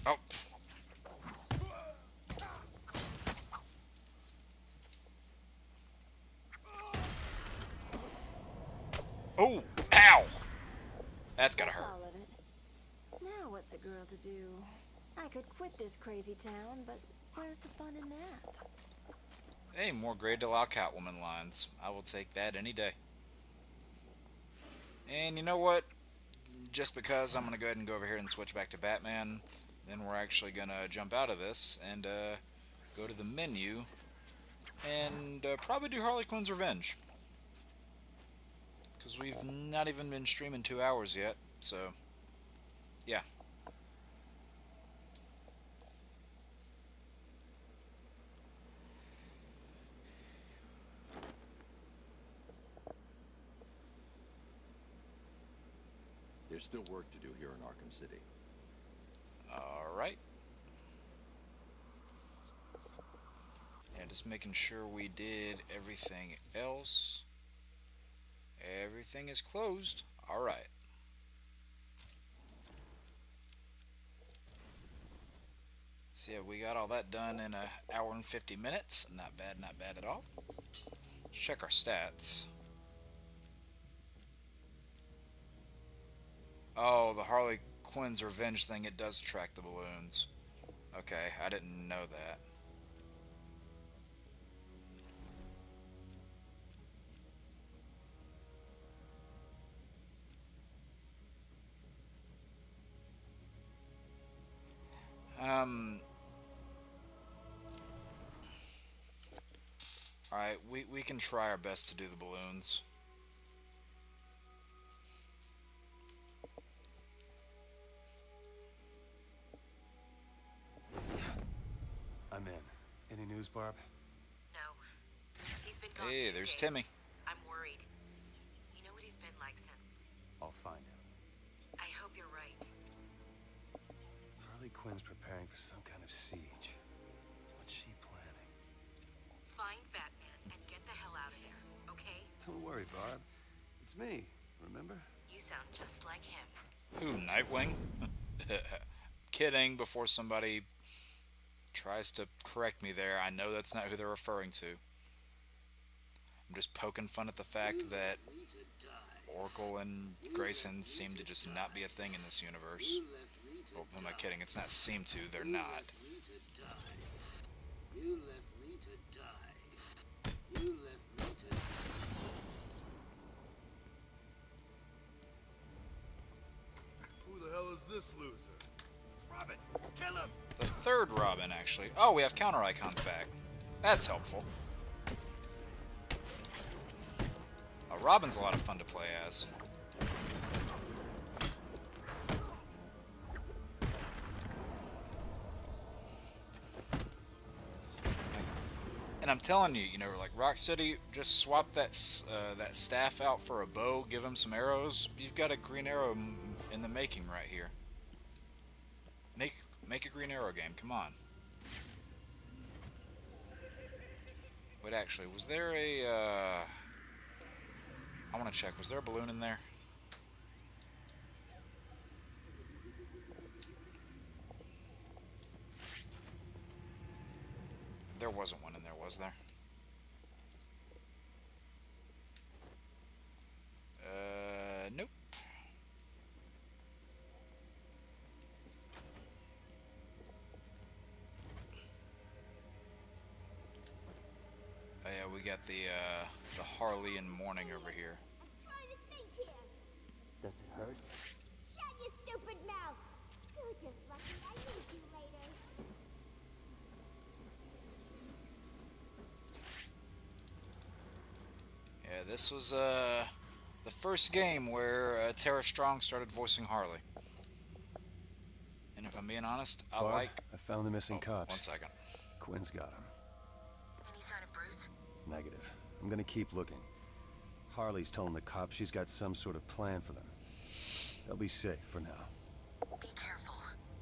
Oh. Oh, ow. That's gotta hurt. All of it. Now what's a girl to do? I could quit this crazy town, but where's the fun in that? Hey, more Grey DeLisle Catwoman lines. I will take that any day. And you know what? Just because, I'm going to go ahead and go over here and switch back to Batman. Then we're actually going to jump out of this and go to the menu and probably do Harley Quinn's Revenge. Because we've not even been streaming 2 hours yet, so yeah. There's still work to do here in Arkham City. Alright. And just making sure we did everything else. Everything is closed. Alright. So yeah, we got all that done in an hour and 50 minutes. Not bad at all. Let's check our stats. Oh, the Harley Quinn's revenge thing, it does track the balloons. Okay, I didn't know that. Alright, we can try our best to do the balloons. I'm in. Any news, Barb? No. He's been gone Hey, 2 there's days. Timmy. I'm worried. You know what he's been like since... I'll find him. I hope you're right. Harley Quinn's preparing for some kind of siege. What's she planning? Find Batman and get the hell out of there, okay? Don't worry, Barb. It's me, remember? You sound just like him. Who, Nightwing? Kidding, before somebody tries to correct me there. I know that's not who they're referring to. I'm just poking fun at the fact that Oracle and Grayson seem to just not be a thing in this universe. Well, who am I kidding? It's not seem to, they're not. You left me to die. You left me to die. Who the hell is this loser? Robin, kill him! The third Robin, actually. Oh, we have counter icons back. That's helpful. Robin's a lot of fun to play as. And I'm telling you, you know, like Rocksteady, just swap that that staff out for a bow, give him some arrows. You've got a Green Arrow in the making right here. Make a Green Arrow game. Come on. Wait, actually, was there a? I want to check. Was there a balloon in there? There wasn't one in there, was there? Nope. Oh yeah, we got the Harley and Morning over here. I'm trying to think here. Does it hurt? Shut your stupid mouth. You're just lucky I need you later. Yeah, this was the first game where Tara Strong started voicing Harley. And if I'm being honest, I Barb, like... I found the missing cops. 1 second. Quinn's got him. Any sign of Bruce? Negative. I'm gonna keep looking. Harley's telling the cops she's got some sort of plan for them. They'll be safe for now. Be careful.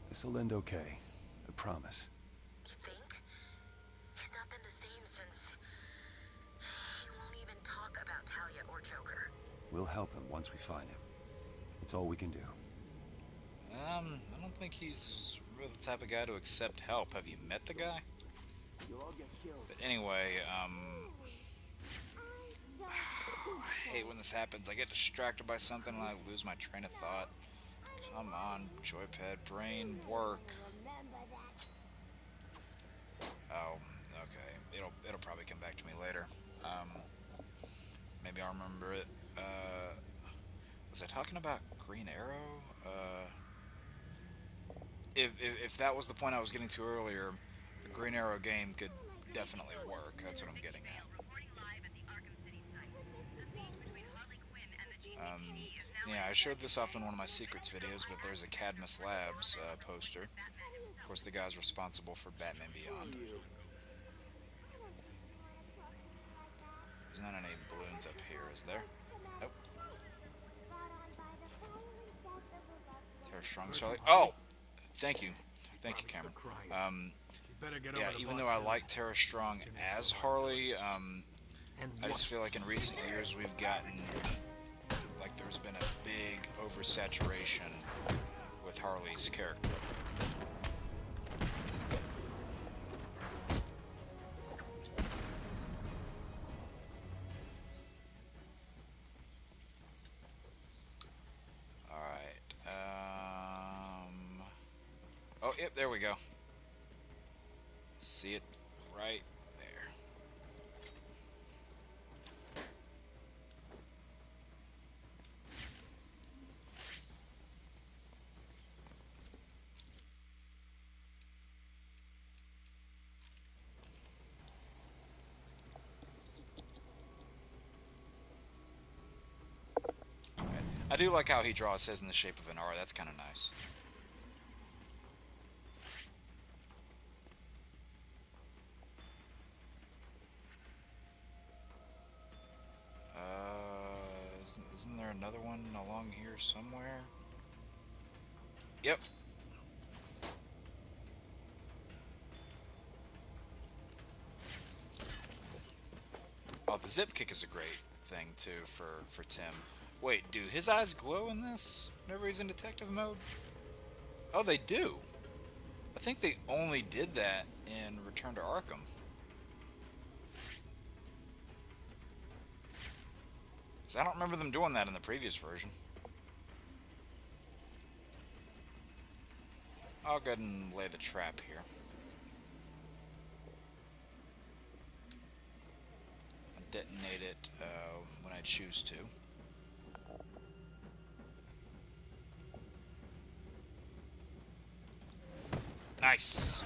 This'll end okay. I promise. You think? He's not been the same since... He won't even talk about Talia or Joker. We'll help him once we find him. It's all we can do. I don't think he's really the type of guy to accept help. Have you met the guy? But anyway, I hate when this happens. I get distracted by something and I lose my train of thought. Come on, joypad, brain, work. Oh, okay. It'll probably come back to me later. Maybe I'll remember it. Was I talking about Green Arrow? If that was the point I was getting to earlier, a Green Arrow game could definitely work. That's what I'm getting at. Yeah, I showed this off in one of my secrets videos, but there's a Cadmus Labs poster. Of course, the guy's responsible for Batman Beyond. There's not any balloons up here, is there? Nope. Tara Strong, Charlie. Oh! Thank you. Thank you, Cameron. Yeah, even though I like Tara Strong as Harley, I just feel like in recent years we've gotten, like there's been a big oversaturation with Harley's character. Yep, there we go. See it right there. I do like how he draws his in the shape of an R. That's kind of nice. Isn't there another one along here somewhere? Yep. Oh, the zip kick is a great thing too for Tim. Wait, do his eyes glow in this whenever he's in detective mode? Oh, they do. I think they only did that in Return to Arkham. Because I don't remember them doing that in the previous version. I'll go ahead and lay the trap here. I'll detonate it when I choose to. Nice.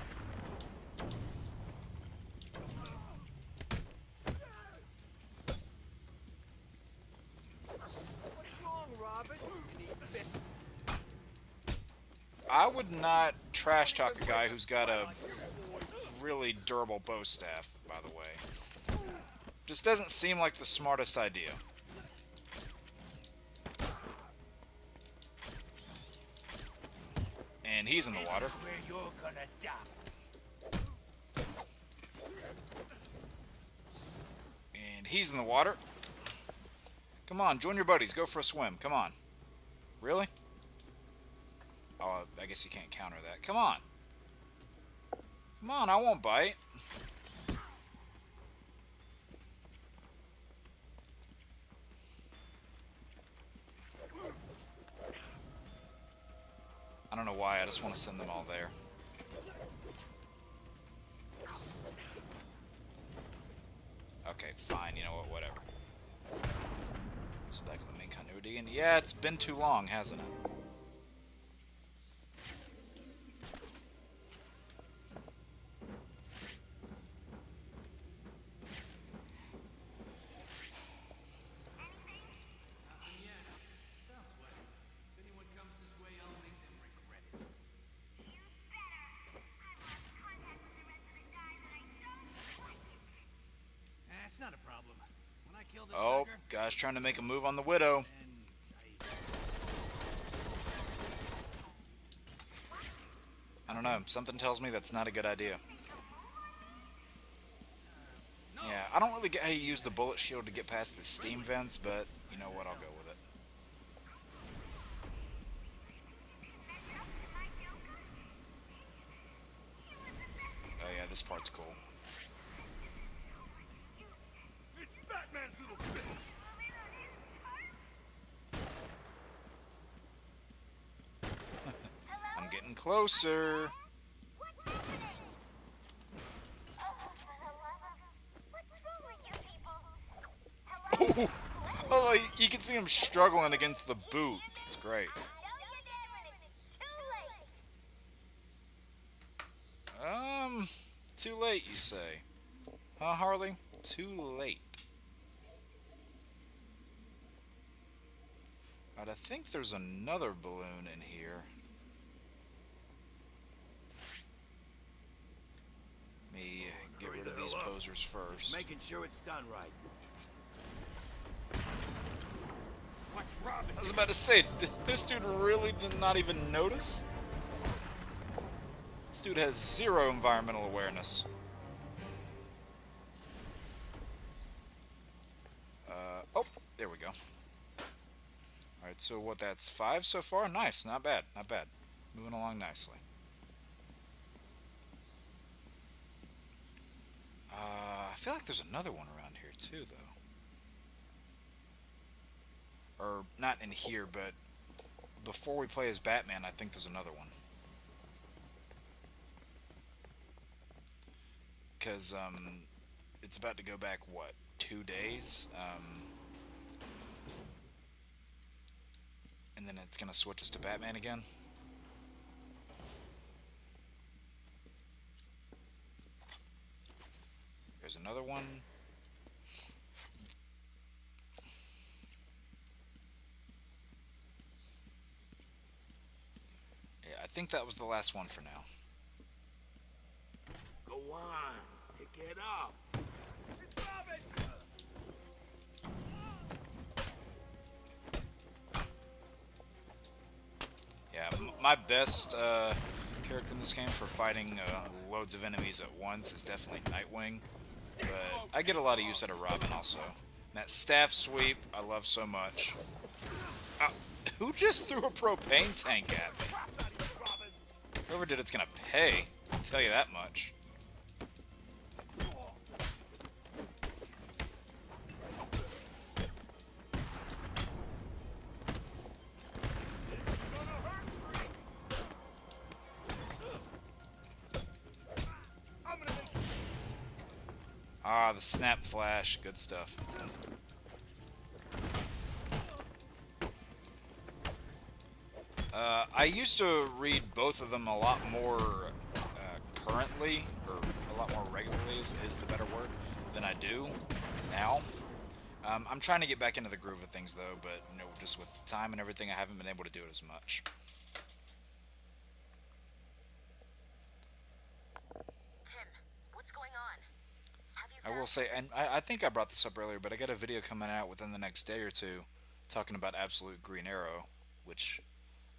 I would not trash talk a guy who's got a really durable bow staff, by the way. Just doesn't seem like the smartest idea. And he's in the water. And he's in the water. Come on, join your buddies. Go for a swim. Come on. Really? Oh, I guess you can't counter that. Come on. Come on, I won't bite. I don't know why, I just want to send them all there. Okay, fine, you know what, whatever. So back to the main continuity, and yeah, it's been too long, hasn't it? It's not a problem. When I kill this Oh, sucker, guy's trying to make a move on the Widow. I don't know, something tells me that's not a good idea. Yeah, I don't really get how you use the bullet shield to get past the steam vents, but you know what, I'll go with it. Oh yeah, this part's cool. Batman's little bitch! I'm getting closer. Oh, oh, you can see him struggling against the boot. It's great. Too late, you say? Huh, Harley? Too late. Right, I think there's another balloon in here. Let me get rid of these posers first. Making sure it's done right. what's Robin? I was about to say, did this dude really did not even notice? This dude has zero environmental awareness. Oh, there we go. Alright, so what, that's 5 so far? Nice, not bad, not bad. Moving along nicely. I feel like there's another one around here too, though. Or, not in here, but before we play as Batman, I think there's another one. because it's about to go back, what, 2 days? And then it's going to switch us to Batman again. There's another one. Yeah, I think that was the last one for now. Go on, pick it up. Yeah, my best character in this game for fighting loads of enemies at once is definitely Nightwing. But I get a lot of use out of Robin also. And that staff sweep, I love so much. Who just threw a propane tank at me? Whoever did it's gonna pay, I'll tell you that much. Ah, the snap flash, good stuff. I used to read both of them a lot more currently, or a lot more regularly is the better word, than I do now. I'm trying to get back into the groove of things though, but you know, just with time and everything, I haven't been able to do it as much. Tim, what's going on? I will say, and I think I brought this up earlier, but I got a video coming out within the next day or two talking about Absolute Green Arrow, which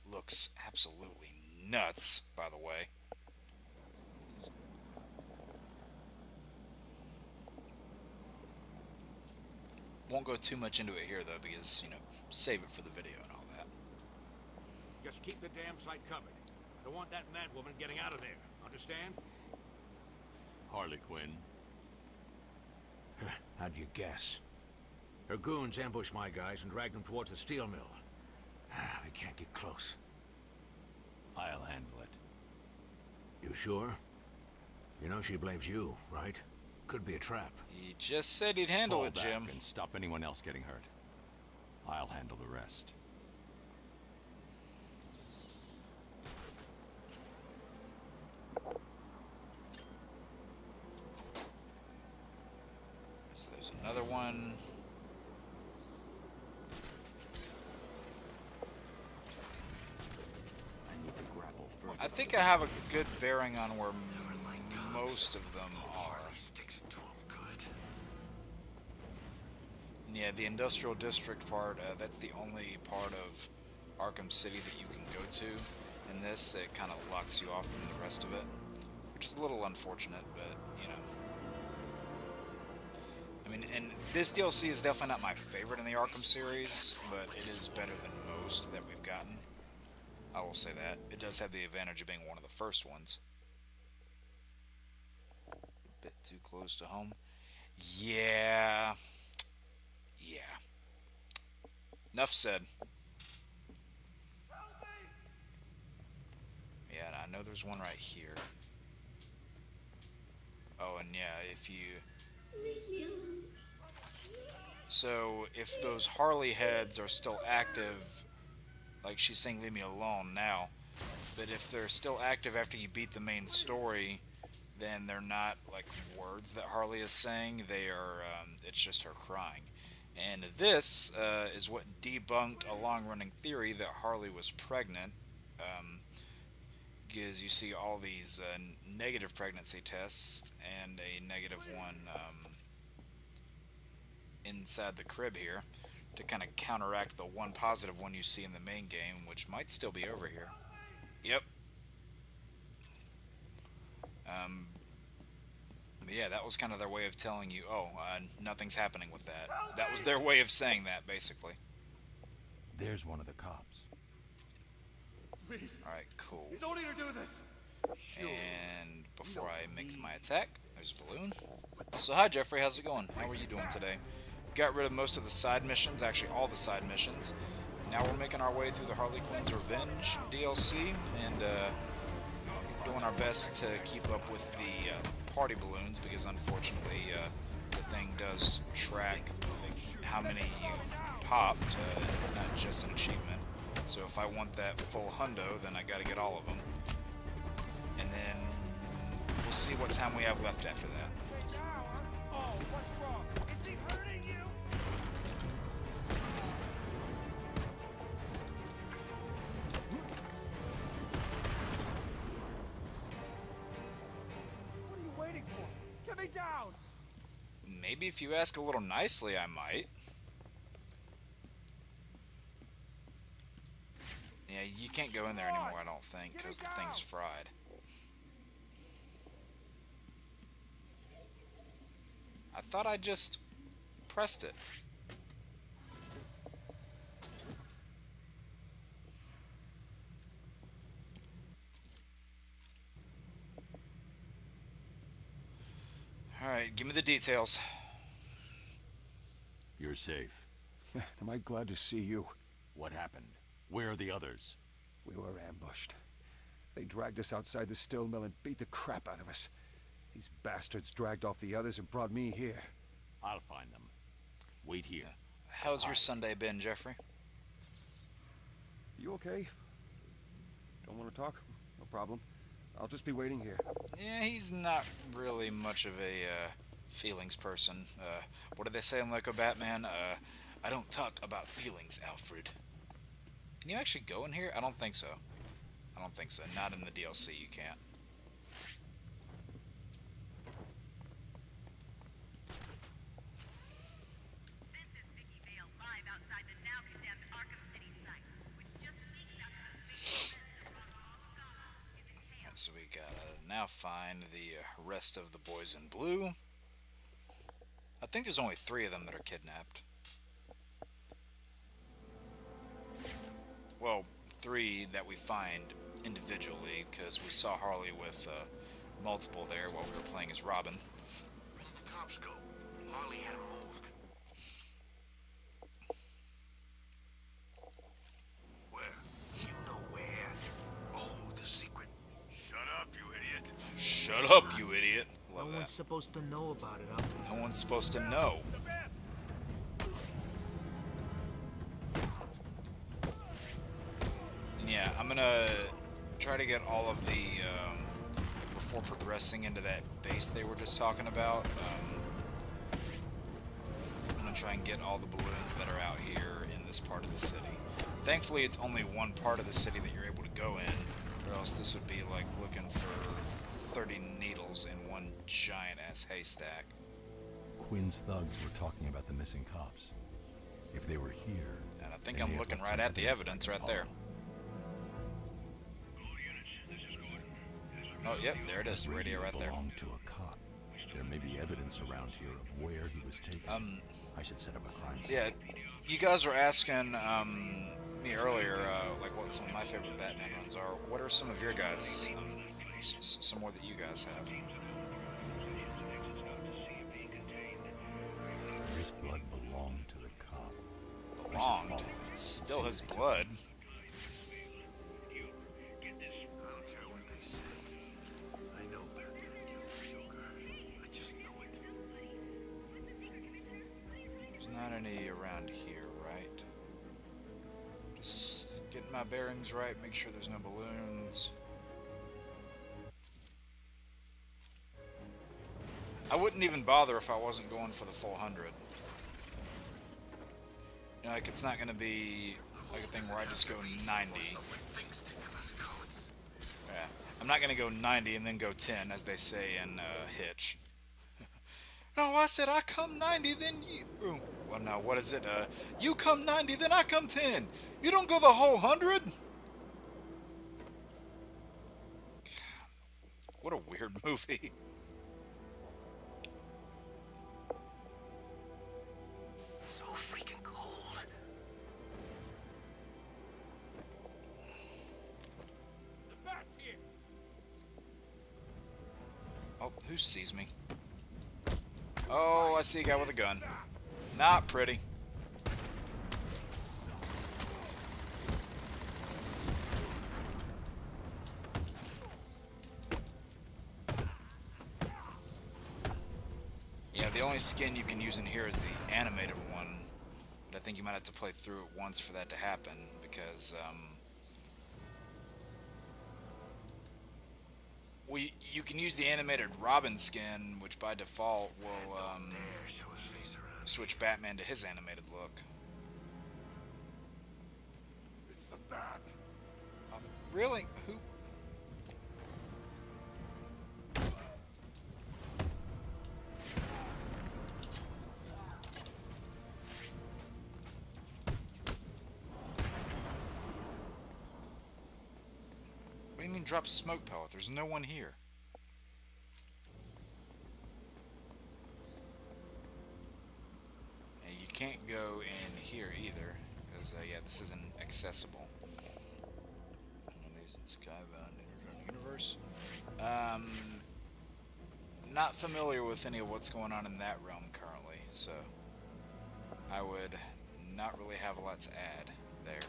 looks absolutely nuts, by the way. Won't go too much into it here, though, because, you know, save it for the video and all that. Just keep the damn site covered. I don't want that mad woman getting out of there. Understand? Harley Quinn. How'd you guess? Her goons ambushed my guys and dragged them towards the steel mill. We can't get close. I'll handle it. You sure? You know she blames you, right? Could be a trap. He just said he'd handle it, Jim. And stop anyone else getting hurt. I'll handle the rest. So there's another one. I think I have a good bearing on where most of them are. And yeah, the industrial district part, that's the only part of Arkham City that you can go to. In this, it kind of locks you off from the rest of it, which is a little unfortunate, but, you know. I mean, and this DLC is definitely not my favorite in the Arkham series, but it is better than most that we've gotten. I will say that. It does have the advantage of being one of the first ones. A bit too close to home. Yeah. Yeah. Enough said. Yeah, and I know there's one right here. Oh, and yeah, if you... So, if those Harley heads are still active... Like she's saying, leave me alone now. But if they're still active after you beat the main story, then they're not like words that Harley is saying. They are, it's just her crying. And this is what debunked a long-running theory that Harley was pregnant. Because you see all these negative pregnancy tests and a negative one inside the crib here, to kind of counteract the one positive one you see in the main game, which might still be over here. Yep. But yeah, that was kind of their way of telling you, oh, nothing's happening with that. That was their way of saying that, basically. There's one of the cops. Please. Alright, cool. You don't need to do this. And before I make my attack, there's a balloon. So hi Jeffrey, how's it going? How are you doing today? Got rid of most of the side missions, actually all the side missions. Now we're making our way through the Harley Quinn's Revenge DLC, and doing our best to keep up with the party balloons because unfortunately the thing does track how many you've popped. It's not just an achievement. So if I want that full hundo, then I gotta get all of them. And then we'll see what time we have left after that. Oh, what's wrong? Is he hurting you? What are you waiting for? Get me down! Maybe if you ask a little nicely, I might. Yeah, you can't go in there anymore, I don't think, because the thing's fried. I thought I just pressed it. Alright, give me the details. You're safe. Am I glad to see you? What happened? Where are the others? We were ambushed. They dragged us outside the still mill and beat the crap out of us. These bastards dragged off the others and brought me here. I'll find them. Wait here. How's your Sunday been, Jeffrey? You okay? Don't want to talk? No problem. I'll just be waiting here. Yeah, he's not really much of a feelings person. What did they say in Lego Batman? I don't talk about feelings, Alfred. Can you actually go in here? I don't think so. I don't think so. Not in the DLC, you can't. So we gotta now find the rest of the boys in blue. I think there's only 3 of them that are kidnapped. Well, 3 that we find individually, because we saw Harley with multiple there while we were playing as Robin. Where did the cops go? Harley had them moved. Where? You know where? Oh, the secret. Shut up, you idiot. Shut up, you idiot. Love No that. one's supposed to know about it, huh? No one's supposed to know. And yeah, I'm gonna try to get all of the, before progressing into that base they were just talking about, I'm gonna try and get all the balloons that are out here in this part of the city. Thankfully, it's only one part of the city that you're able to go in, or else this would be like looking for 30 needles in one giant-ass haystack. Quinn's thugs were talking about the missing cops. If they were here... And I think I'm looking right at the evidence right there. Oh, yep, there it is. Radio right there. Belonged to a cop. There may be evidence around here of where he was taken. I should set up a crime scene. Yeah, you guys were asking me earlier, like what some of my favorite Batman runs are. What are some of your guys', some more that you guys have? This blood belonged to the cop. Belonged? It's still his blood. I don't care what they say. I know Batman killed the Joker. I just know it. There's not any around here, right? Just getting my bearings right, make sure there's no balloons. I wouldn't even bother if I wasn't going for the full 100. You know, like, it's not gonna be like a thing where I just go 90. Yeah, I'm not gonna go 90 and then go 10, as they say in Hitch. No, I said I come 90, then you... Ooh, well, no, what is it? You come 90, then I come 10. You don't go the whole 100? What a weird movie. So freaking cold. The bat's here. Oh, who sees me? Oh, I see a guy with a gun. Not pretty. only skin you can use in here is the animated one, but I think you might have to play through it once for that to happen, because you can use the animated Robin skin, which by default will switch Batman to his animated look. It's the bat. Really? Who? What do you mean drop smoke pellet? There's no one here. And you can't go in here either, because yeah, this isn't accessible. Skybound Universe. Not familiar with any of what's going on in that realm currently, so I would not really have a lot to add there.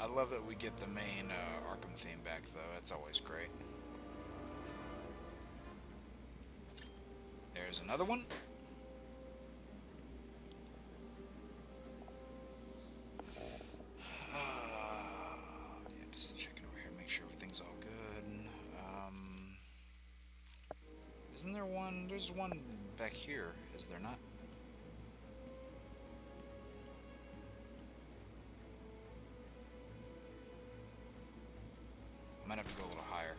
I love that we get the main Arkham theme back, though. That's always great. There's another one. Yeah, just checking over here, make sure everything's all good. Isn't there one? There's one back here, is there not? I might have to go a little higher.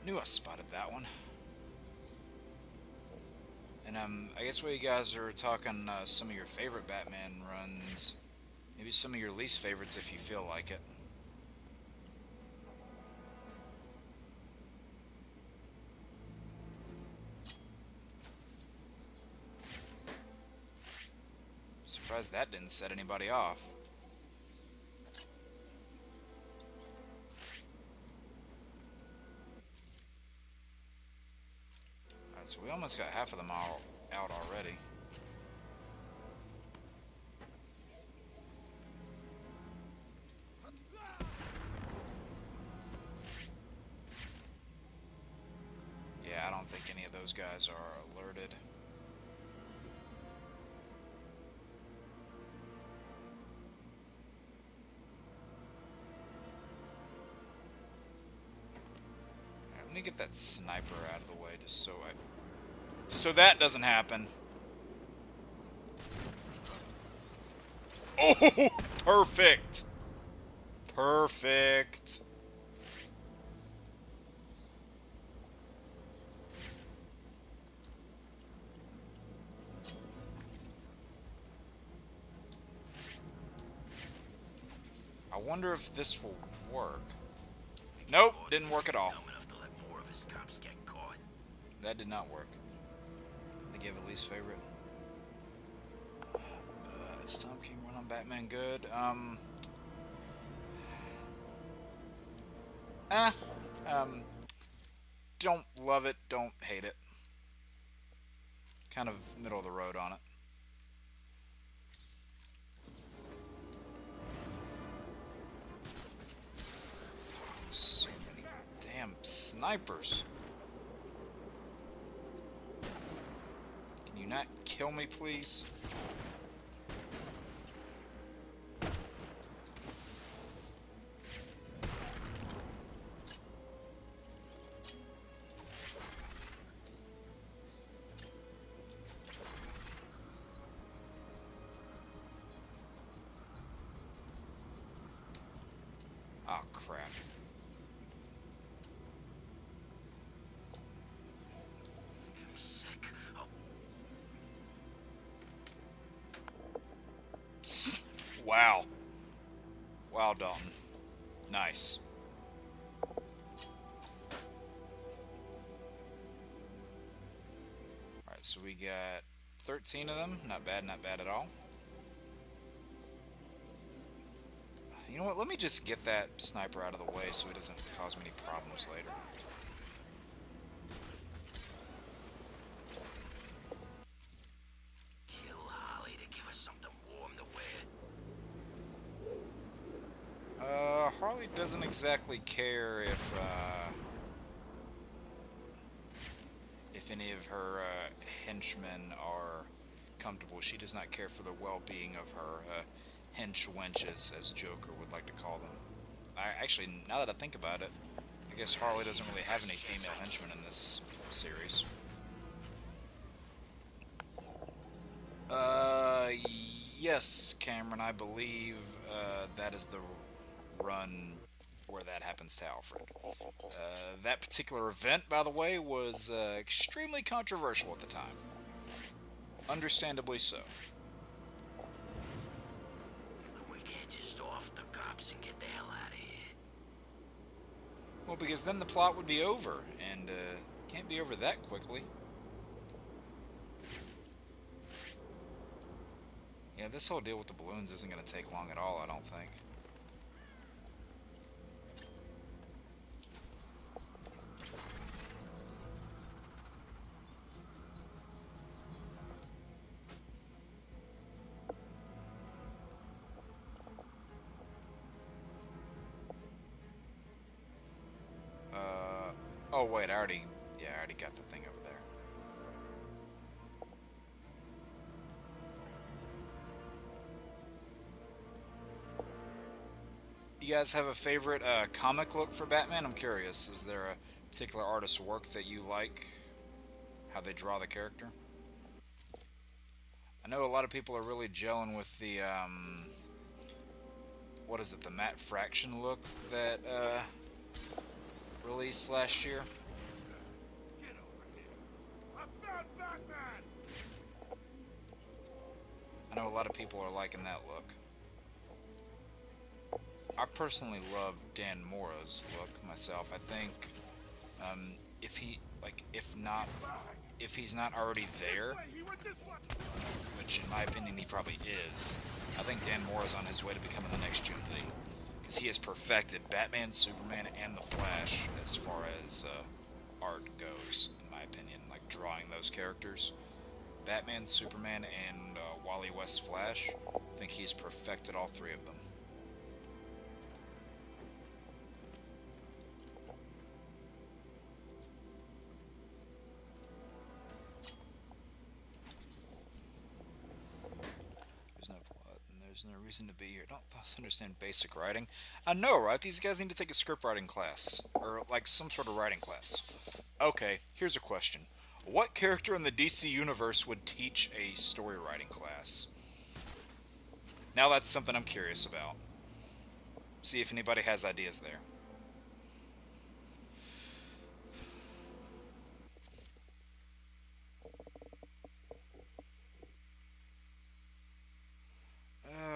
Knew I spotted that one. And I guess while you guys are talking some of your favorite Batman runs, maybe some of your least favorites if you feel like it. Surprised that didn't set anybody off. Alright, so we almost got half of them all out already. Yeah, I don't think any of those guys are alerted. Alright, let me get that sniper out of the way just so that doesn't happen. Oh, perfect. Perfect. I wonder if this will work. Nope, didn't work at all. That did not work. I think you have a least favorite. Is Tom King run on Batman good? Don't love it, don't hate it. Kind of middle of the road on it. So many damn snipers. Can you not kill me, please? Oh, crap. I'm sick of... Wow. Wow, Dalton. Nice. Alright, so we got 13 of them. Not bad at all. You know what? Let me just get that sniper out of the way so it doesn't cause me any problems later. Kill Harley to give us something warm to wear. Harley doesn't exactly care if any of her henchmen are comfortable. She does not care for the well-being of her hench wenches, as Joker would like to call them. Actually, now that I think about it, I guess Harley doesn't really have any female henchmen in this series. Yes, Cameron, I believe that is the run where that happens to Alfred. That particular event, by the way, was extremely controversial at the time. Understandably so. We can't just off the cops and get the hell out of here. Well, because then the plot would be over, and can't be over that quickly. Yeah, this whole deal with the balloons isn't going to take long at all, I don't think. Oh wait, I already got the thing over there. You guys have a favorite comic look for Batman? I'm curious. Is there a particular artist's work that you like? How they draw the character? I know a lot of people are really gelling with the what is it, the matte fraction look that released last year. Get over here. I found Batman. I know a lot of people are liking that look. I personally love Dan Mora's look myself. I think if he's not already there, which in my opinion he probably is, I think Dan Mora's on his way to becoming the next Jim Lee. Because he has perfected Batman, Superman, and the Flash as far as art goes, in my opinion. Like drawing those characters. Batman, Superman, and Wally West's Flash, I think he's perfected all three of them. There's no reason to be here. Don't understand basic writing. I know, right? These guys need to take a script writing class. Or, like, some sort of writing class. Okay, here's a question. What character in the DC universe would teach a story writing class? Now that's something I'm curious about. See if anybody has ideas there.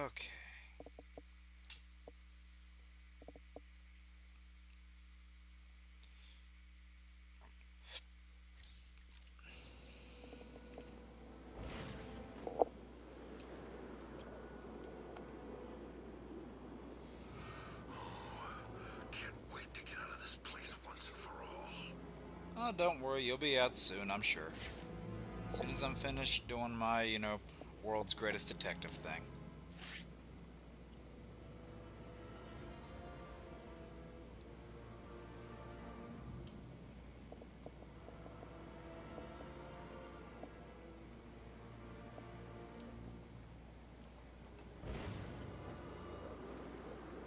Okay. Can't wait to get out of this place once and for all. Oh, don't worry, you'll be out soon, I'm sure. As soon as I'm finished doing my, world's greatest detective thing.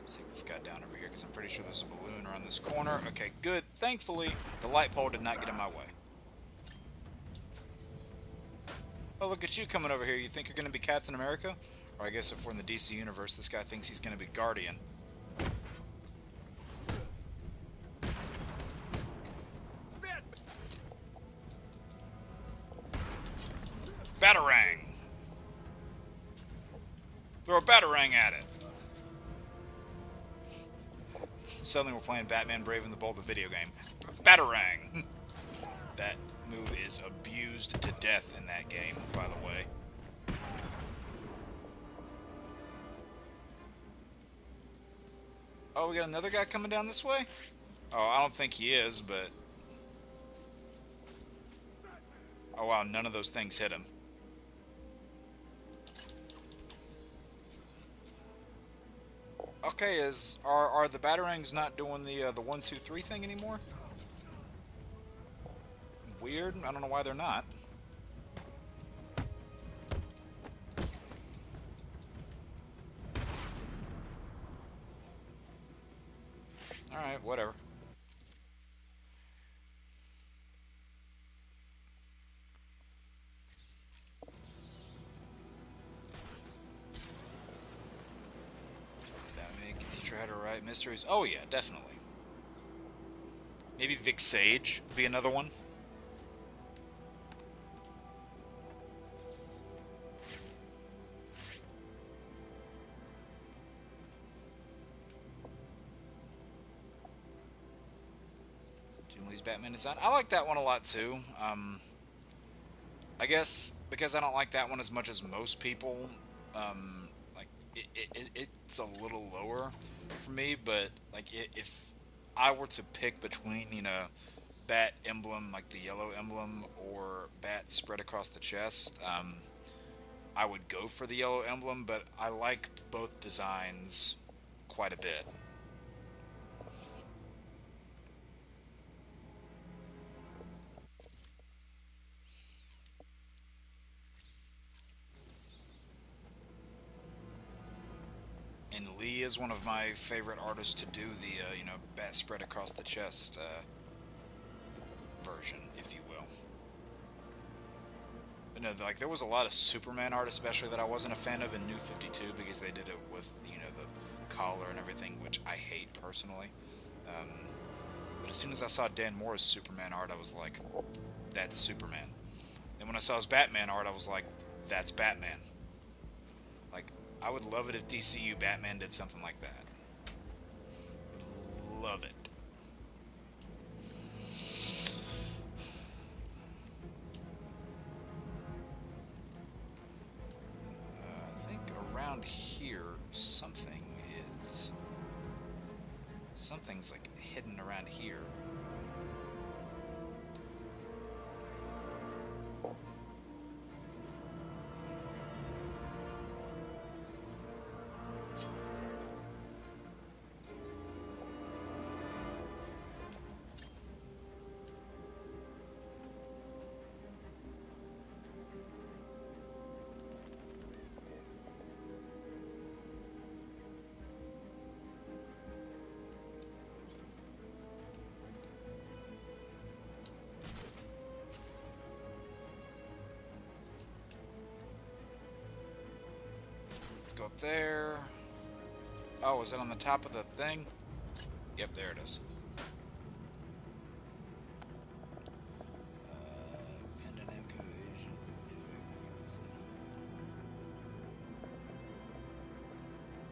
Let's take this guy down over here, because I'm pretty sure there's a balloon around this corner. Okay, good. Thankfully, the light pole did not get in my way. Oh, look at you coming over here. You think you're going to be Captain America? Or I guess if we're in the DC universe, this guy thinks he's going to be Guardian. Batarang! Throw a batarang at it. Suddenly we're playing Batman Brave and the Bold, the video game. Batarang! That move is abused to death in that game, by the way. Oh, we got another guy coming down this way? Oh, I don't think he is, but... Oh wow, none of those things hit him. Okay, are the Batarangs not doing the 1, 2, 3 thing anymore? Weird. I don't know why they're not. Alright, whatever. Batman can teach her how to write mysteries. Oh yeah, definitely. Maybe Vic Sage would be another one. Jim Lee's Batman design. I like that one a lot too. I guess because I don't like that one as much as most people, like it's a little lower for me. But like if I were to pick between, you know, bat emblem, like the yellow emblem, or bat spread across the chest, I would go for the yellow emblem, but I like both designs quite a bit. And Lee is one of my favorite artists to do the, you know, bat spread across the chest version, if you will. But no, like, there was a lot of Superman art, especially, that I wasn't a fan of in New 52, because they did it with, you know, the collar and everything, which I hate, personally. But as soon as I saw Dan Moore's Superman art, I was like, that's Superman. And when I saw his Batman art, I was like, that's Batman. Like, I would love it if DCU Batman did something like that. Would love it. I think around here, something's like hidden around here. Let's go up there. Oh, is it on the top of the thing? Yep, there it is.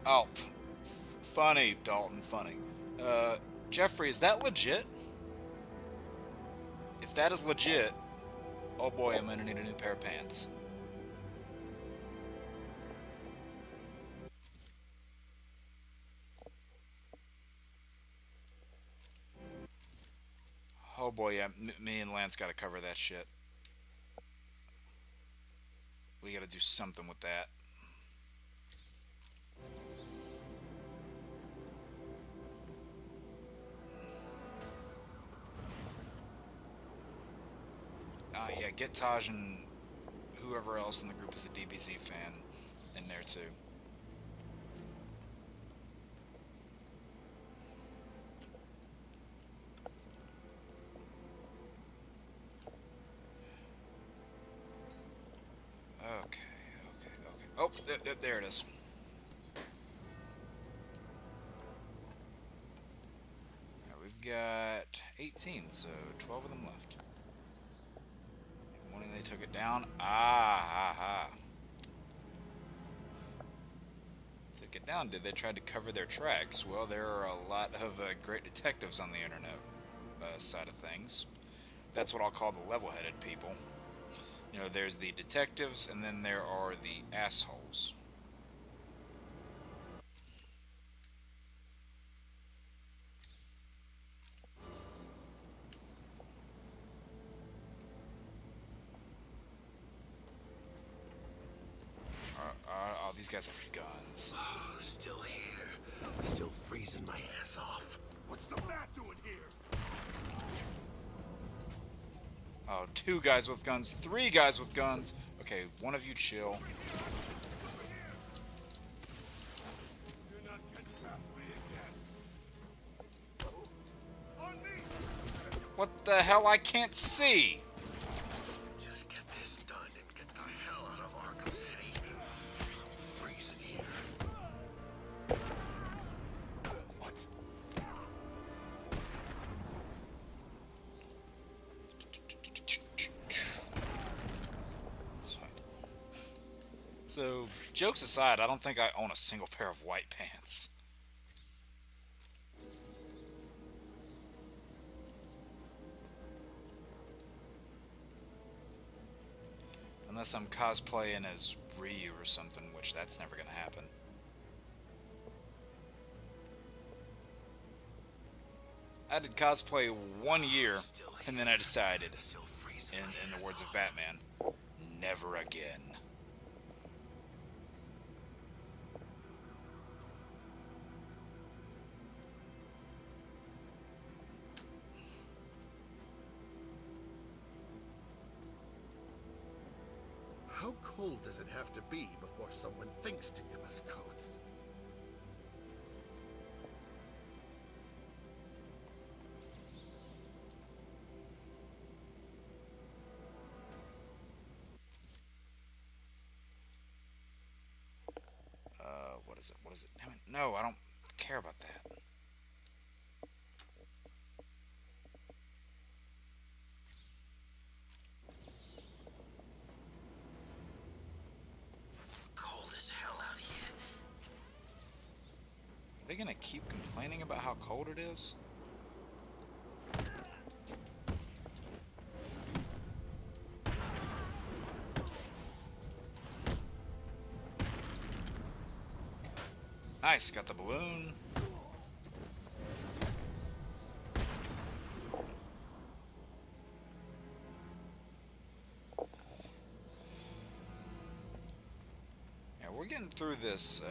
Oh, funny, Dalton, funny. Jeffrey, is that legit? If that is legit, oh boy, I'm gonna need a new pair of pants. Oh boy, yeah, me and Lance gotta cover that shit. We gotta do something with that. Yeah, get Taj and whoever else in the group is a DBZ fan in there too. Okay. Oh, there it is. Now we've got 18, so 12 of them left. When they took it down, took get down did. They tried to cover their tracks. Well, there are a lot of great detectives on the internet side of things. That's what I'll call the level-headed people. You know, there's the detectives, and then there are the assholes. Oh, these guys have guns. Oh, still here. Still freezing my ass off. What's the bat doing here? Oh, 2 guys with guns, 3 guys with guns. Okay, one of you chill. You're not getting past me again. On me! What the hell? I can't see. Just get this done and get the hell out of Arkham City. I'm freezing here. What? So, jokes aside, I don't think I own a single pair of white pants. Unless I'm cosplaying as Ryu or something, which that's never gonna happen. I did cosplay 1 year, and then I decided, in the words of Batman, never again. How cold does it have to be before someone thinks to give us coats? What is it? What is it? Damn it. No, I don't care about that. Cold as hell out here. Are they gonna keep complaining about how cold it is? Nice, got the balloon. Yeah, we're getting through this,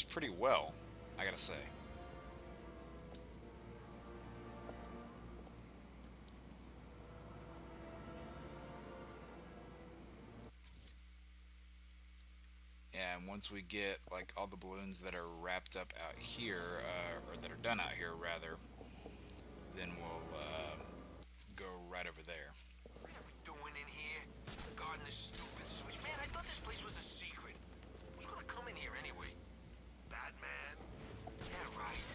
pretty well, I gotta say. And once we get like all the balloons that are wrapped up out here, or that are done out here rather, then we'll go right over there. What are we doing in here? Guarding this stupid switch? Man, I thought this place was a secret. Who's gonna come in here anyway? Batman? Yeah, right.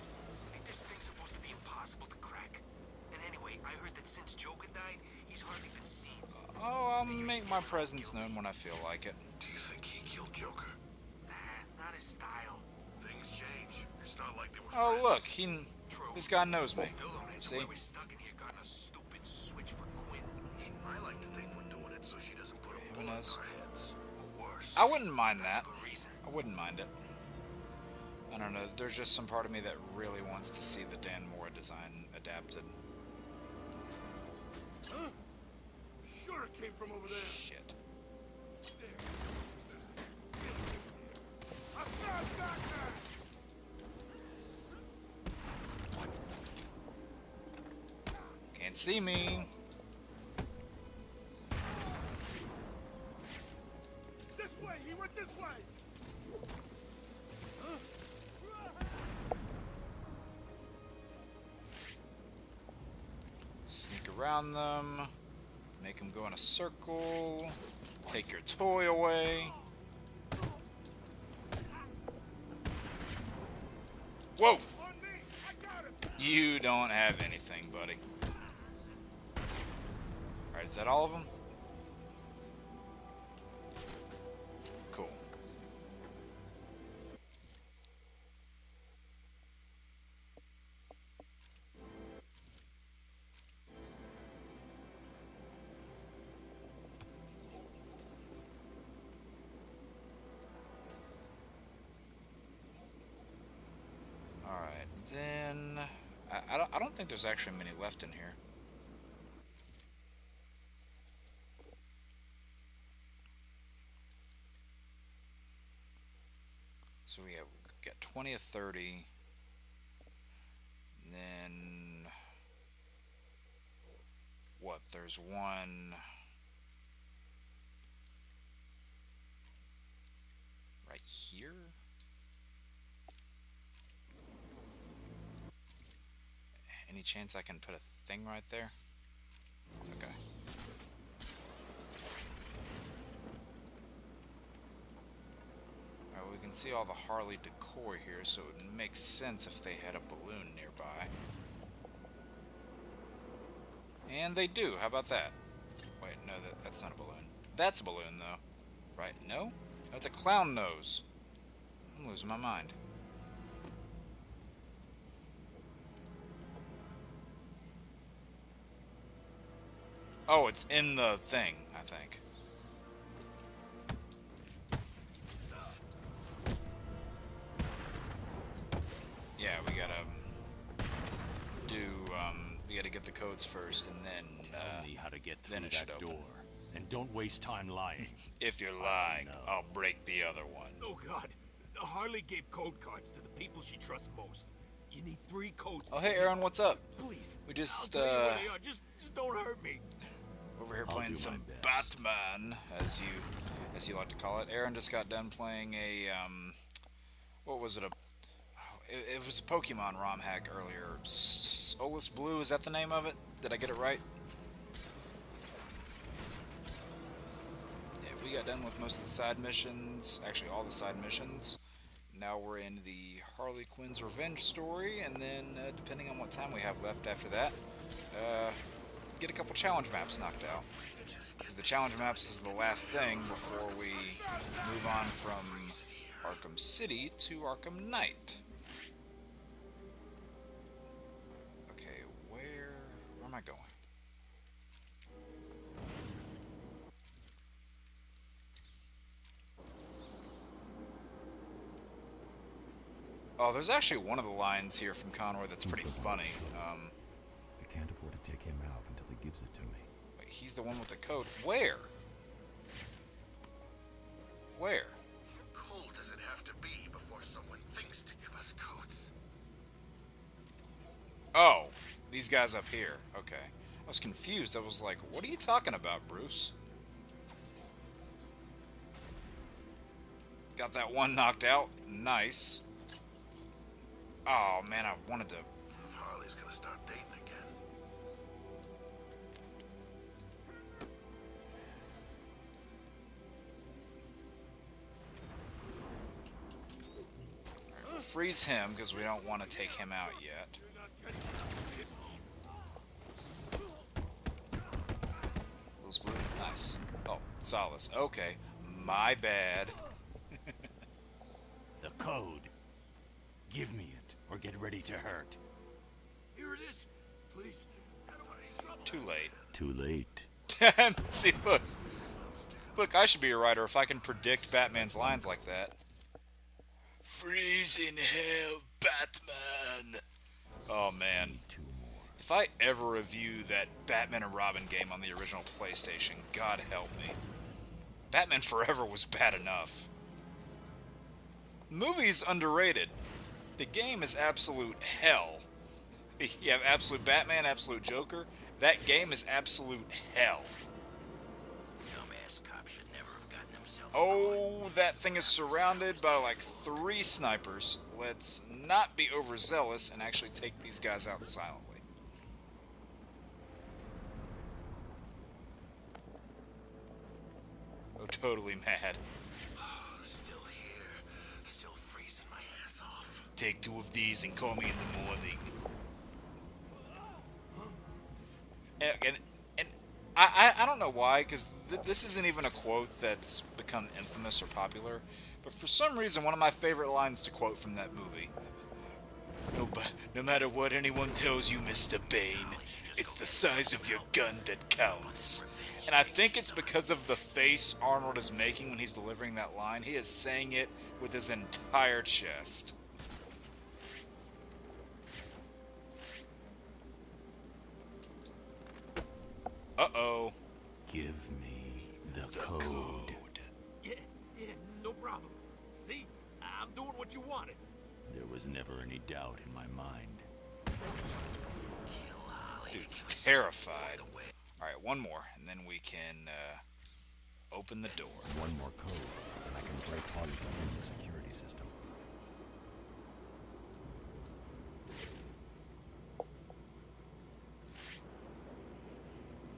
Ain't this thing supposed to be impossible to crack? And anyway, I heard that since Joker died, he's hardly been seen. Oh, I'll make my presence known when I feel like it. Do you think he killed Joker? Nah, not his style. Things change. It's not like they were Oh, friends. look, this guy knows me. Still don't answer See? why we're stuck in here guarding a stupid switch for Quinn. I like to think we're doing it so she doesn't put a bullet in our heads. Or worse. I wouldn't mind that. I wouldn't mind it. I don't know. There's just some part of me that really wants to see the Dan Mora design adapted. Huh? Sure it came from over there. Shit. There. I found Batman! What? Can't see me. This way! He went this way! Huh? Sneak around them. Make them go in a circle. Take your toy away. Whoa! You don't have anything, buddy. Alright, is that all of them? Cool. I don't think there's actually many left in here. So we got 20 or 30. And then what? There's one right here. Any chance I can put a thing right there? Okay. Alright, we can see all the Harley decor here, so it would make sense if they had a balloon nearby. And they do. How about that? Wait, no, that's not a balloon. That's a balloon, though. Right? No? That's a clown nose. I'm losing my mind. Oh, it's in the thing, I think. Yeah, we gotta we gotta get the codes first, and then Tell me how to get through then it should that open. door, and don't waste time lying. If you're lying, I'll break the other one. Oh God, Harley gave code cards to the people she trusts most. You need 3 codes. Oh, hey, Aaron, what's up? Please. We just I'll tell you what they are. Just don't hurt me. over here playing some Batman, as you like to call it. Aaron just got done playing a what was it? It was a Pokemon ROM hack earlier. Solus Blue, is that the name of it? Did I get it right? Yeah, we got done with most of the side missions. Actually, all the side missions. Now we're in the Harley Quinn's Revenge story, and then depending on what time we have left after that, get a couple challenge maps knocked out. Because the challenge maps is the last thing before we move on from Arkham City to Arkham Knight. Okay, where am I going? Oh, there's actually one of the lines here from Conroy that's pretty funny. I can't afford to take him out until he gives it to me. Wait, he's the one with the code. Where? Where? How cold does it have to be before someone thinks to give us codes? Oh, these guys up here. Okay. I was confused. I was like, what are you talking about, Bruce? Got that one knocked out. Nice. Oh, man, I wanted to... If Harley's gonna start dating again. Alright, we'll freeze him because we don't want to take him out yet. Those blue, nice. Oh, Solace. Okay, my bad. The code. Give me it, or get ready to hurt. Here it is. Please. I don't want any trouble. Too late. Too late. See, look. Look, I should be a writer if I can predict Batman's lines like that. Freeze in hell, Batman. Oh, man. If I ever review that Batman and Robin game on the original PlayStation, God help me. Batman Forever was bad enough. Movie's underrated. The game is absolute hell. You have absolute Batman, absolute Joker. That game is absolute hell. Dumbass cops should never have gotten themselves. Oh, that thing is surrounded by like 3 snipers. Let's not be overzealous and actually take these guys out silently. Oh, totally mad. Still here. Still freezing my ass off. Take 2 of these and call me in the morning. And I don't know why, because this isn't even a quote that's become infamous or popular, but for some reason one of my favorite lines to quote from that movie. No matter what anyone tells you, Mr. Bane, it's the size of your gun that counts. And I think it's because of the face Arnold is making when he's delivering that line. He is saying it with his entire chest. Uh-oh. Give me the code. Yeah, no problem. See? I'm doing what you wanted. There was never any doubt in my mind. Dude's terrified. Alright, one more, and then we can, open the door. One more code, and I can break Harley in the security system.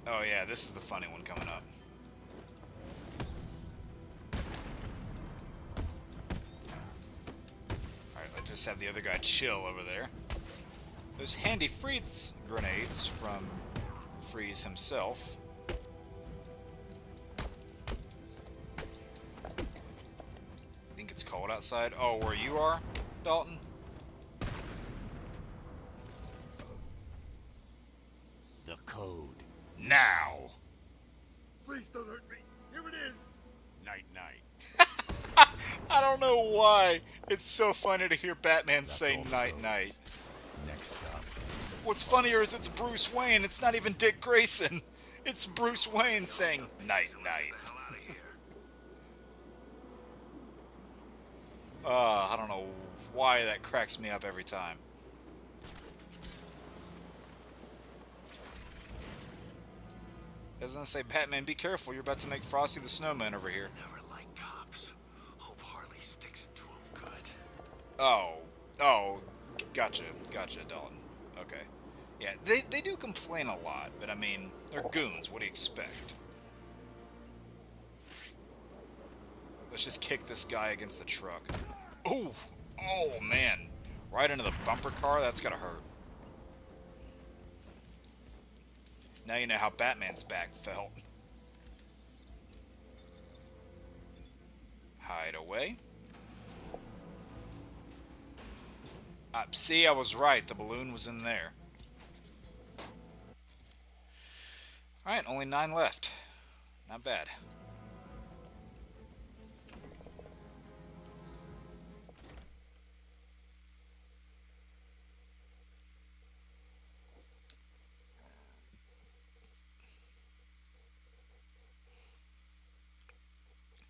Oh yeah, this is the funny one coming up. Alright, let's just have the other guy chill over there. Those handy freeze grenades from Freeze himself. Think it's cold outside? Oh, where you are, Dalton? The code. Now! Please don't hurt me. Here it is. Night night. I don't know why. It's so funny to hear Batman say night night. Next stop. What's funnier is it's Bruce Wayne. It's not even Dick Grayson. It's Bruce Wayne saying night night. I don't know why that cracks me up every time. Doesn't it say, Batman, be careful, you're about to make Frosty the Snowman over here. Never like cops. Hope Harley sticks it to him good. Oh, gotcha, Dalton. Okay. Yeah, they do complain a lot, but I mean, they're goons, what do you expect? Let's just kick this guy against the truck. Ooh! Oh, man. Right into the bumper car? That's gotta hurt. Now you know how Batman's back felt. Hide away. See, I was right. The balloon was in there. Alright, only 9 left. Not bad.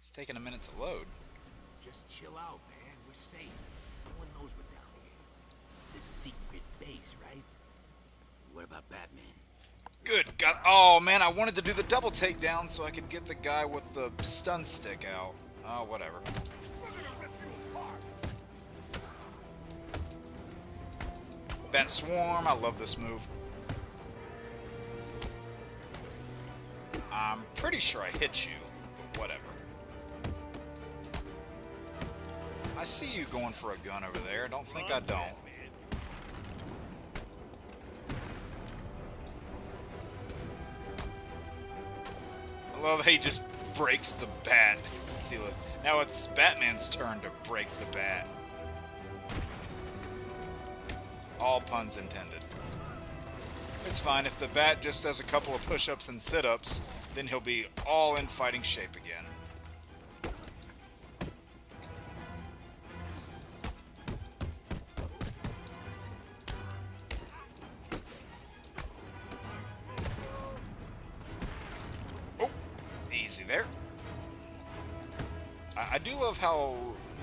It's taking a minute to load. Just chill out, man. We're safe. No one knows we're down here. It's a secret base, right? What about Batman? Good God. Oh, man, I wanted to do the double takedown so I could get the guy with the stun stick out. Oh, whatever. Bat Swarm. I love this move. I'm pretty sure I hit you, but whatever. I see you going for a gun over there. Don't think I don't. I love how he just breaks the bat. See, look. Now it's Batman's turn to break the bat. All puns intended. It's fine. If the bat just does a couple of push-ups and sit-ups, then he'll be all in fighting shape again. Easy there. I do love how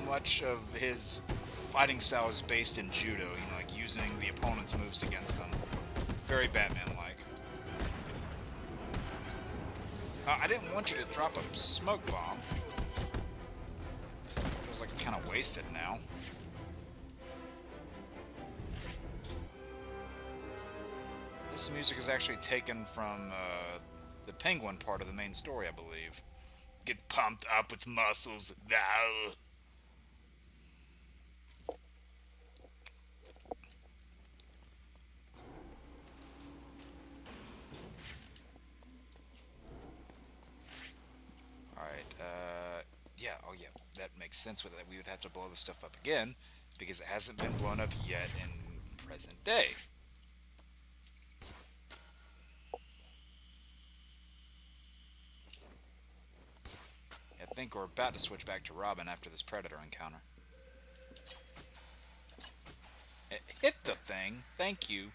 much of his fighting style is based in judo, you know, like using the opponent's moves against them. Very Batman-like. I didn't want you to drop a smoke bomb. Feels like it's kind of wasted now. This music is actually taken from the Penguin part of the main story, I believe. Get pumped up with muscles now. Alright, yeah, oh yeah, that makes sense with it. We would have to blow the stuff up again, because it hasn't been blown up yet in present day. I think we're about to switch back to Robin after this Predator encounter. Hit the thing. Thank you.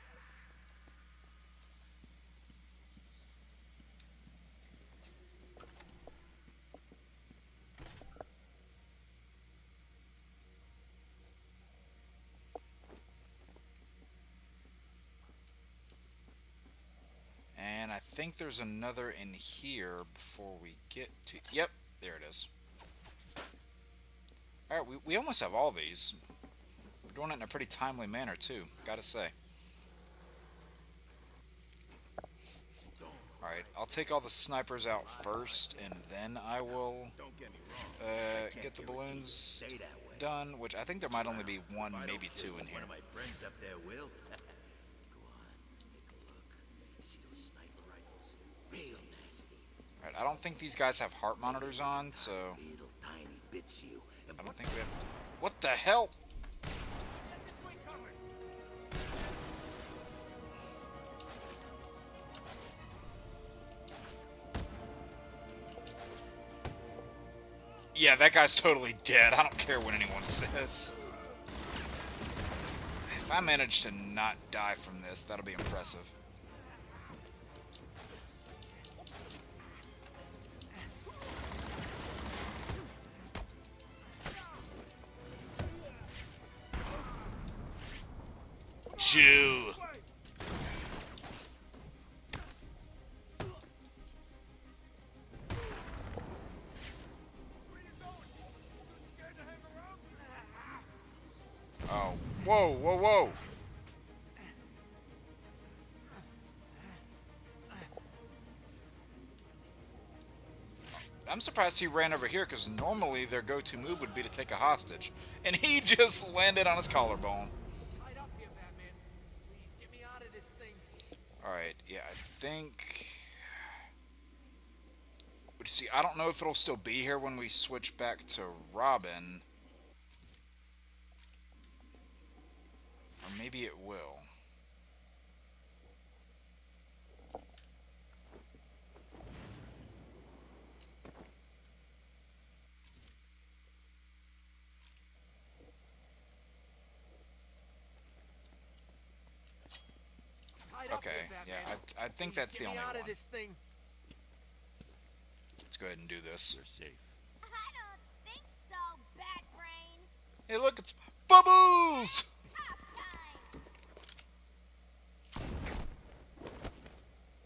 think there's another in here before we get to... Yep, there it is. Alright, we almost have all these. We're doing it in a pretty timely manner, too, gotta say. Alright, I'll take all the snipers out first, and then I will get the balloons done, which I think there might only be one, maybe two in here. One of my friends up there will. Go on, take a look. See those sniper rifles? Real nasty. Alright, I don't think these guys have heart monitors on, so... Little tiny bits you. I don't think we have... What the hell? Yeah, that guy's totally dead. I don't care what anyone says. If I manage to not die from this, that'll be impressive. Shoo! Oh, whoa, whoa, whoa! I'm surprised he ran over here, because normally their go-to move would be to take a hostage. And he just landed on his collarbone. Alright, yeah, I think... But see, I don't know if it'll still be here when we switch back to Robin. Or maybe it will. Okay, yeah, I think that's the only one. Let's go ahead and do this. You're safe. I don't think so, Bad Brain. Hey, look, it's Bubbles!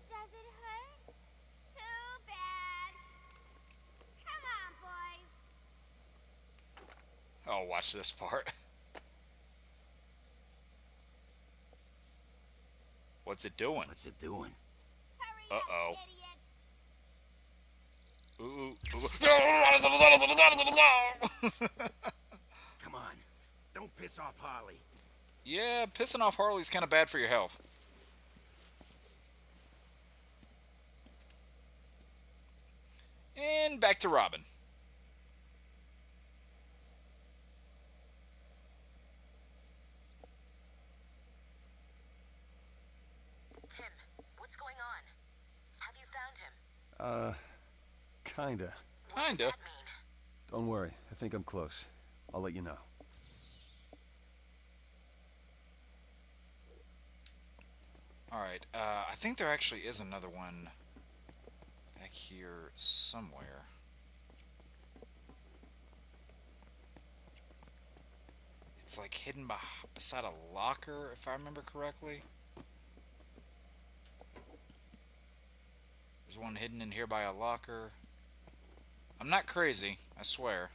Does it hurt? Too bad. Come on, boys. Oh, watch this part. What's it doing? What's it doing? Uh-oh. Ooh. Come on. Don't piss off Harley. Yeah, pissing off Harley's kind of bad for your health. And back to Robin. Tim, what's going on? Have you found him? Kinda. Kinda? Don't worry, I think I'm close. I'll let you know. Alright, I think there actually is another one back here somewhere. It's like hidden beside a locker, if I remember correctly. There's one hidden in here by a locker. I'm not crazy, I swear.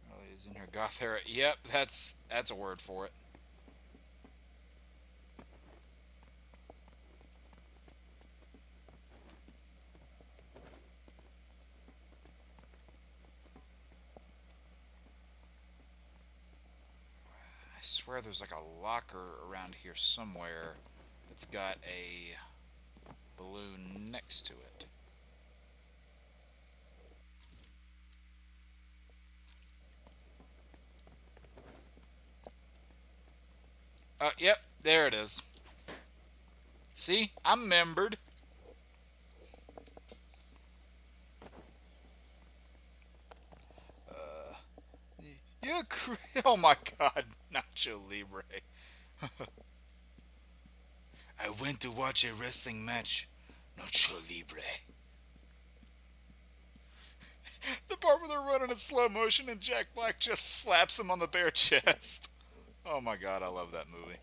Well, he's in here, Goth era. Yep, that's a word for it. I swear there's like a locker around here somewhere that's got a balloon next to it. Yep, there it is. See? I'm membered. You're oh my god, Nacho Libre. I went to watch a wrestling match. Nacho Libre. The part where they're running in slow motion and Jack Black just slaps him on the bare chest. Oh my god, I love that movie.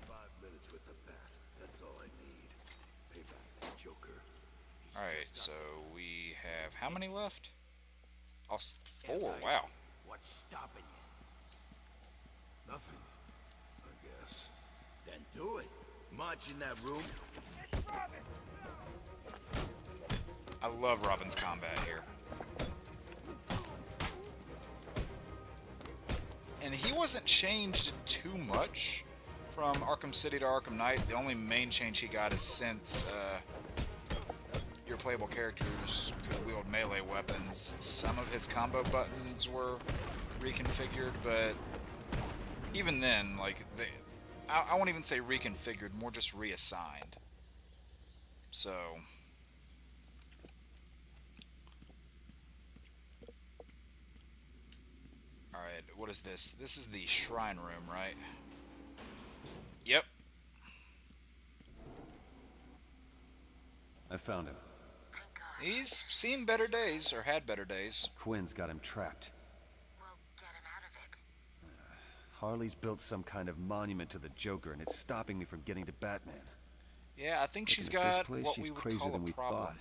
5 minutes with the bat. That's all I need. Payback, Joker. Alright, so we have how many left? Oh, 4, wow. What's stopping you? Nothing. I guess. Then do it. March in that room. I love Robin's combat here. And he wasn't changed too much from Arkham City to Arkham Knight. The only main change he got is since your playable characters could wield melee weapons. Some of his combo buttons were reconfigured, but even then, like, I won't even say reconfigured, more just reassigned. So... Alright, what is this? This is the shrine room, right? Yep. I found him. He's seen better days, or had better days. Quinn's got him trapped. We'll get him out of it. Harley's built some kind of monument to the Joker, and it's stopping me from getting to Batman. Yeah, I think she's Looking at this got place, what she's we would crazier call than a we problem. thought.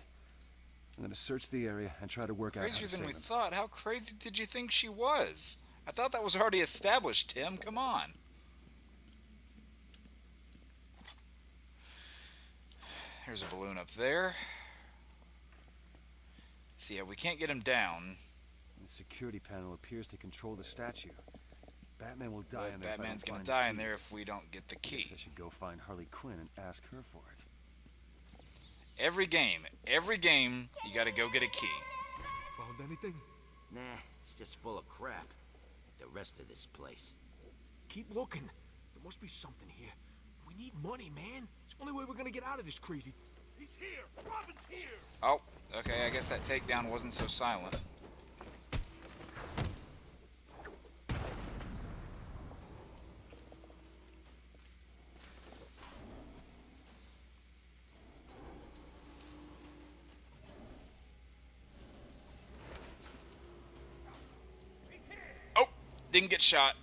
I'm gonna search the area and try to work out how Crazier to than save we him. thought? How crazy did you think she was? I thought that was already established, Tim. Come on. There's a balloon up there. So yeah, we can't get him down. The security panel appears to control the statue. Batman will die But in there. Batman's gonna die in there if we don't get the key. Guess I should go find Harley Quinn and ask her for it. Every game, you gotta go get a key. Found anything? Nah, it's just full of crap. The rest of this place. Keep looking. There must be something here. We need money, man. It's the only way we're gonna get out of this crazy. He's here! Robin's here! Oh, okay, I guess that takedown wasn't so silent. Oh, didn't get shot.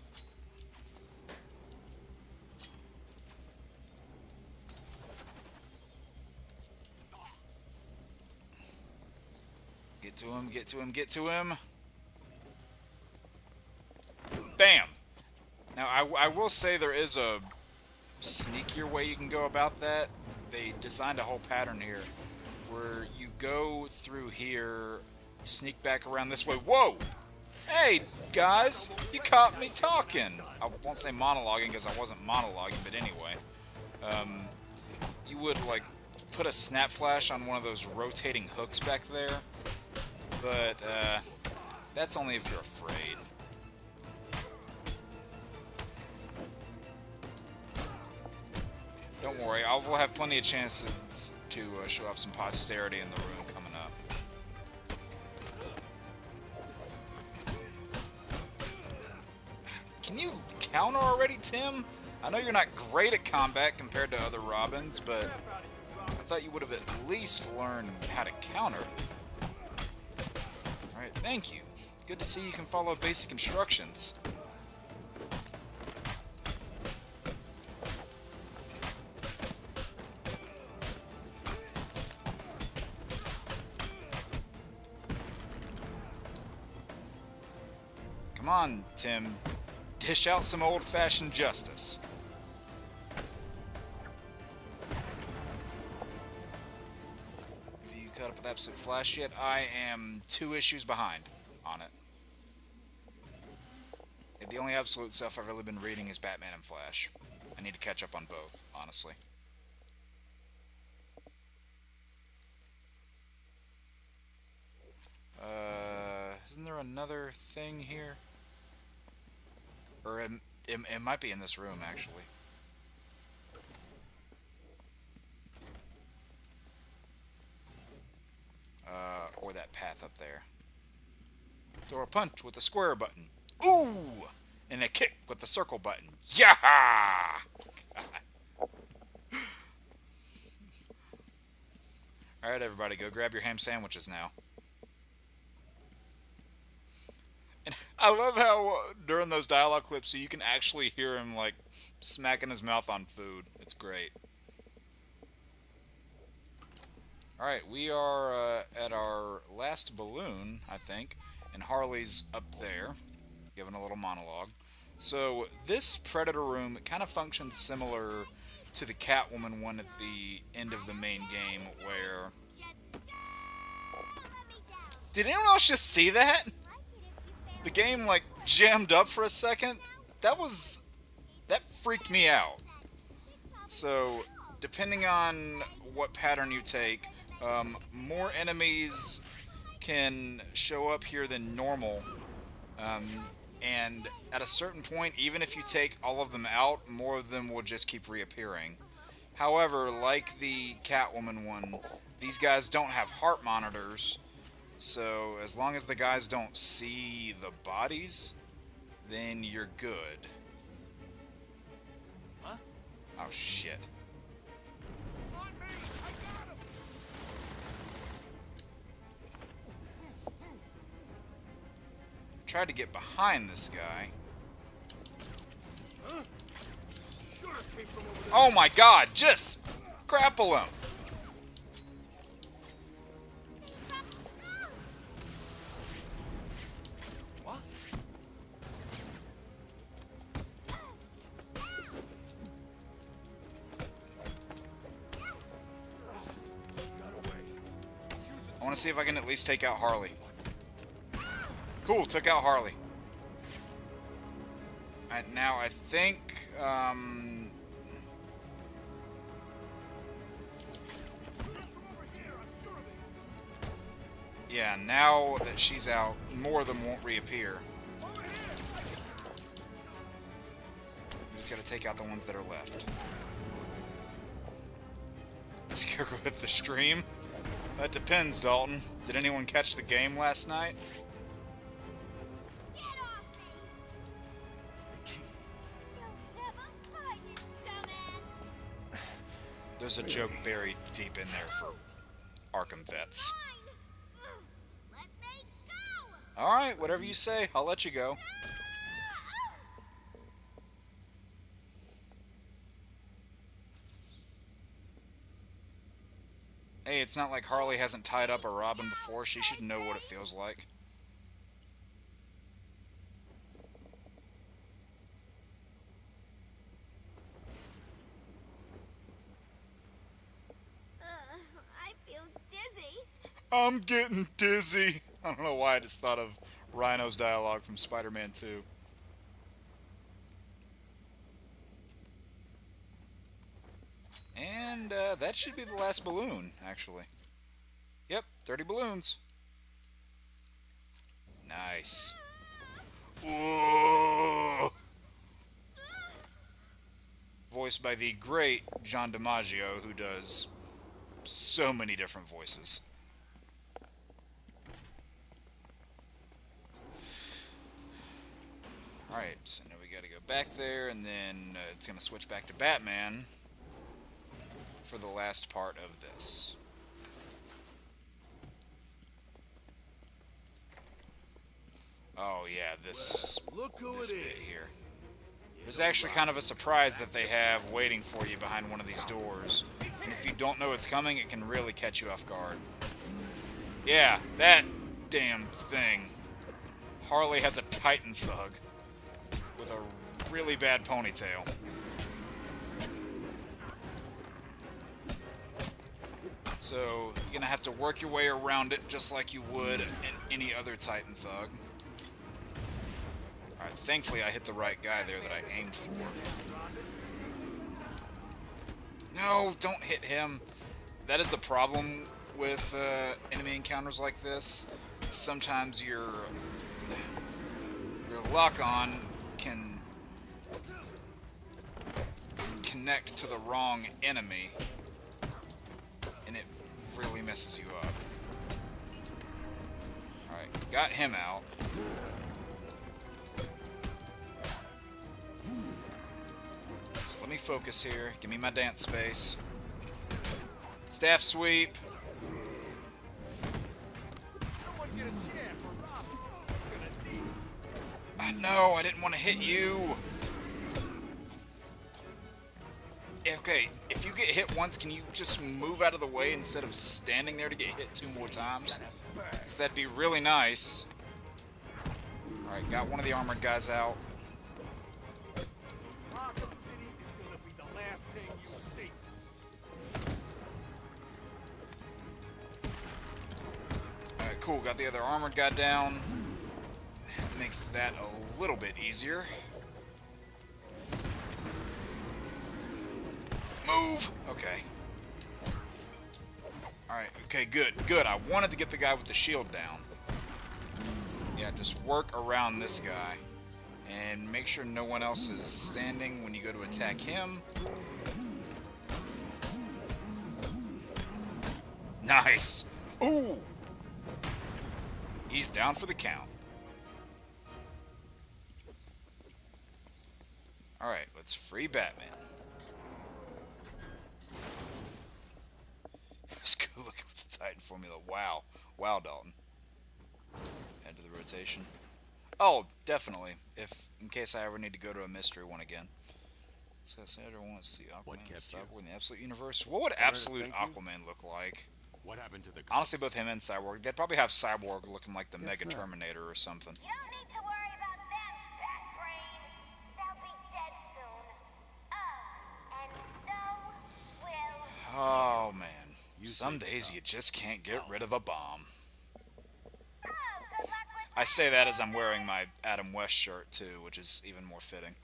Get to him, get to him, get to him. Bam! Now, I will say there is a sneakier way you can go about that. They designed a whole pattern here where you go through here, sneak back around this way. Whoa! Hey, guys! You caught me talking! I won't say monologuing because I wasn't monologuing, but anyway. You would, like, put a snap flash on one of those rotating hooks back there. But, that's only if you're afraid. Don't worry, we'll have plenty of chances to show off some posterity in the room coming up. Can you counter already, Tim? I know you're not great at combat compared to other Robins, but I thought you would have at least learned how to counter. Alright, thank you. Good to see you can follow basic instructions. Come on, Tim. Dish out some old-fashioned justice. Have you caught up with Absolute Flash yet? I am 2 issues behind on it. The only Absolute stuff I've really been reading is Batman and Flash. I need to catch up on both, honestly. Isn't there another thing here? Or it might be in this room, actually. Or that path up there. Throw a punch with the square button. Ooh! and a kick with the circle button. Yeah! Alright, everybody, go grab your ham sandwiches now. And I love how during those dialogue clips, you can actually hear him, like, smacking his mouth on food. It's great. Alright, we are at our last balloon, I think, and Harley's up there, giving a little monologue. So, this Predator room kind of functions similar to the Catwoman one at the end of the main game, where... Did anyone else just see that? The game, like, jammed up for a second? That freaked me out. So, depending on what pattern you take, more enemies can show up here than normal, and at a certain point, even if you take all of them out, more of them will just keep reappearing. However, like the Catwoman one, these guys don't have heart monitors, so as long as the guys don't see the bodies, then you're good. Huh? Oh shit. Tried to get behind this guy. Oh my god, just grapple him. What? I want to see if I can at least take out Harley. Cool, took out Harley. And now I think, yeah, now that she's out, more of them won't reappear. We just gotta take out the ones that are left. Scarecrow hit the stream? That depends, Dalton. Did anyone catch the game last night? There's a joke buried deep in there for Arkham vets. Alright, whatever you say, I'll let you go. Hey, it's not like Harley hasn't tied up a Robin before. She should know what it feels like. I feel dizzy. I'm getting dizzy. I don't know why I just thought of Rhino's dialogue from Spider-Man 2. And that should be the last balloon, actually. Yep, 30 balloons. Nice. Ooh. Voiced by the great John DiMaggio, who does so many different voices. Alright, so now we gotta go back there, and then it's gonna switch back to Batman for the last part of this. Oh yeah, this bit here. There's actually kind of a surprise that they have waiting for you behind one of these doors. And if you don't know it's coming, it can really catch you off guard. Yeah, that damn thing. Harley has a Titan thug with a really bad ponytail. So, you're gonna have to work your way around it just like you would in any other Titan thug. Alright, thankfully I hit the right guy there that I aimed for. No, don't hit him. That is the problem with enemy encounters like this. Sometimes your lock-on can connect to the wrong enemy, and it really messes you up. Alright, got him out. me focus here. Give me my dance space. Staff sweep. No, I didn't want to hit you. Okay, if you get hit once, can you just move out of the way instead of standing there to get hit 2 more times? Because that'd be really nice. Alright, got one of the armored guys out. Arkham City is gonna be the last thing you see. Alright, cool. Got the other armored guy down. That makes that a little bit easier. Move! Okay. Alright, okay, good. Good. I wanted to get the guy with the shield down. Yeah, just work around this guy. And make sure no one else is standing when you go to attack him. Nice! Ooh! He's down for the count. Alright, let's free Batman. Let's go look at the Titan formula. Wow. Wow, Dalton. Add to the rotation. Oh, definitely. In case I ever need to go to a mystery one again. So Senator wants to see Aquaman and Cyborg in the Absolute Universe. What would Absolute Aquaman look like? What happened to the... Honestly, both him and Cyborg. They'd probably have Cyborg looking like the Mega Terminator or something. You don't need to worry about them, Bat Brain. They'll be dead soon. Oh, and so will... Oh, man. Some days you just can't get rid of a bomb. I say that as I'm wearing my Adam West shirt, too, which is even more fitting.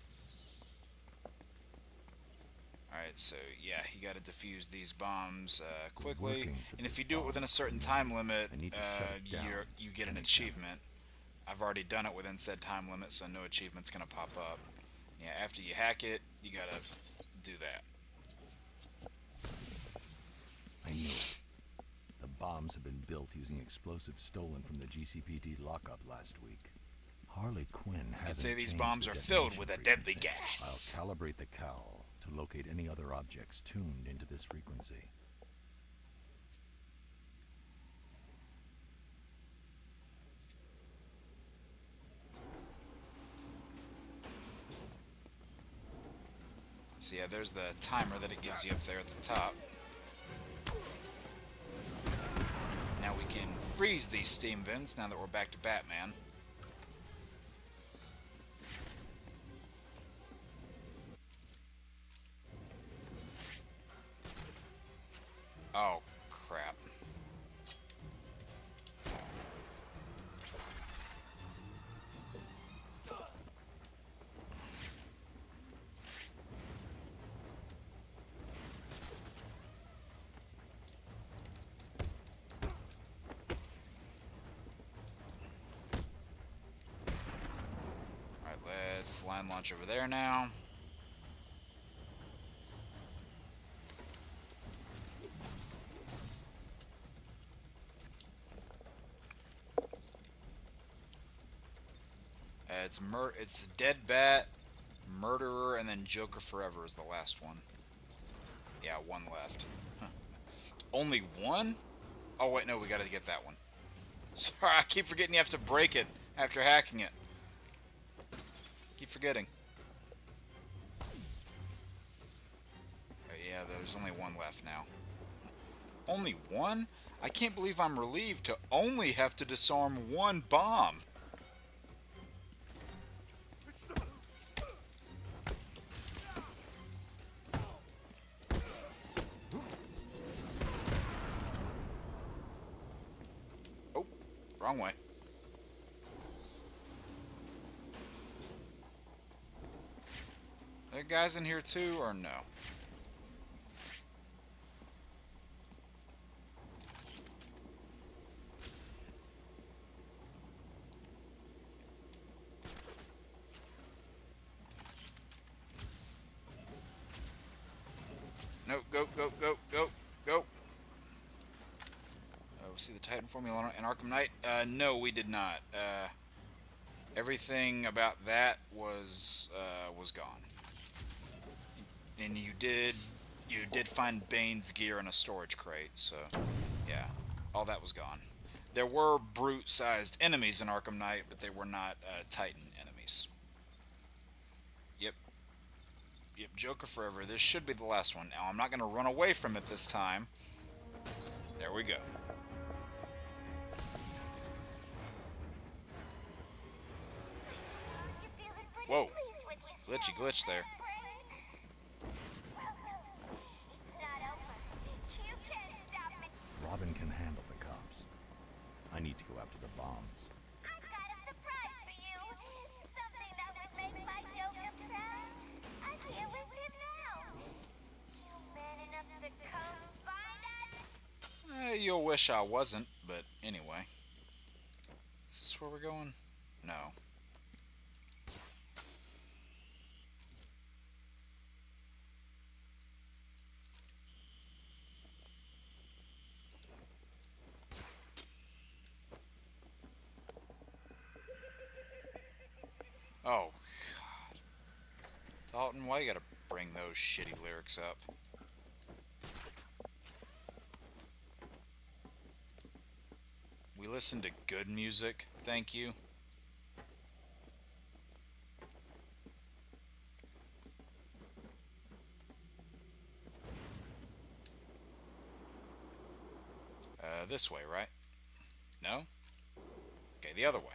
Alright, so, yeah, you gotta defuse these bombs quickly. And if you do it within a certain time limit, you get an achievement. I've already done it within said time limit, so no achievement's gonna pop up. Yeah, after you hack it, you gotta do that. I knew it. The bombs have been built using explosives stolen from the GCPD lockup last week. Harley Quinn has. I'd say these bombs are filled with a deadly gas. I'll calibrate the cowl to locate any other objects tuned into this frequency. So yeah, there's the timer that it gives you up there at the top. Now we can freeze these steam vents now that we're back to Batman. Oh, crap. Let's line launch over there now. It's Dead Bat, Murderer, and then Joker Forever is the last one. Yeah, one left. Huh. Only one? Oh wait, no, we gotta get that one. Sorry, I keep forgetting you have to break it after hacking it. Keep forgetting. Oh, yeah, there's only one left now. Only one? I can't believe I'm relieved to only have to disarm one bomb. Oh, wrong way. There guys in here too, or no? No, go, go, go, go, go. We see the Titan formula in Arkham Knight? No, we did not. Everything about that was gone. And you did find Bane's gear in a storage crate, so yeah, all that was gone. There were brute-sized enemies in Arkham Knight, but they were not Titan enemies. Yep. Yep, Joker Forever. This should be the last one. Now, I'm not going to run away from it this time. There we go. Whoa. Glitchy glitch there. Robin can handle the cops. I need to go after the bombs. I've got a surprise for you. Something that would make my Joker proud. I'm here with him now. You man enough to come find us? You'll wish I wasn't, but anyway. Is this where we're going? No. Oh, God. Dalton, why you gotta bring those shitty lyrics up? We listen to good music, thank you. This way, right? No? Okay, the other way.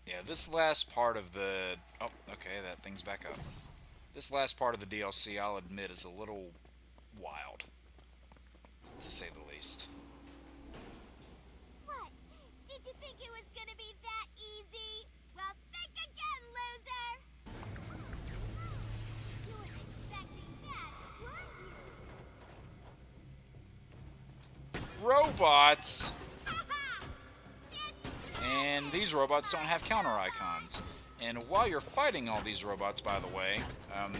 Yeah, this last part of the... Oh, okay, that thing's back up. This last part of the DLC, I'll admit, is a little wild, to say the least. What? Did you think it was gonna be that easy? Well, think again, loser! You weren't expecting that, were you? Robots! And these robots don't have counter icons. And while you're fighting all these robots, by the way,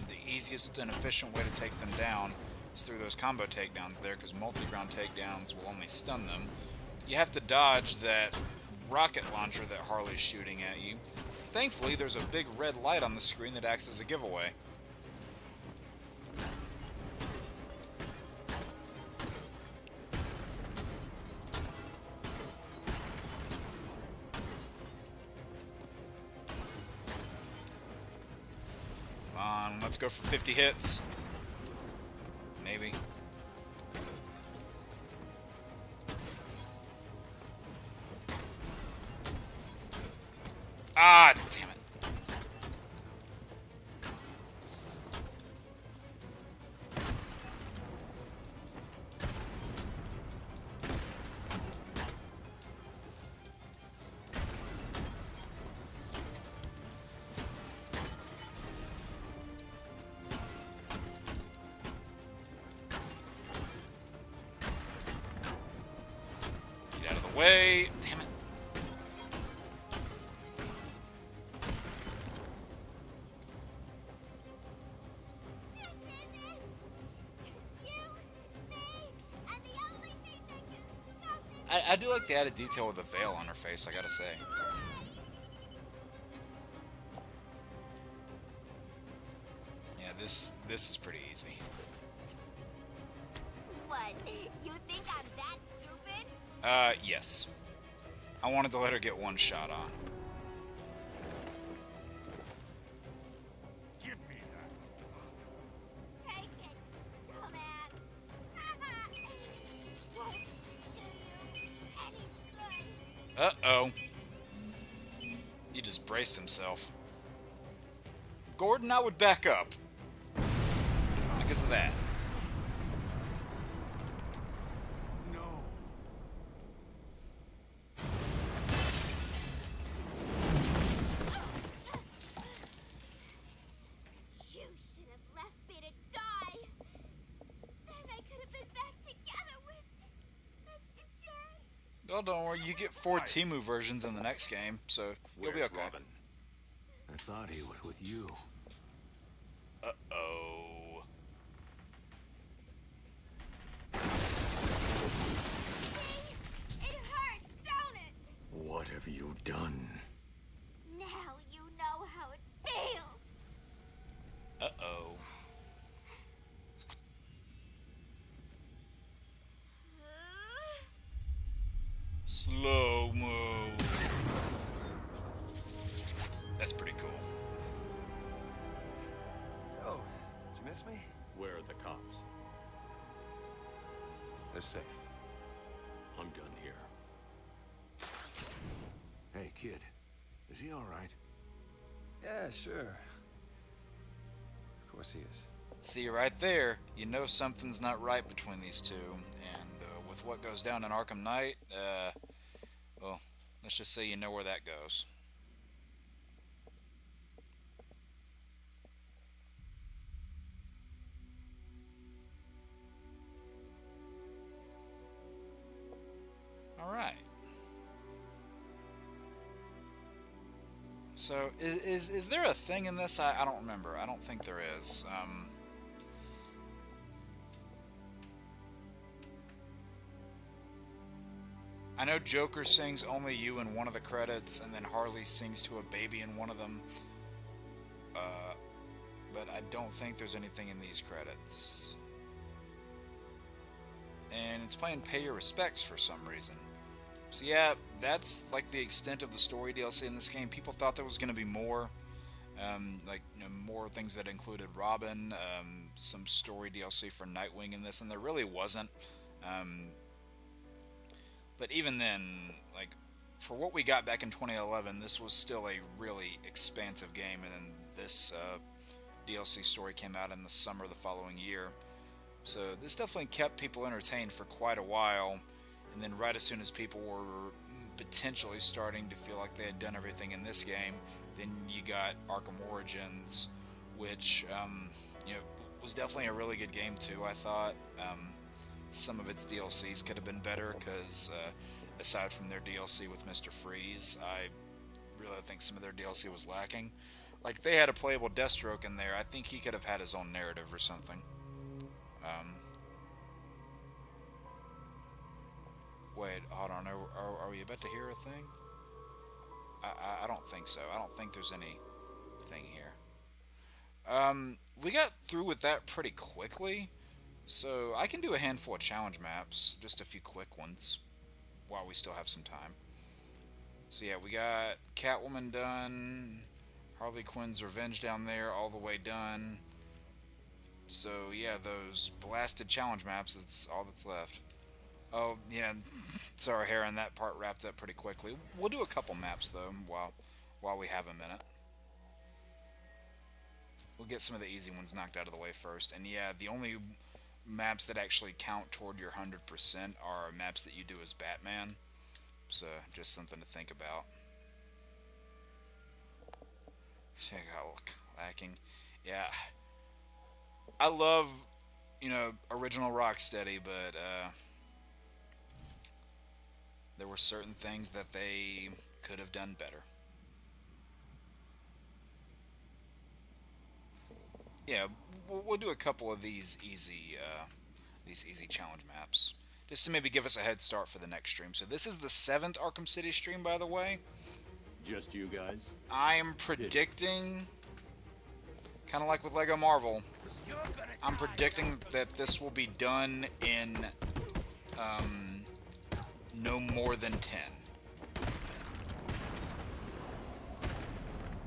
the easiest and efficient way to take them down is through those combo takedowns there, because multi-round takedowns will only stun them. You have to dodge that rocket launcher that Harley's shooting at you. Thankfully, there's a big red light on the screen that acts as a giveaway. Let's go for 50 hits. Maybe. Ah, damn it. Way. Damn it. I do like the added detail with the veil on her face, I gotta say. Yeah, this is pretty easy. What? You think I'm that stupid? Yes. I wanted to let her get one shot on. Give me that. Take it, dumbass. Won't do you any good. Uh-oh. He just braced himself. Gordon, I would back up. Because of that. Well, don't worry, you get 4 Temu versions in the next game, so you'll be okay. Robin? I thought he was with you. Uh-oh. It hurts, don't it? What have you done. Now you know how it feels. Uh-oh. Slow-mo. That's pretty cool. So, did you miss me? Where are the cops? They're safe. I'm done here. Hey, kid. Is he all right? Yeah, sure. Of course he is. See, right there, you know something's not right between these two. And with what goes down in Arkham Knight, well, let's just say you know where that goes. All right. So, is there a thing in this? I don't remember. I don't think there is. I know Joker sings Only You in one of the credits, and then Harley sings to a baby in one of them. But I don't think there's anything in these credits. And it's playing Pay Your Respects for some reason. So yeah, that's like the extent of the story DLC in this game. People thought there was going to be more. Like, you know, more things that included Robin, some story DLC for Nightwing in this, and there really wasn't. But even then, like, for what we got back in 2011, this was still a really expansive game, and then this DLC story came out in the summer of the following year. So this definitely kept people entertained for quite a while, and then right as soon as people were potentially starting to feel like they had done everything in this game, then you got Arkham Origins, which, you know, was definitely a really good game too, I thought. Some of its DLCs could have been better, because aside from their DLC with Mr. Freeze, I really think some of their DLC was lacking. Like, they had a playable Deathstroke in there. I think he could have had his own narrative or something. Wait, hold on. Are we about to hear a thing? I don't think so. I don't think there's anything here. We got through with that pretty quickly. So I can do a handful of challenge maps, just a few quick ones, while we still have some time. So yeah, we got Catwoman done, Harley Quinn's Revenge down there, all the way done. So yeah, those blasted challenge maps, it's all that's left. Oh yeah, sorry, Heron, that part wrapped up pretty quickly. We'll do a couple maps though, while we have a minute. We'll get some of the easy ones knocked out of the way first. And yeah, the only maps that actually count toward your 100% are maps that you do as Batman. So, just something to think about. Check out lacking. Yeah. I love, you know, original Rocksteady, but there were certain things that they could have done better. Yeah, we'll do a couple of these easy challenge maps, just to maybe give us a head start for the next stream. So this is the 7th Arkham City stream, by the way. Just you guys? I am predicting, kind of like with Lego Marvel, I'm predicting that this will be done in no more than 10.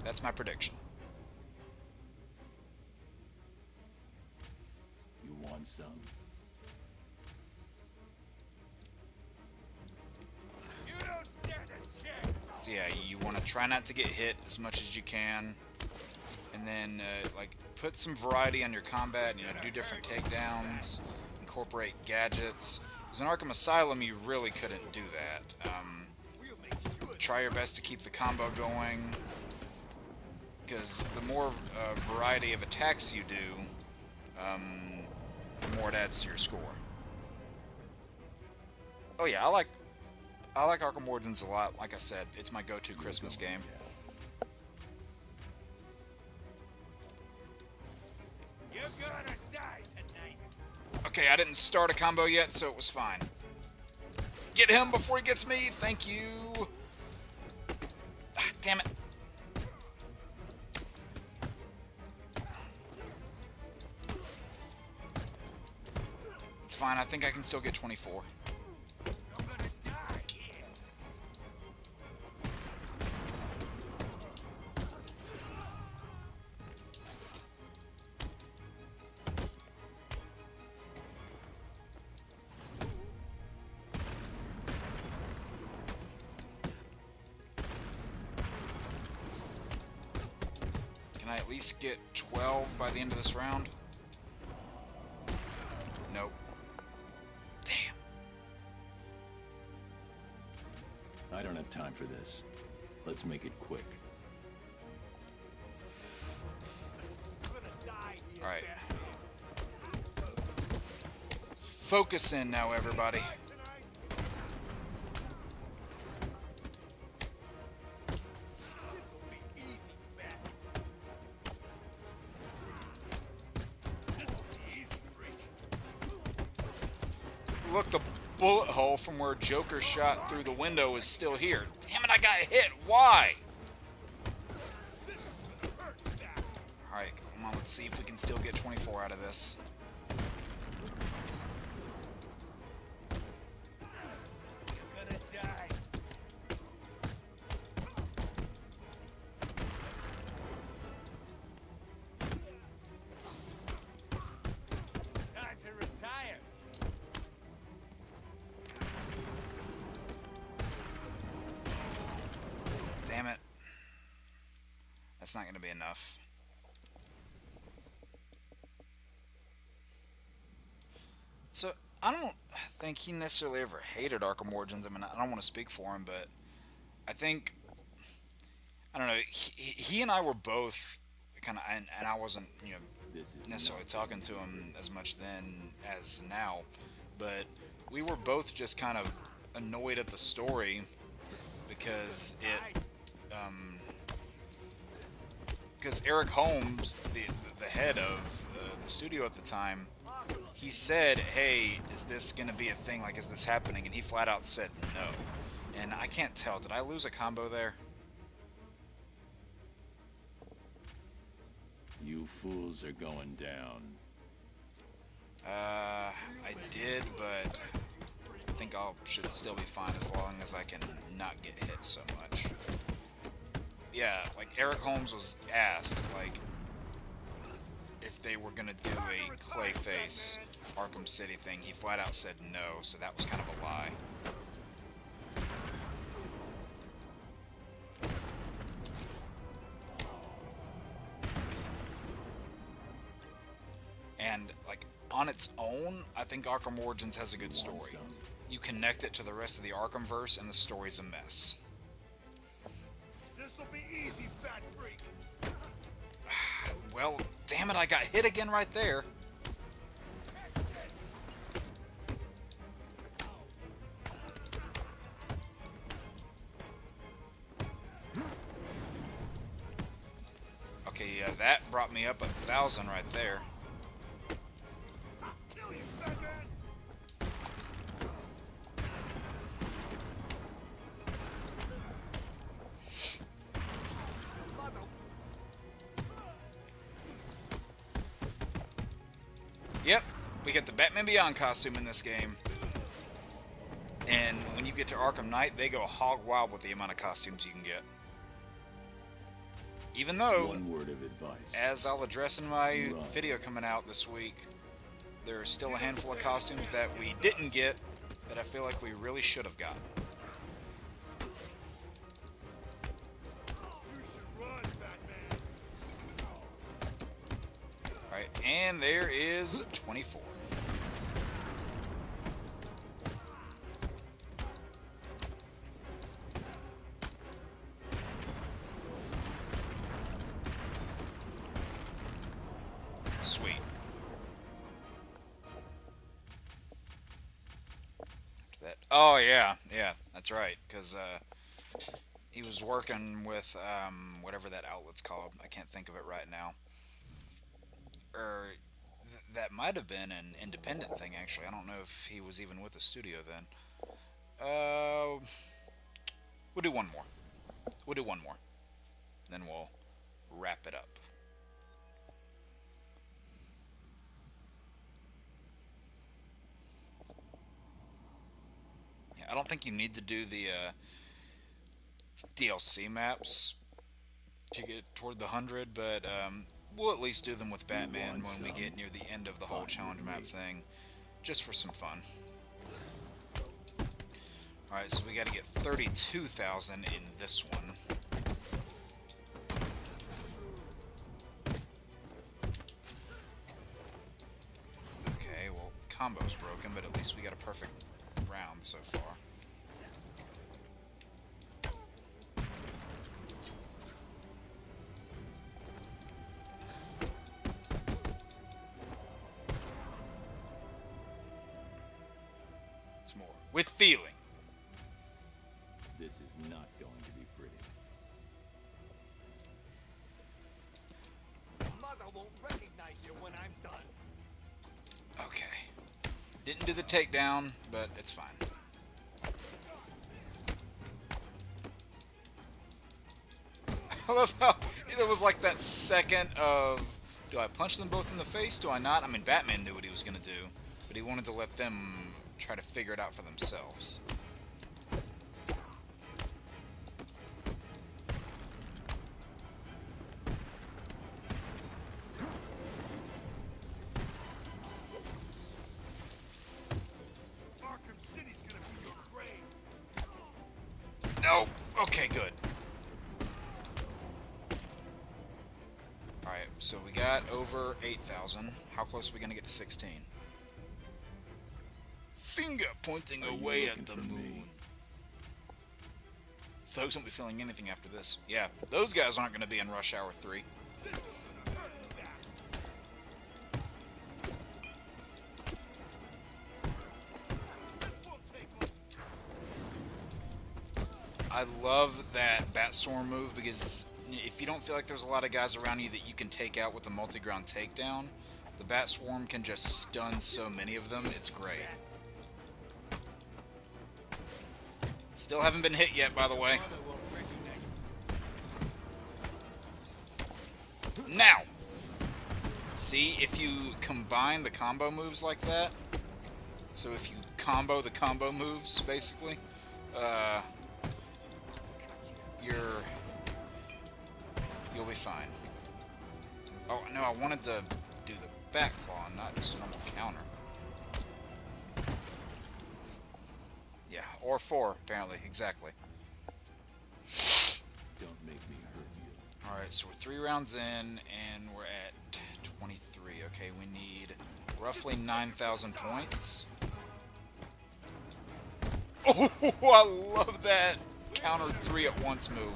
That's my prediction. You want some? You don't stand a chance. So yeah, you want to try not to get hit as much as you can, and then like put some variety on your combat. You know, do different takedowns, incorporate gadgets. Because in Arkham Asylum, you really couldn't do that. Try your best to keep the combo going, because the more variety of attacks you do, the more it adds to your score. Oh yeah, I like Arkham Origins a lot. Like I said, it's my go-to Christmas game. You're gonna die tonight. Okay, I didn't start a combo yet, so it was fine. Get him before he gets me. Thank you. Damn it. It's fine. I think I can still get 24. Can I at least get 12 by the end of this round? Nope. Damn. I don't have time for this. Let's make it quick. Alright. Focus in now, everybody. Look, the bullet hole from where Joker shot through the window is still here. Damn it, I got hit. Why? Alright, come on, let's see if we can still get 24 out of this. Time to retire. Damn it. That's not going to be enough. So, I don't think he necessarily ever hated Arkham Origins. I mean, I don't want to speak for him, but I think, I don't know, he and I were both kind of, and I wasn't, you know, necessarily talking to him as much then as now, but we were both just kind of annoyed at the story because because Eric Holmes, the head of the studio at the time, he said, hey, is this going to be a thing? Like, is this happening? And he flat out said no. And I can't tell. Did I lose a combo there? You fools are going down. I did, but I think I should still be fine as long as I can not get hit so much. Yeah, like Eric Holmes was asked, like, if they were gonna do a Clayface Arkham City thing. He flat out said no, so that was kind of a lie. And, like, on its own, I think Arkham Origins has a good story. You connect it to the rest of the Arkhamverse, and the story's a mess. This'll be easy, fat freak. Well, damn it, I got hit again right there. Okay, yeah, that brought me up 1,000 right there. Yep, we get the Batman Beyond costume in this game. And when you get to Arkham Knight, they go hog wild with the amount of costumes you can get. Even though, One word of advice. as I'll address in my video coming out this week, there are still a handful of costumes that we didn't get that I feel like we really should have gotten. Alright, and there is 24. Sweet. Oh yeah, that's right. Because he was working with whatever that outlet's called. I can't think of it right now. Or that might have been an independent thing, actually. I don't know if he was even with the studio then. We'll do one more. then we'll wrap it up. Yeah, I don't think you need to do the DLC maps to get toward the 100, but we'll at least do them with Batman when we get near the end of the whole challenge map thing, just for some fun. Alright, so we got to get 32,000 in this one. Okay, well, combo's broken, but at least we got a perfect round so far. It's more with feeling. This is not going to be pretty. Mother won't recognize you when I'm done. Okay. Didn't do the takedown, but it's fine. I love how it was like that second of, do I punch them both in the face? Do I not? I mean, Batman knew what he was going to do, but he wanted to let them try to figure it out for themselves. Arkham City's gonna be your grave. Nope. Okay, good. Alright, so we got over 8,000. How close are we going to get to 16? Finger pointing away at the moon. Thugs won't be feeling anything after this. Yeah, those guys aren't going to be in Rush Hour 3. I love that Bat Swarm move because if you don't feel like there's a lot of guys around you that you can take out with a multi-ground takedown, the Bat Swarm can just stun so many of them. It's great. Still haven't been hit yet, by the way. Now! See, if you combine the combo moves like that, so if you combo the combo moves, basically, you'll be fine. Oh, no, I wanted to do the back claw, not just a normal counter. Yeah, or 4, apparently, exactly. Don't make me hurt you. Alright, so we're 3 rounds in, and we're at 23. Okay, we need roughly 9,000 points. Oh, I love that counter 3 at once move.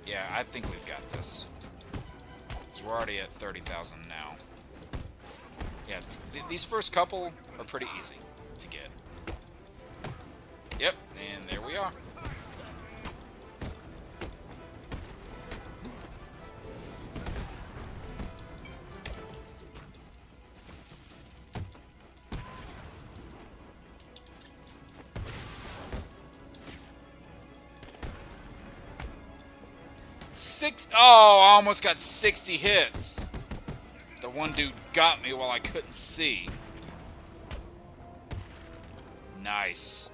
Yeah, I think we've got this. So we're already at 30,000 now. Yeah, these first couple are pretty easy to get. Yep, and there we are. Oh, I almost got 60 hits. The one dude got me while I couldn't see. Nice.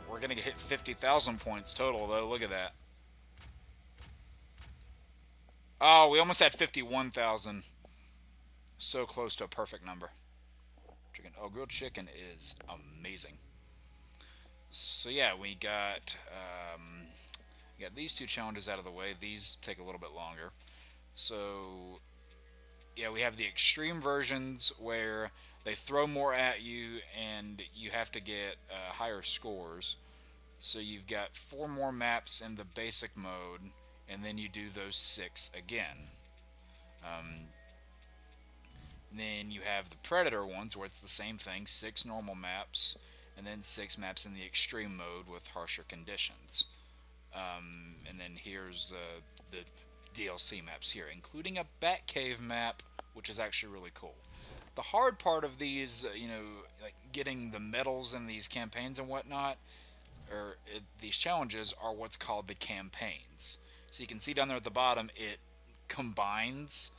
We're gonna hit 50,000 points total, though. Look at that. Oh, we almost had 51,000. So close to a perfect number. Chicken. Oh, grilled chicken is amazing. So yeah, we got these 2 challenges out of the way. These take a little bit longer. So yeah, we have the extreme versions where they throw more at you and you have to get higher scores. So you've got 4 more maps in the basic mode, and then you do those 6 again. Then you have the Predator ones where it's the same thing, 6 normal maps, and then 6 maps in the extreme mode with harsher conditions. And then here's the DLC maps here, including a Batcave map which is actually really cool. The hard part of these, like getting the medals in these campaigns and whatnot, these challenges are what's called the campaigns. So you can see down there at the bottom, it combines,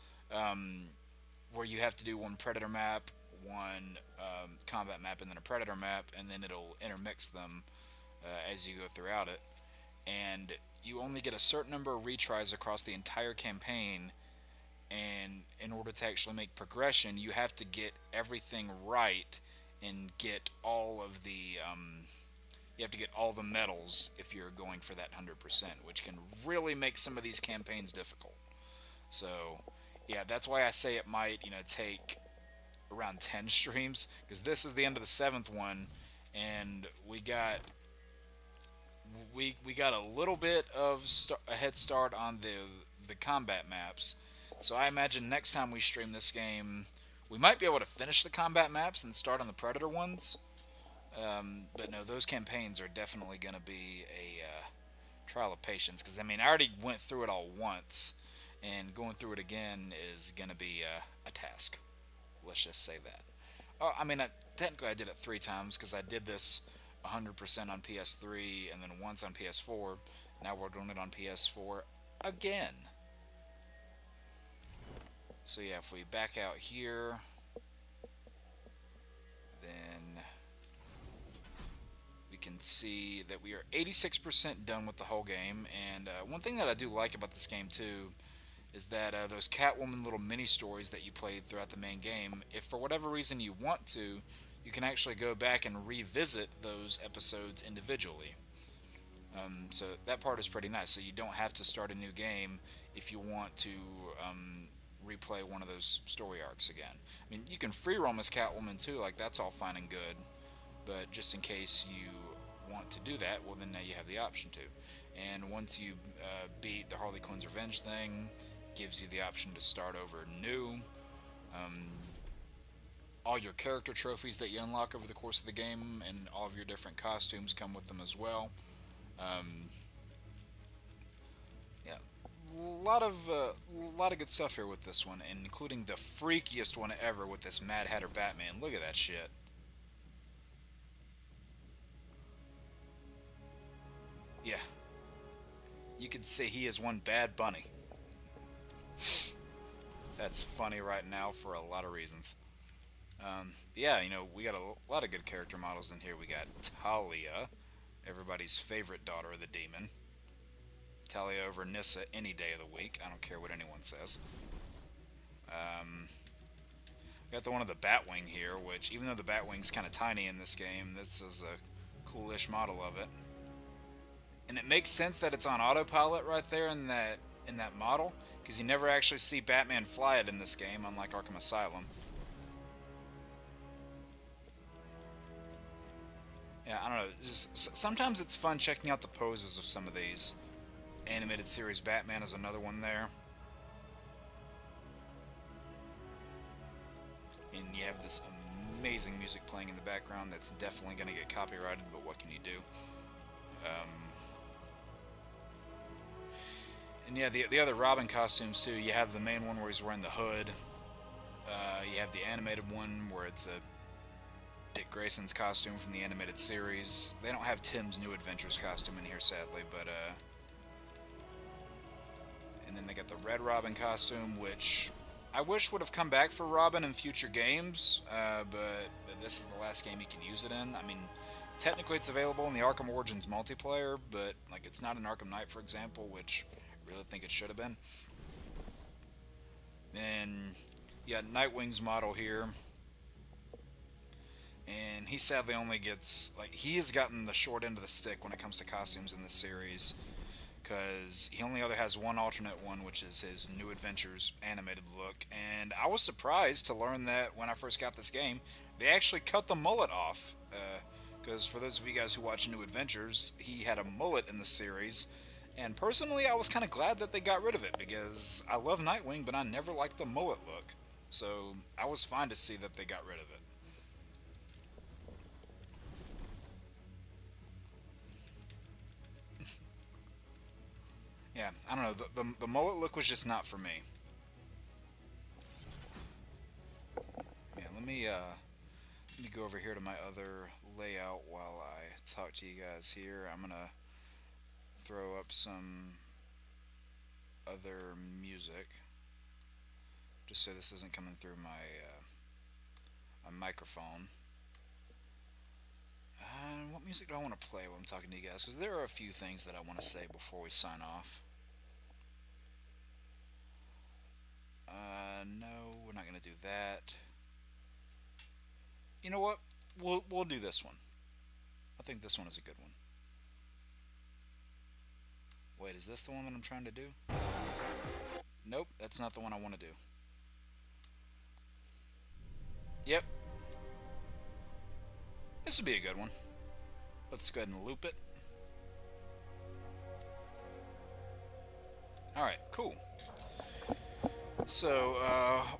where you have to do one predator map, one combat map, and then a predator map, and then it'll intermix them as you go throughout it. And you only get a certain number of retries across the entire campaign, and in order to actually make progression, you have to get everything right and get all of the you have to get all the medals if you're going for that 100%, which can really make some of these campaigns difficult. So yeah, that's why I say it might take around 10 streams, because this is the end of the 7th one, and we got a little bit of a head start on the combat maps. So I imagine next time we stream this game, we might be able to finish the combat maps and start on the Predator ones. But no, those campaigns are definitely going to be a trial of patience, because I mean, I already went through it all once, and going through it again is going to be a task. Let's just say that. I mean, technically I did it 3 times, because I did this 100% on PS3 and then once on PS4. Now we're doing it on PS4 again. So yeah, if we back out here, then we can see that we are 86% done with the whole game. And one thing that I do like about this game too is that those Catwoman little mini stories that you played throughout the main game, if for whatever reason you want to, you can actually go back and revisit those episodes individually. So that part is pretty nice. So you don't have to start a new game if you want to replay one of those story arcs again. I mean, you can free roam as Catwoman too, like that's all fine and good, but just in case you want to do that, well then now you have the option to. And once you beat the Harley Quinn's Revenge thing, gives you the option to start over new. All your character trophies that you unlock over the course of the game and all of your different costumes come with them as well. Yeah, a lot of good stuff here with this one, and including the freakiest one ever with this Mad Hatter Batman. Look at that shit. Yeah, you could say he is one bad bunny. That's funny right now for a lot of reasons. Yeah, we got a lot of good character models in here. We got Talia, everybody's favorite daughter of the demon. Talia over Nissa any day of the week. I don't care what anyone says. Got the one of the Batwing here, which even though the Batwing's kind of tiny in this game, this is a coolish model of it. And it makes sense that it's on autopilot right there in that model, because you never actually see Batman fly it in this game, unlike Arkham Asylum. Yeah, I don't know. Sometimes it's fun checking out the poses of some of these. Animated series Batman is another one there. And you have this amazing music playing in the background that's definitely going to get copyrighted, but what can you do? And yeah, the other Robin costumes too. You have the main one where he's wearing the hood. You have the animated one where it's Dick Grayson's costume from the animated series. They don't have Tim's New Adventures costume in here, sadly, but and then they got the Red Robin costume, which I wish would have come back for Robin in future games, but this is the last game you can use it in. I mean, technically it's available in the Arkham Origins multiplayer, but like it's not in Arkham Knight, for example, which I really think it should have been. Then you got Nightwing's model here. And he sadly only gets, he has gotten the short end of the stick when it comes to costumes in this series, because he only has one alternate one, which is his New Adventures animated look. And I was surprised to learn that when I first got this game, they actually cut the mullet off. Because for those of you guys who watch New Adventures, he had a mullet in the series. And personally, I was kind of glad that they got rid of it, because I love Nightwing, but I never liked the mullet look. So I was fine to see that they got rid of it. Yeah, I don't know, the mullet look was just not for me. let me go over here to my other layout while I talk to you guys here. I'm gonna throw up some other music just so this isn't coming through my microphone. What music do I want to play when I'm talking to you guys? Because there are a few things that I want to say before we sign off. No, we're not going to do that. You know what? We'll do this one. I think this one is a good one. Wait, is this the one that I'm trying to do? Nope, that's not the one I want to do. Yep. This would be a good one. Let's go ahead and loop it. Alright, cool. So,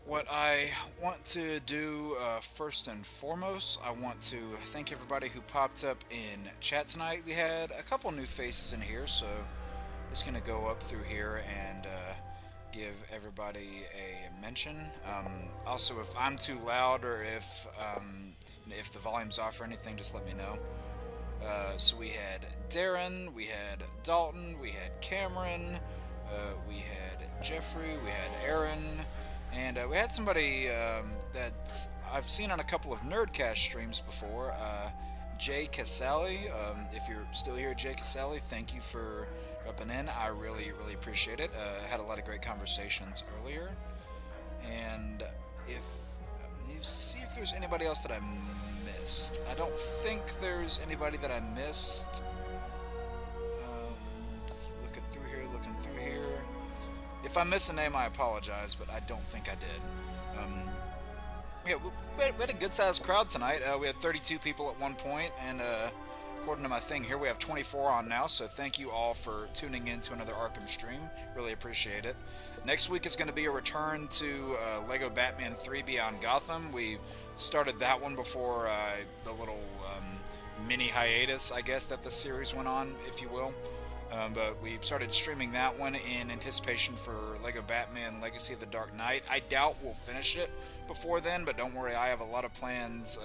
what I want to do first and foremost, I want to thank everybody who popped up in chat tonight. We had a couple new faces in here, so it's going to go up through here and give everybody a mention. Also, if I'm too loud or if the volume's off or anything, just let me know. So we had Darren, we had Dalton, we had Cameron, we had Jeffrey, we had Aaron, and we had somebody that I've seen on a couple of Nerdcast streams before, Jay Casali. If you're still here, Jay Casali, thank you for dropping in. I really appreciate it. Had a lot of great conversations earlier, and if you see if there's anybody else that I missed. I don't think there's anybody that I missed. Looking through here. If I miss a name, I apologize, but I don't think I did. Yeah, we had a good-sized crowd tonight. We had 32 people at one point, and according to my thing here, we have 24 on now, so thank you all for tuning in to another Arkham stream. Really appreciate it. Next week is going to be a return to Lego Batman 3 Beyond Gotham. We started that one before the little mini hiatus, I guess, that the series went on, if you will. But we started streaming that one in anticipation for Lego Batman Legacy of the Dark Knight. I doubt we'll finish it before then, but don't worry, I have a lot of plans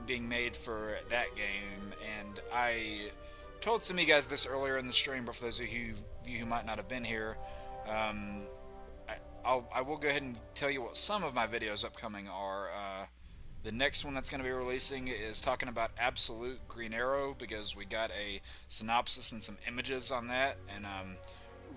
being made for that game. And I told some of you guys this earlier in the stream, but for those of you who might not have been here, I will go ahead and tell you what some of my videos upcoming are. The next one that's going to be releasing is talking about Absolute Green Arrow, because we got a synopsis and some images on that, and I'm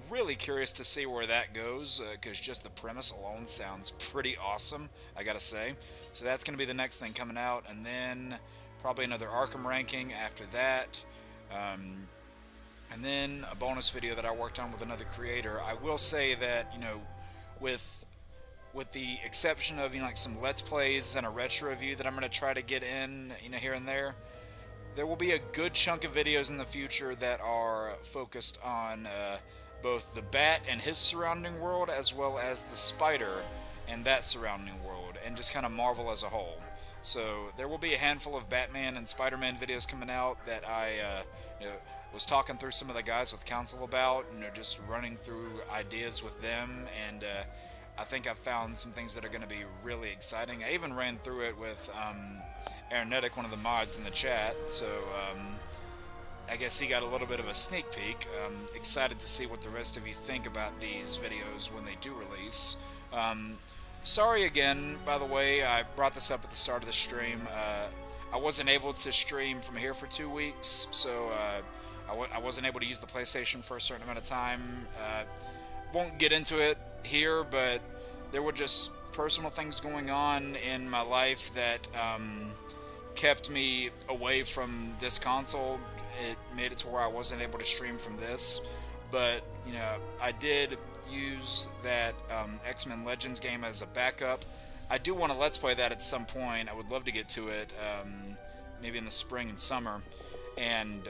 really curious to see where that goes, because just the premise alone sounds pretty awesome, I gotta say. So that's going to be the next thing coming out, and then probably another Arkham ranking after that, and then a bonus video that I worked on with another creator. I will say that, you know, with the exception of, you know, like some Let's Plays and a retro review that I'm going to try to get in, you know, here and there will be a good chunk of videos in the future that are focused on both the Bat and his surrounding world, as well as the Spider and that surrounding world, and just kind of Marvel as a whole. So there will be a handful of Batman and Spider-Man videos coming out that I you know, was talking through some of the guys with Council about, you know, just running through ideas with them, and I think I've found some things that are going to be really exciting. I even ran through it with Aeronetic, one of the mods in the chat, so I guess he got a little bit of a sneak peek. Excited to see what the rest of you think about these videos when they do release. Sorry again, by the way, I brought this up at the start of the stream. I wasn't able to stream from here for 2 weeks, so I wasn't able to use the PlayStation for a certain amount of time. Won't get into it here, but there were just personal things going on in my life that kept me away from this console. It made it to where I wasn't able to stream from this, but you know, I did use that X-Men Legends game as a backup. I do want to Let's Play that at some point. I would love to get to it, maybe in the spring and summer. And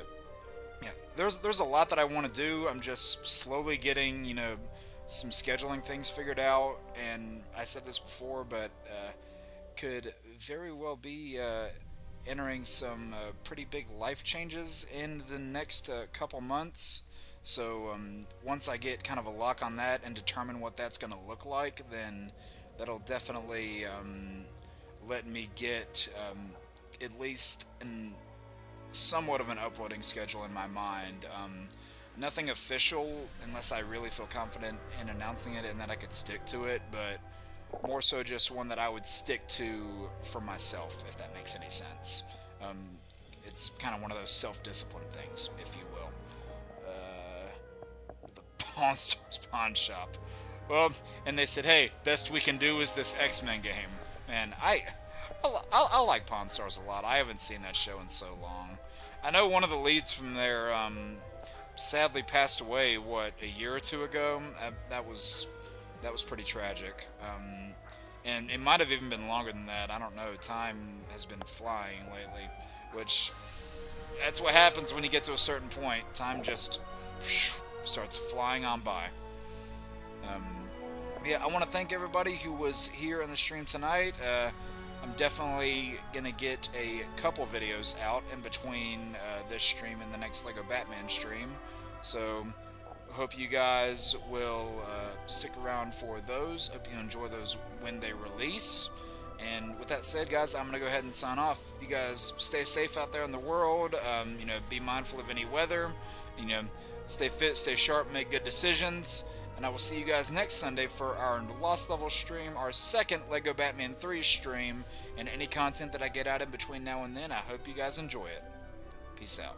yeah, there's a lot that I want to do. I'm just slowly getting, you know, some scheduling things figured out, and I said this before, but could very well be entering some pretty big life changes in the next couple months. So once I get kind of a lock on that and determine what that's going to look like, then that'll definitely letting me get at least somewhat of an uploading schedule in my mind. Nothing official unless I really feel confident in announcing it and that I could stick to it, but more so just one that I would stick to for myself, if that makes any sense. It's kind of one of those self-discipline things, if you will. The Pawn Stars Pawn Shop. Well, and they said, hey, best we can do is this X-Men game. And I like Pawn Stars a lot. I haven't seen that show in so long. I know one of the leads from there sadly passed away, what, a year or two ago? That was pretty tragic. And it might have even been longer than that. I don't know. Time has been flying lately, which that's what happens when you get to a certain point. Time just starts flying on by. Yeah, I want to thank everybody who was here in the stream tonight. I'm definitely going to get a couple videos out in between this stream and the next LEGO Batman stream. So, hope you guys will stick around for those. Hope you enjoy those when they release. And with that said, guys, I'm going to go ahead and sign off. You guys stay safe out there in the world. You know, be mindful of any weather. You know, stay fit, stay sharp, make good decisions. And I will see you guys next Sunday for our Lost Level stream, our second LEGO Batman 3 stream, and any content that I get out in between now and then. I hope you guys enjoy it. Peace out.